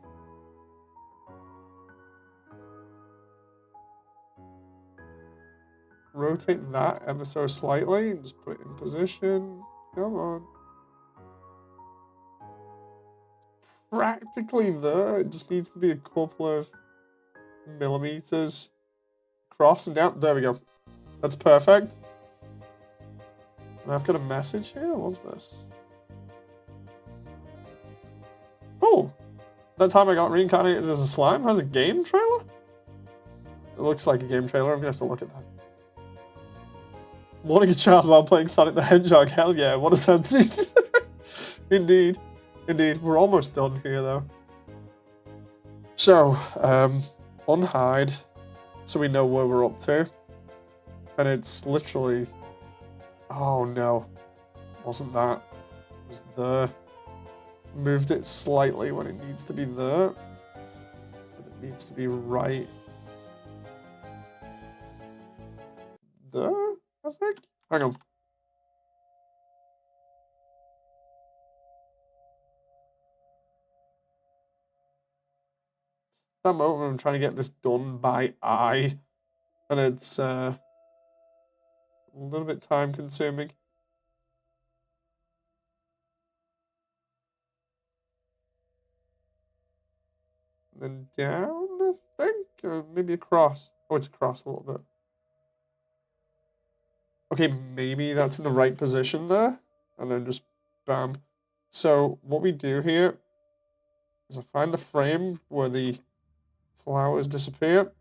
rotate that ever so slightly and just put it in position. Come on. Practically there. It just needs to be a couple of millimeters across and down. There we go. That's perfect. And I've got a message here. What's this? Oh, that time I got reincarnated as a slime has a game trailer? It looks like a game trailer. I'm gonna have to look at that. Warning a child while playing Sonic the Hedgehog. Hell yeah, what a cutscene. Indeed. Indeed. We're almost done here, though. So, unhide, so we know where we're up to. And it's literally... Oh, no. Wasn't that. was there. Moved it slightly when it needs to be there. But it needs to be right there, I think. Hang on. That moment I'm trying to get this done by eye, and it's a little bit time consuming. Then down, I think, or maybe across. Oh, it's across a little bit. Okay, maybe that's in the right position there, and then just bam. So what we do here is I find the frame where the flowers disappear.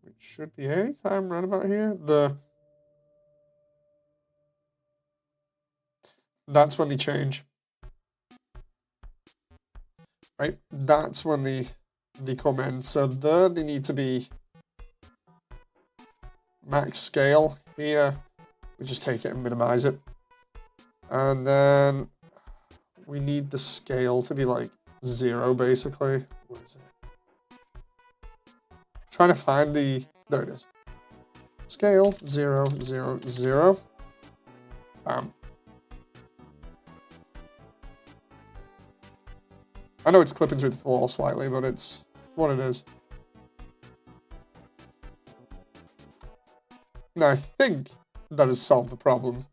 Which should be any time right about here. That's when they change. Right? That's when they come in. So there they need to be max scale. Here we just take it and minimize it. And then we need the scale to be like 0 basically. Where is it? Trying to find the, there it is. Scale 0, 0, 0. Bam. I know it's clipping through the floor slightly, but it's what it is. Now I think that has solved the problem.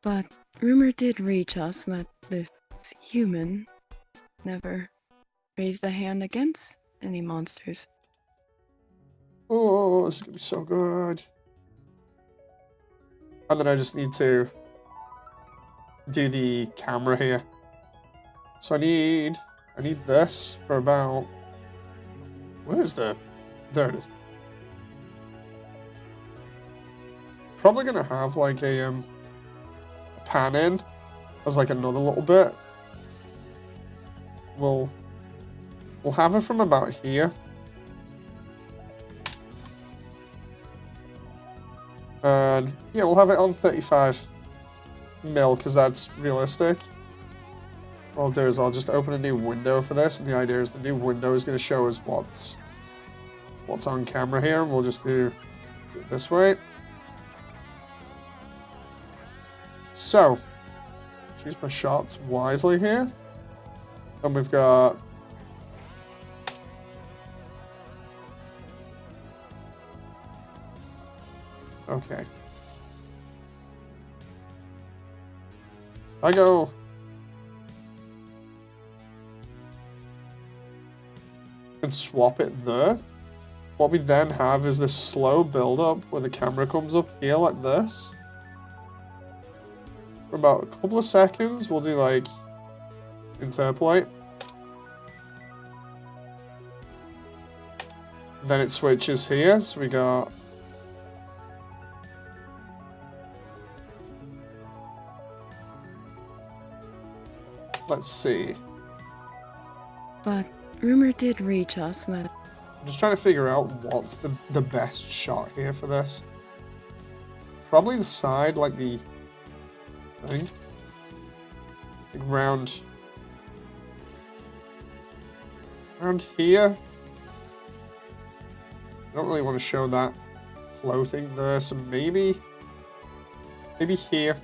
But rumor did reach us that this human never raised a hand against any monsters. Oh, this is gonna be so good. And then I just need to do the camera here. So I need this for about, where is the, there it is. Probably gonna have like a pan in as like another little bit. We'll have it from about here. And yeah, we'll have it on 35 mil because that's realistic. What I'll do is I'll just open a new window for this, and the idea is the new window is going to show us what's on camera here, and we'll just do it this way. So, choose my shots wisely here. And we've got okay. I go and swap it there. What we then have is this slow build up where the camera comes up here like this. For about a couple of seconds, we'll do like interpolate. Then it switches here, so we got let's see. But rumor did reach us that I'm just trying to figure out what's the best shot here for this. Probably the side, like the thing. Like around here. I don't really want to show that floating there, so maybe here.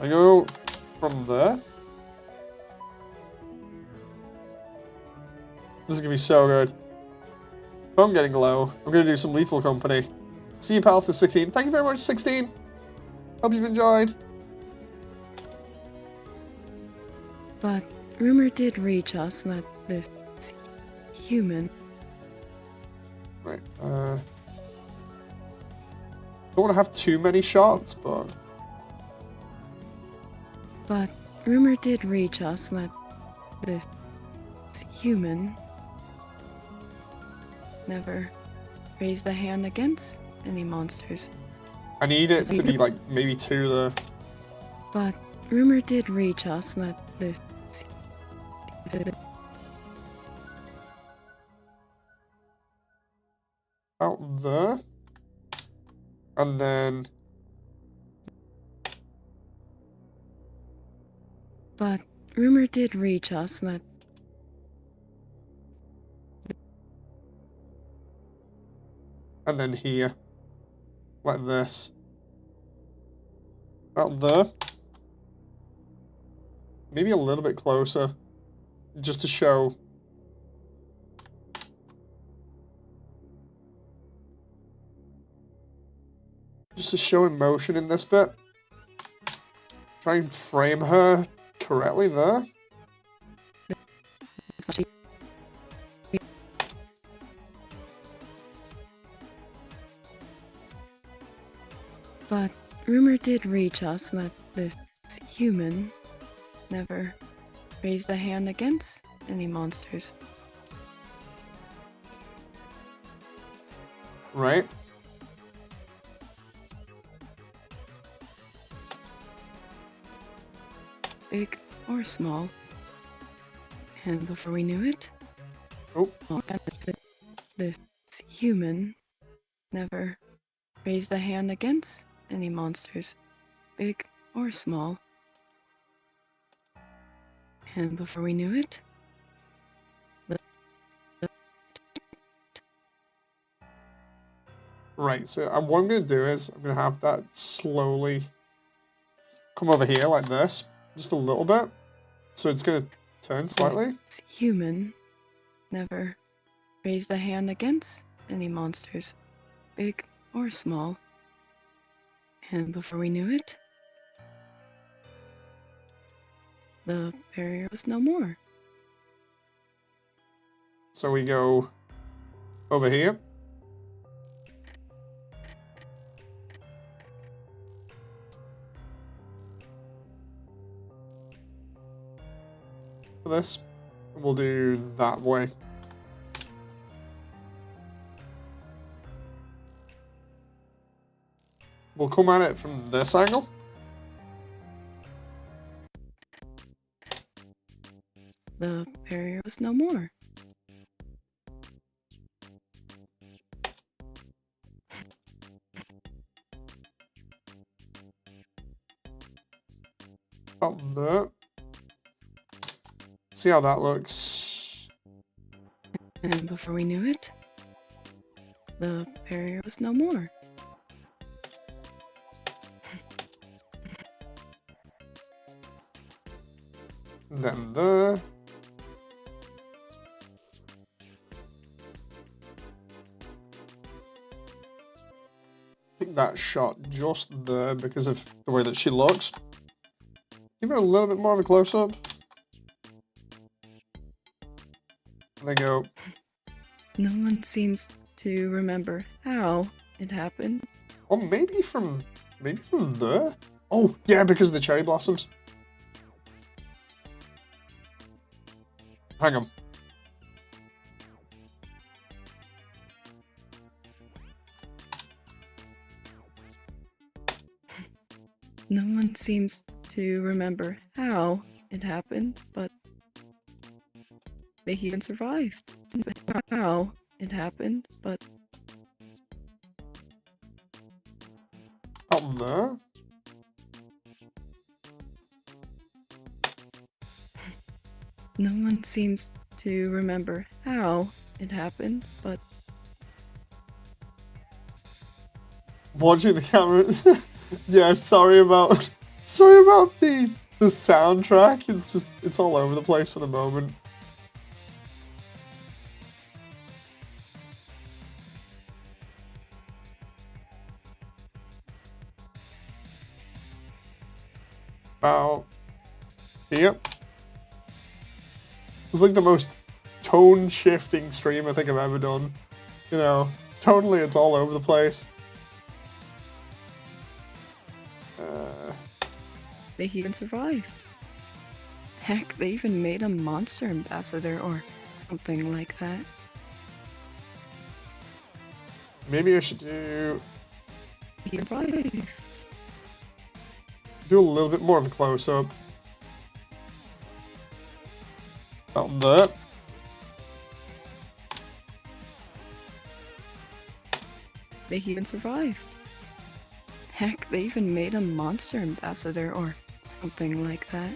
I go from there. This is gonna be so good. I'm getting low. I'm gonna do some Lethal Company. See you, pals, to 16. Thank you very much, 16. Hope you've enjoyed. but rumor did reach us that this human Right. Don't want to have too many shots, but rumor did reach us that this human never raised a hand against any monsters. I need it to be like maybe 2 there. But rumor did reach us that this Out there. And then... But rumor did reach us that And then here. Like this. Out there. Maybe a little bit closer. Just to show... Just to show emotion in this bit. Try and frame her correctly there. But rumor did reach us that this human never raised a hand against any monsters. Right? Big or small. And before we knew it, Oh. this human never raised a hand against any monsters, big or small. And before we knew it, Right, so what I'm going to do is I'm going to have that slowly come over here like this, just a little bit. So it's going to turn slightly. this human never raised a hand against any monsters, big or small. And before we knew it, the barrier was no more. So we go over here. For this, and we'll do that way. We'll come at it from this angle. The barrier was no more. Up there. See how that looks. And before we knew it, the barrier was no more. And then there. I think that shot just there because of the way that she looks. Give her a little bit more of a close-up. And then go. No one seems to remember how it happened. Oh, maybe from there. Oh, yeah, because of the cherry blossoms. Hang on. No one seems to remember how it happened, but they even survived. How it happened, but Up there. no one seems to remember how it happened, but Watching the camera. Yeah, sorry about the soundtrack. It's all over the place for the moment. About here. It's like the most tone shifting stream I think I've ever done. You know, totally it's all over the place. they even survived. Heck, they even made a monster ambassador or something like that. Maybe I should do He even survived. a little bit more of a close-up. About that. They even survived. Heck, they even made a monster ambassador or something like that.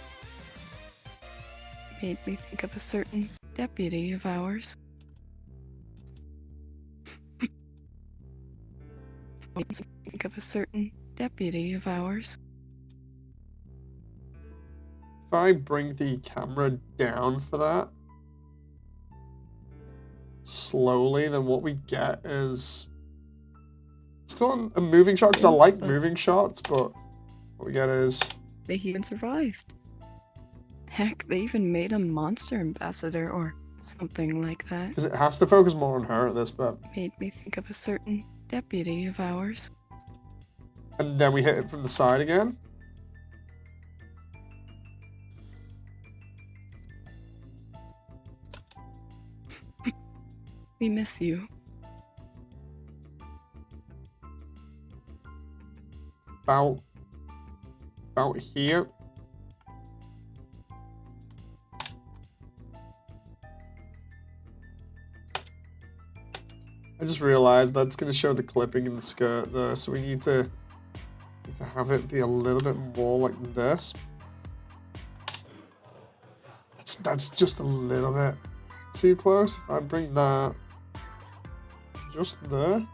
Made me think of a certain deputy of ours. Think of a certain deputy of ours. If I bring the camera down for that slowly, then what we get is still a moving shot, because I like moving shots, but what we get is... They even survived. Heck, they even made a monster ambassador or something like that. Because it has to focus more on her at this bit. Made me think of a certain deputy of ours. And then we hit it from the side again. We miss you. About here. I just realized that's going to show the clipping in the skirt there, so we need to have it be a little bit more like this. That's just a little bit too close. If I bring that just there.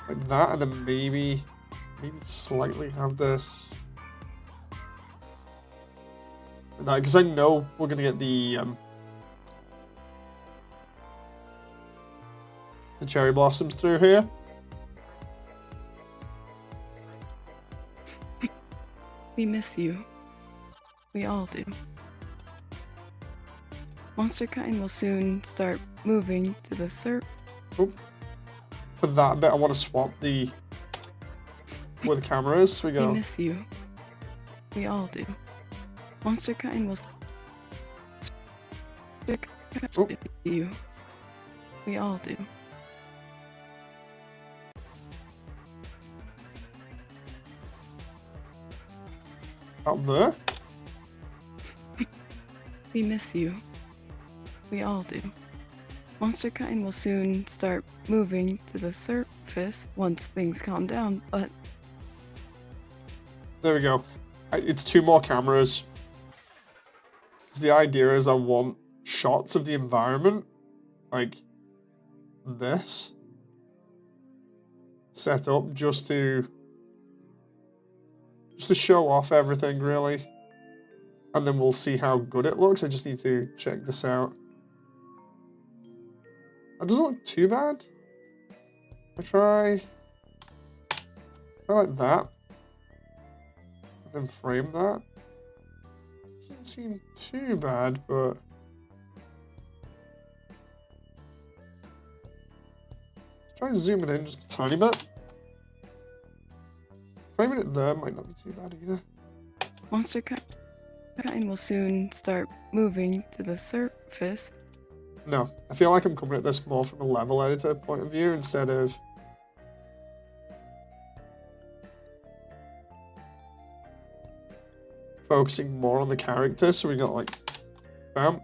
Like that, and then maybe slightly have this. Because I know we're gonna get the cherry blossoms through here. We miss you. We all do. Monster kind will soon start moving to the surface. For that bit, I want to swap the where the camera is. So we go. We miss you. We all do. Monster kind will you. We all do. Up there. We miss you. We all do. Monster kind will soon start moving to the surface once things calm down, but... There we go. It's 2 more cameras. Because the idea is I want shots of the environment, like this, set up just to show off everything, really. And then we'll see how good it looks. I just need to check this out. That doesn't look too bad. I try like that. And then frame that. Doesn't seem too bad, but... Try zooming in just a tiny bit. Framing it there might not be too bad either. Monster kind will soon start moving to the surface. No, I feel like I'm coming at this more from a level editor point of view instead of... focusing more on the character, so we got like... Bam.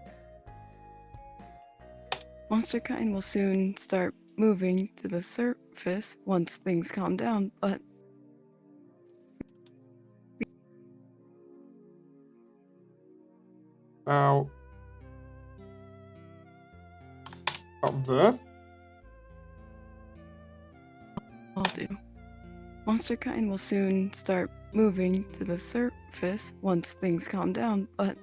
Monster kind will soon start moving to the surface once things calm down, but... Now... Up there. I'll do. Monster kind will soon start moving to the surface once things calm down, but...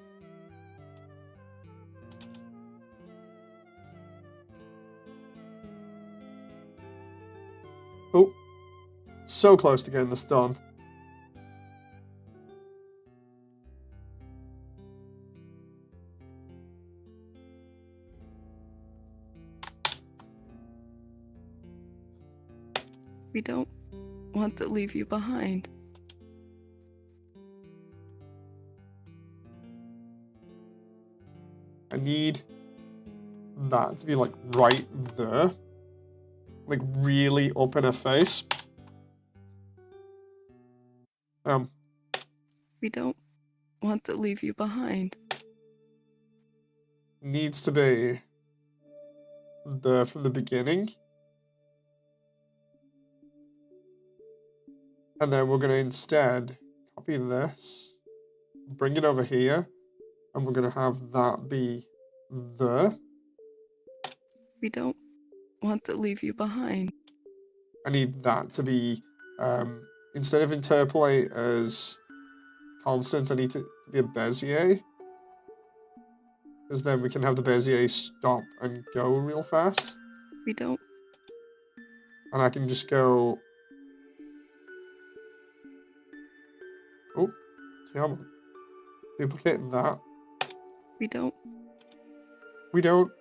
Oh. So close to getting this done. We don't want to leave you behind. I need that to be like right there. Like really up in her face. We don't want to leave you behind. Needs to be from the beginning. And then we're going to instead copy this, bring it over here, and we're going to have that be the. We don't want to leave you behind. I need that to be, instead of interpolate as constant, I need it to be a Bezier. Because then we can have the Bezier stop and go real fast. We don't. And I can just go. Oh, come on. Duplicate that. We don't. We don't.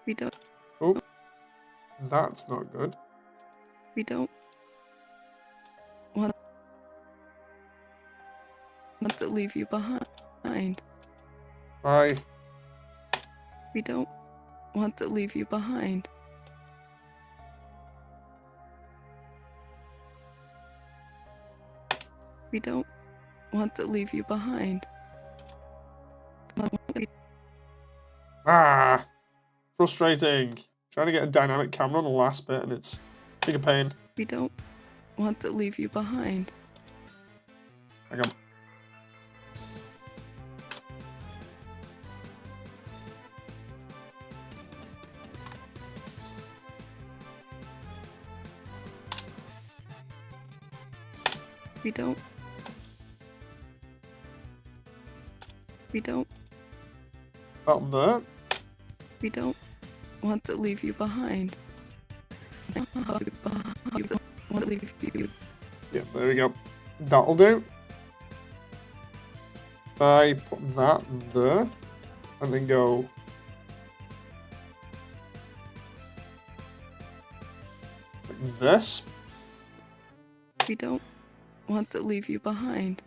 We don't. Oh, that's not good. We don't want to leave you behind. Bye. We don't want to leave you behind. We don't want to leave you behind. Ah, frustrating. Trying to get a dynamic camera on the last bit and it's big a pain. We don't want to leave you behind. Hang on. We don't. We don't. About that. We don't want to leave you behind. We don't want to leave you. Yeah, there we go. That'll do. I put that there and then go like this. We don't want to leave you behind.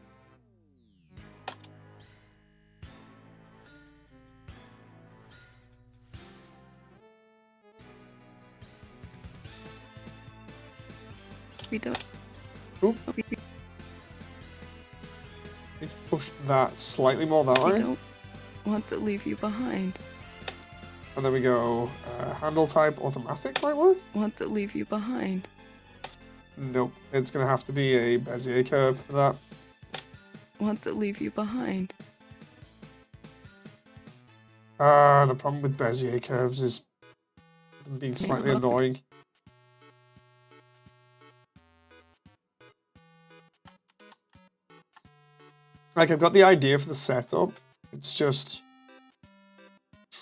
We don't. Oop. Let's push that slightly more that We way. don't want to leave you behind. And then we go handle type automatic might work. Want to leave you behind. Nope, it's gonna have to be a Bezier curve for that. Want to leave you behind. The problem with Bezier curves is them being slightly annoying. Like, I've got the idea for the setup. It's just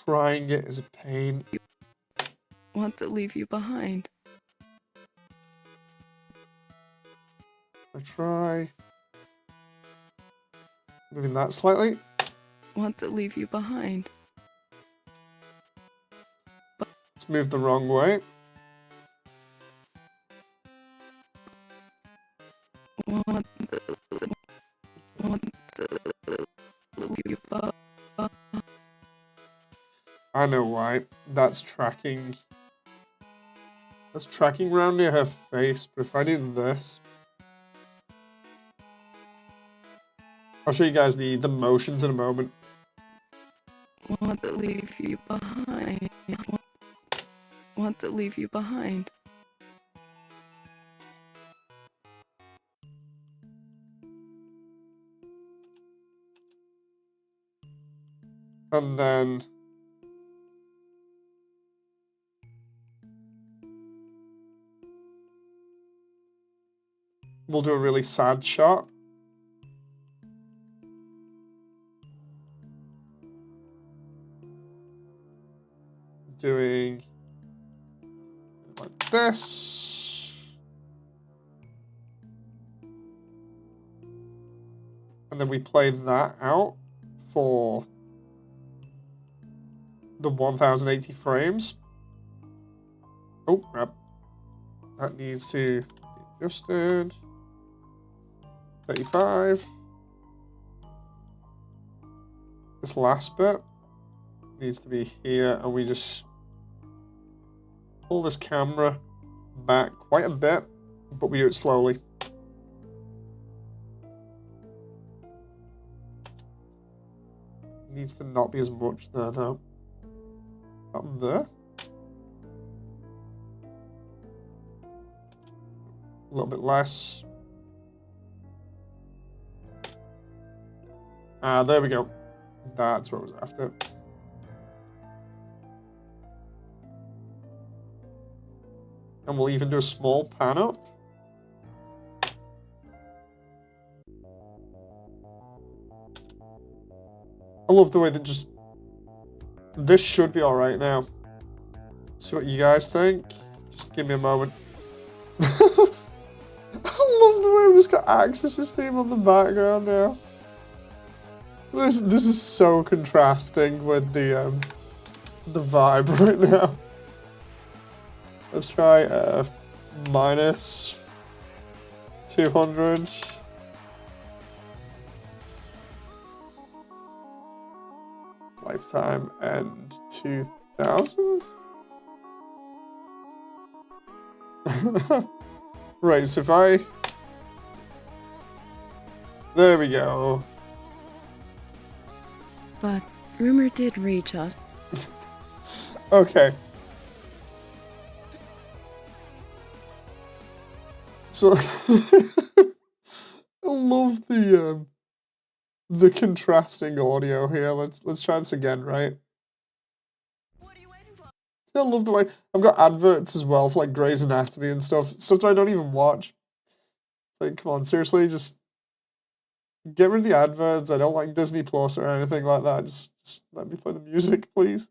trying it is a pain. Want to leave you behind. I try moving that slightly. Want to leave you behind. It's moved the wrong way. Want to leave you behind. I know why. That's tracking. That's tracking around near her face, but if I do this, I'll show you guys the motions in a moment. Want to leave you behind. Want to leave you behind. And then we'll do a really sad shot. Doing like this. And then we play that out for the 1080 frames. Oh, crap. That needs to be adjusted. 35. This last bit needs to be here, and we just pull this camera back quite a bit, but we do it slowly. Needs to not be as much there, though. Up there. A little bit less. Ah, there we go. That's what I was after. And we'll even do a small pan up. I love the way that just... This should be alright now. See what you guys think? Just give me a moment. I love the way we've just got Axis's team on the background now. This is so contrasting with the vibe right now. Let's try minus 200. Lifetime and 2000. Right, so if I... There we go. But rumor did reach us. Okay. So I love the contrasting audio here. Let's try this again, right? What are you waiting for? I love the way I've got adverts as well for like Grey's Anatomy and stuff that I don't even watch. Like, come on, seriously, just get rid of the adverts. I don't like Disney Plus or anything like that. Just let me play the music, please.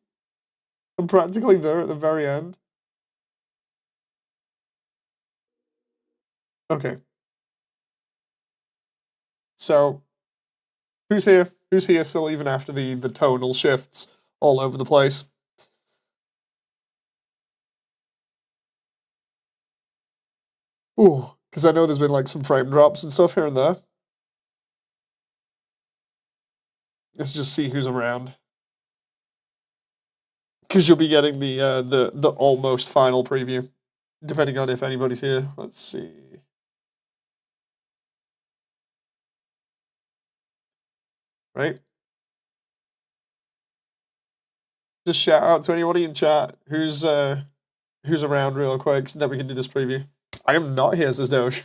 I'm practically there at the very end. Okay. So, who's here? Who's here still even after the tonal shifts all over the place? Ooh, because I know there's been like some frame drops and stuff here and there. Let's just see who's around. Because you'll be getting the almost final preview, depending on if anybody's here. Let's see. Right? Just shout out to anybody in chat who's around real quick so that we can do this preview. I am not here, says Doge.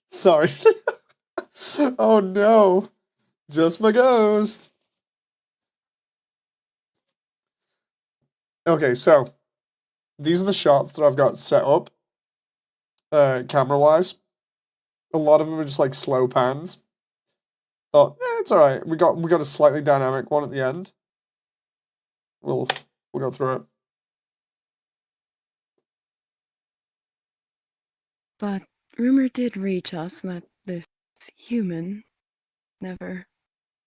Sorry. Oh no. Just my ghost. Okay, so these are the shots that I've got set up camera-wise. A lot of them are just like slow pans. Thought, it's alright. We got a slightly dynamic one at the end. We'll go through it. But rumor did reach us that this human never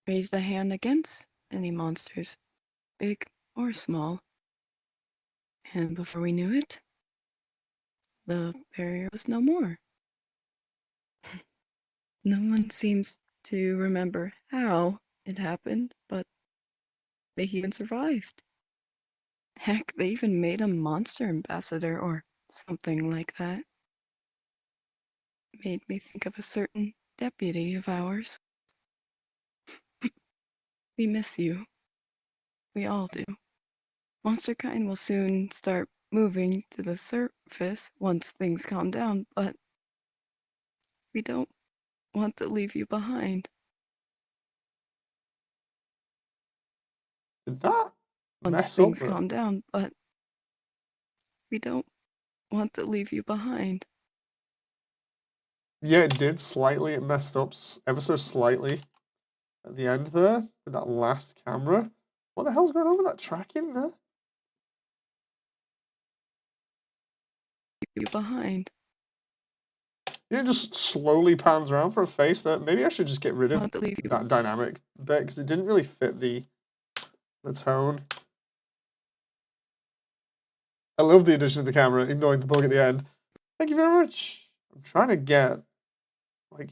raised a hand against any monsters, big or small. And before we knew it, the barrier was no more. No one seems to remember how it happened, but they even survived. Heck, they even made a monster ambassador or something like that. Made me think of a certain deputy of ours. We miss you. We all do. Monster kind will soon start moving to the surface once things calm down, but we don't want to leave you behind. Did that Once mess up? things calm down, but we don't want to leave you behind. Yeah, it did slightly. It messed up ever so slightly at the end there with that last camera. What the hell's going on with that tracking there? You behind. Yeah, it just slowly pans around for a face there. Maybe I should just get rid of Want to leave you. that dynamic bit because it didn't really fit the tone. I love the addition of the camera, ignoring the bug at the end. Thank you very much. I'm trying to get, like,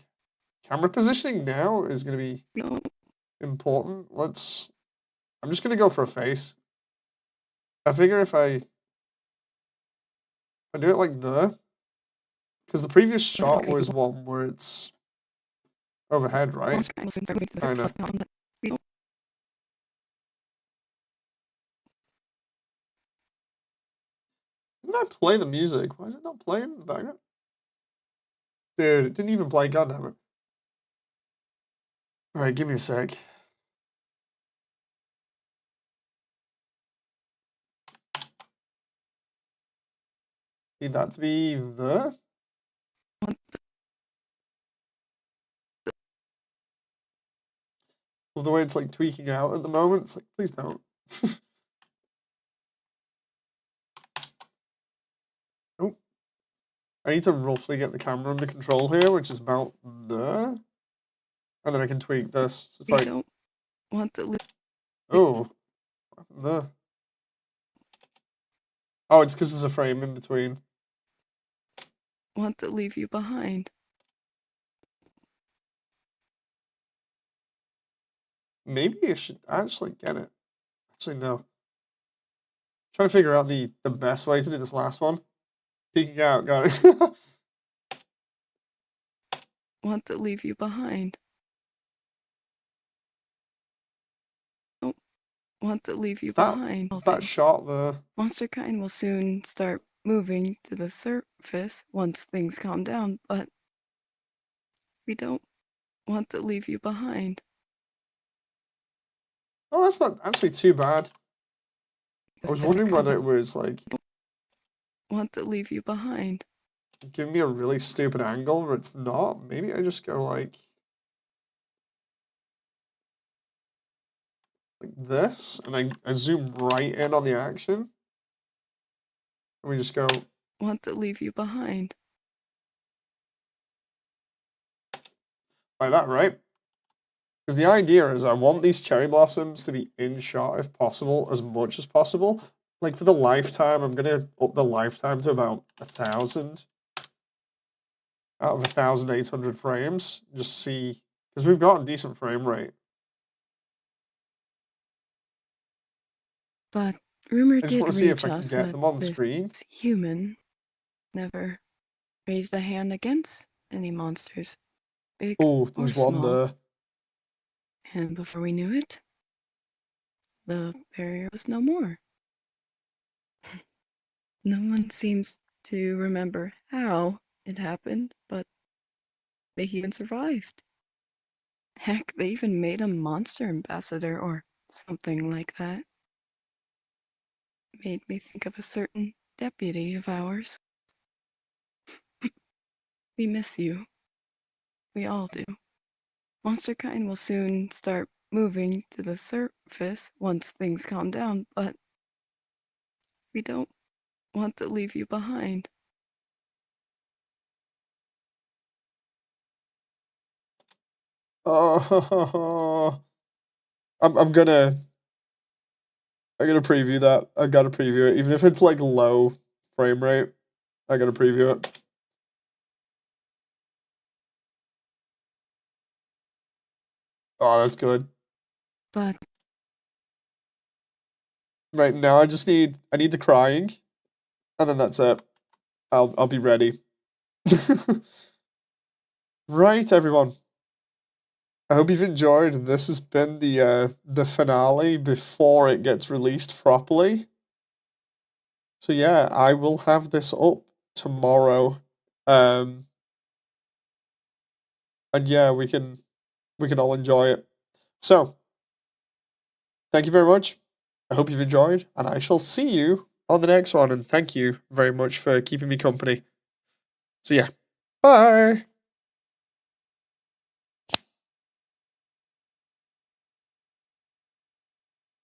camera positioning now is going to be No. important. I'm just going to go for a face. I figure if I do it like there, because the previous shot was one where it's overhead, right? Monster kind will soon start moving to the I surface know. once things calm down, but we don't I play the music? Why is it not playing in the background? Dude, it didn't even play, goddammit. Alright, give me a sec. Need that to be there. Of the way it's like tweaking out at the moment, it's like, please don't. Oh. I need to roughly get the camera under control here, which is about there. And then I can tweak this. It's We like, don't want to oh, what happened there? Oh, it's because there's a frame in between. want to leave you behind. Maybe I should actually get it. Actually, no. Trying to figure out the best way to do this last one. Peeking out, got it. Want to leave you behind. Oh, want to leave you Is that, behind. is that shot there? Monster kind will soon start moving to the surface once things calm down, but we don't want to leave you behind. Oh, that's not actually too bad. I was wondering whether it was like Want to leave you behind. giving me a really stupid angle, but it's not. Maybe I just go like this, and I zoom right in on the action. And we just go Want to leave you behind. like that, right? Because the idea is I want these cherry blossoms to be in shot if possible, as much as possible. Like for the lifetime, I'm gonna up the lifetime to about 1,000 out of 1,800 frames. Just see, because we've got a decent frame rate. But rumor I just did want to see reach if I can us get that them on this screen. human never raised a hand against any monsters, big Oh, or there's one small. there. And before we knew it, the barrier was no more. No one seems to remember how it happened, but the human survived. Heck, they even made a monster ambassador or something like that. Made me think of a certain deputy of ours. We miss you. We all do. Monster kind will soon start moving to the surface once things calm down, but we don't want to leave you behind. Oh, I'm gonna preview that. I gotta preview it, even if it's like low frame rate. I gotta preview it. Oh, that's good. But Right now, I need the crying, and then that's it. I'll be ready. Right, everyone. I hope you've enjoyed. This has been the finale before it gets released properly. So yeah, I will have this up tomorrow. And yeah, we can all enjoy it. So, thank you very much. I hope you've enjoyed, and I shall see you on the next one. And thank you very much for keeping me company. So yeah, bye.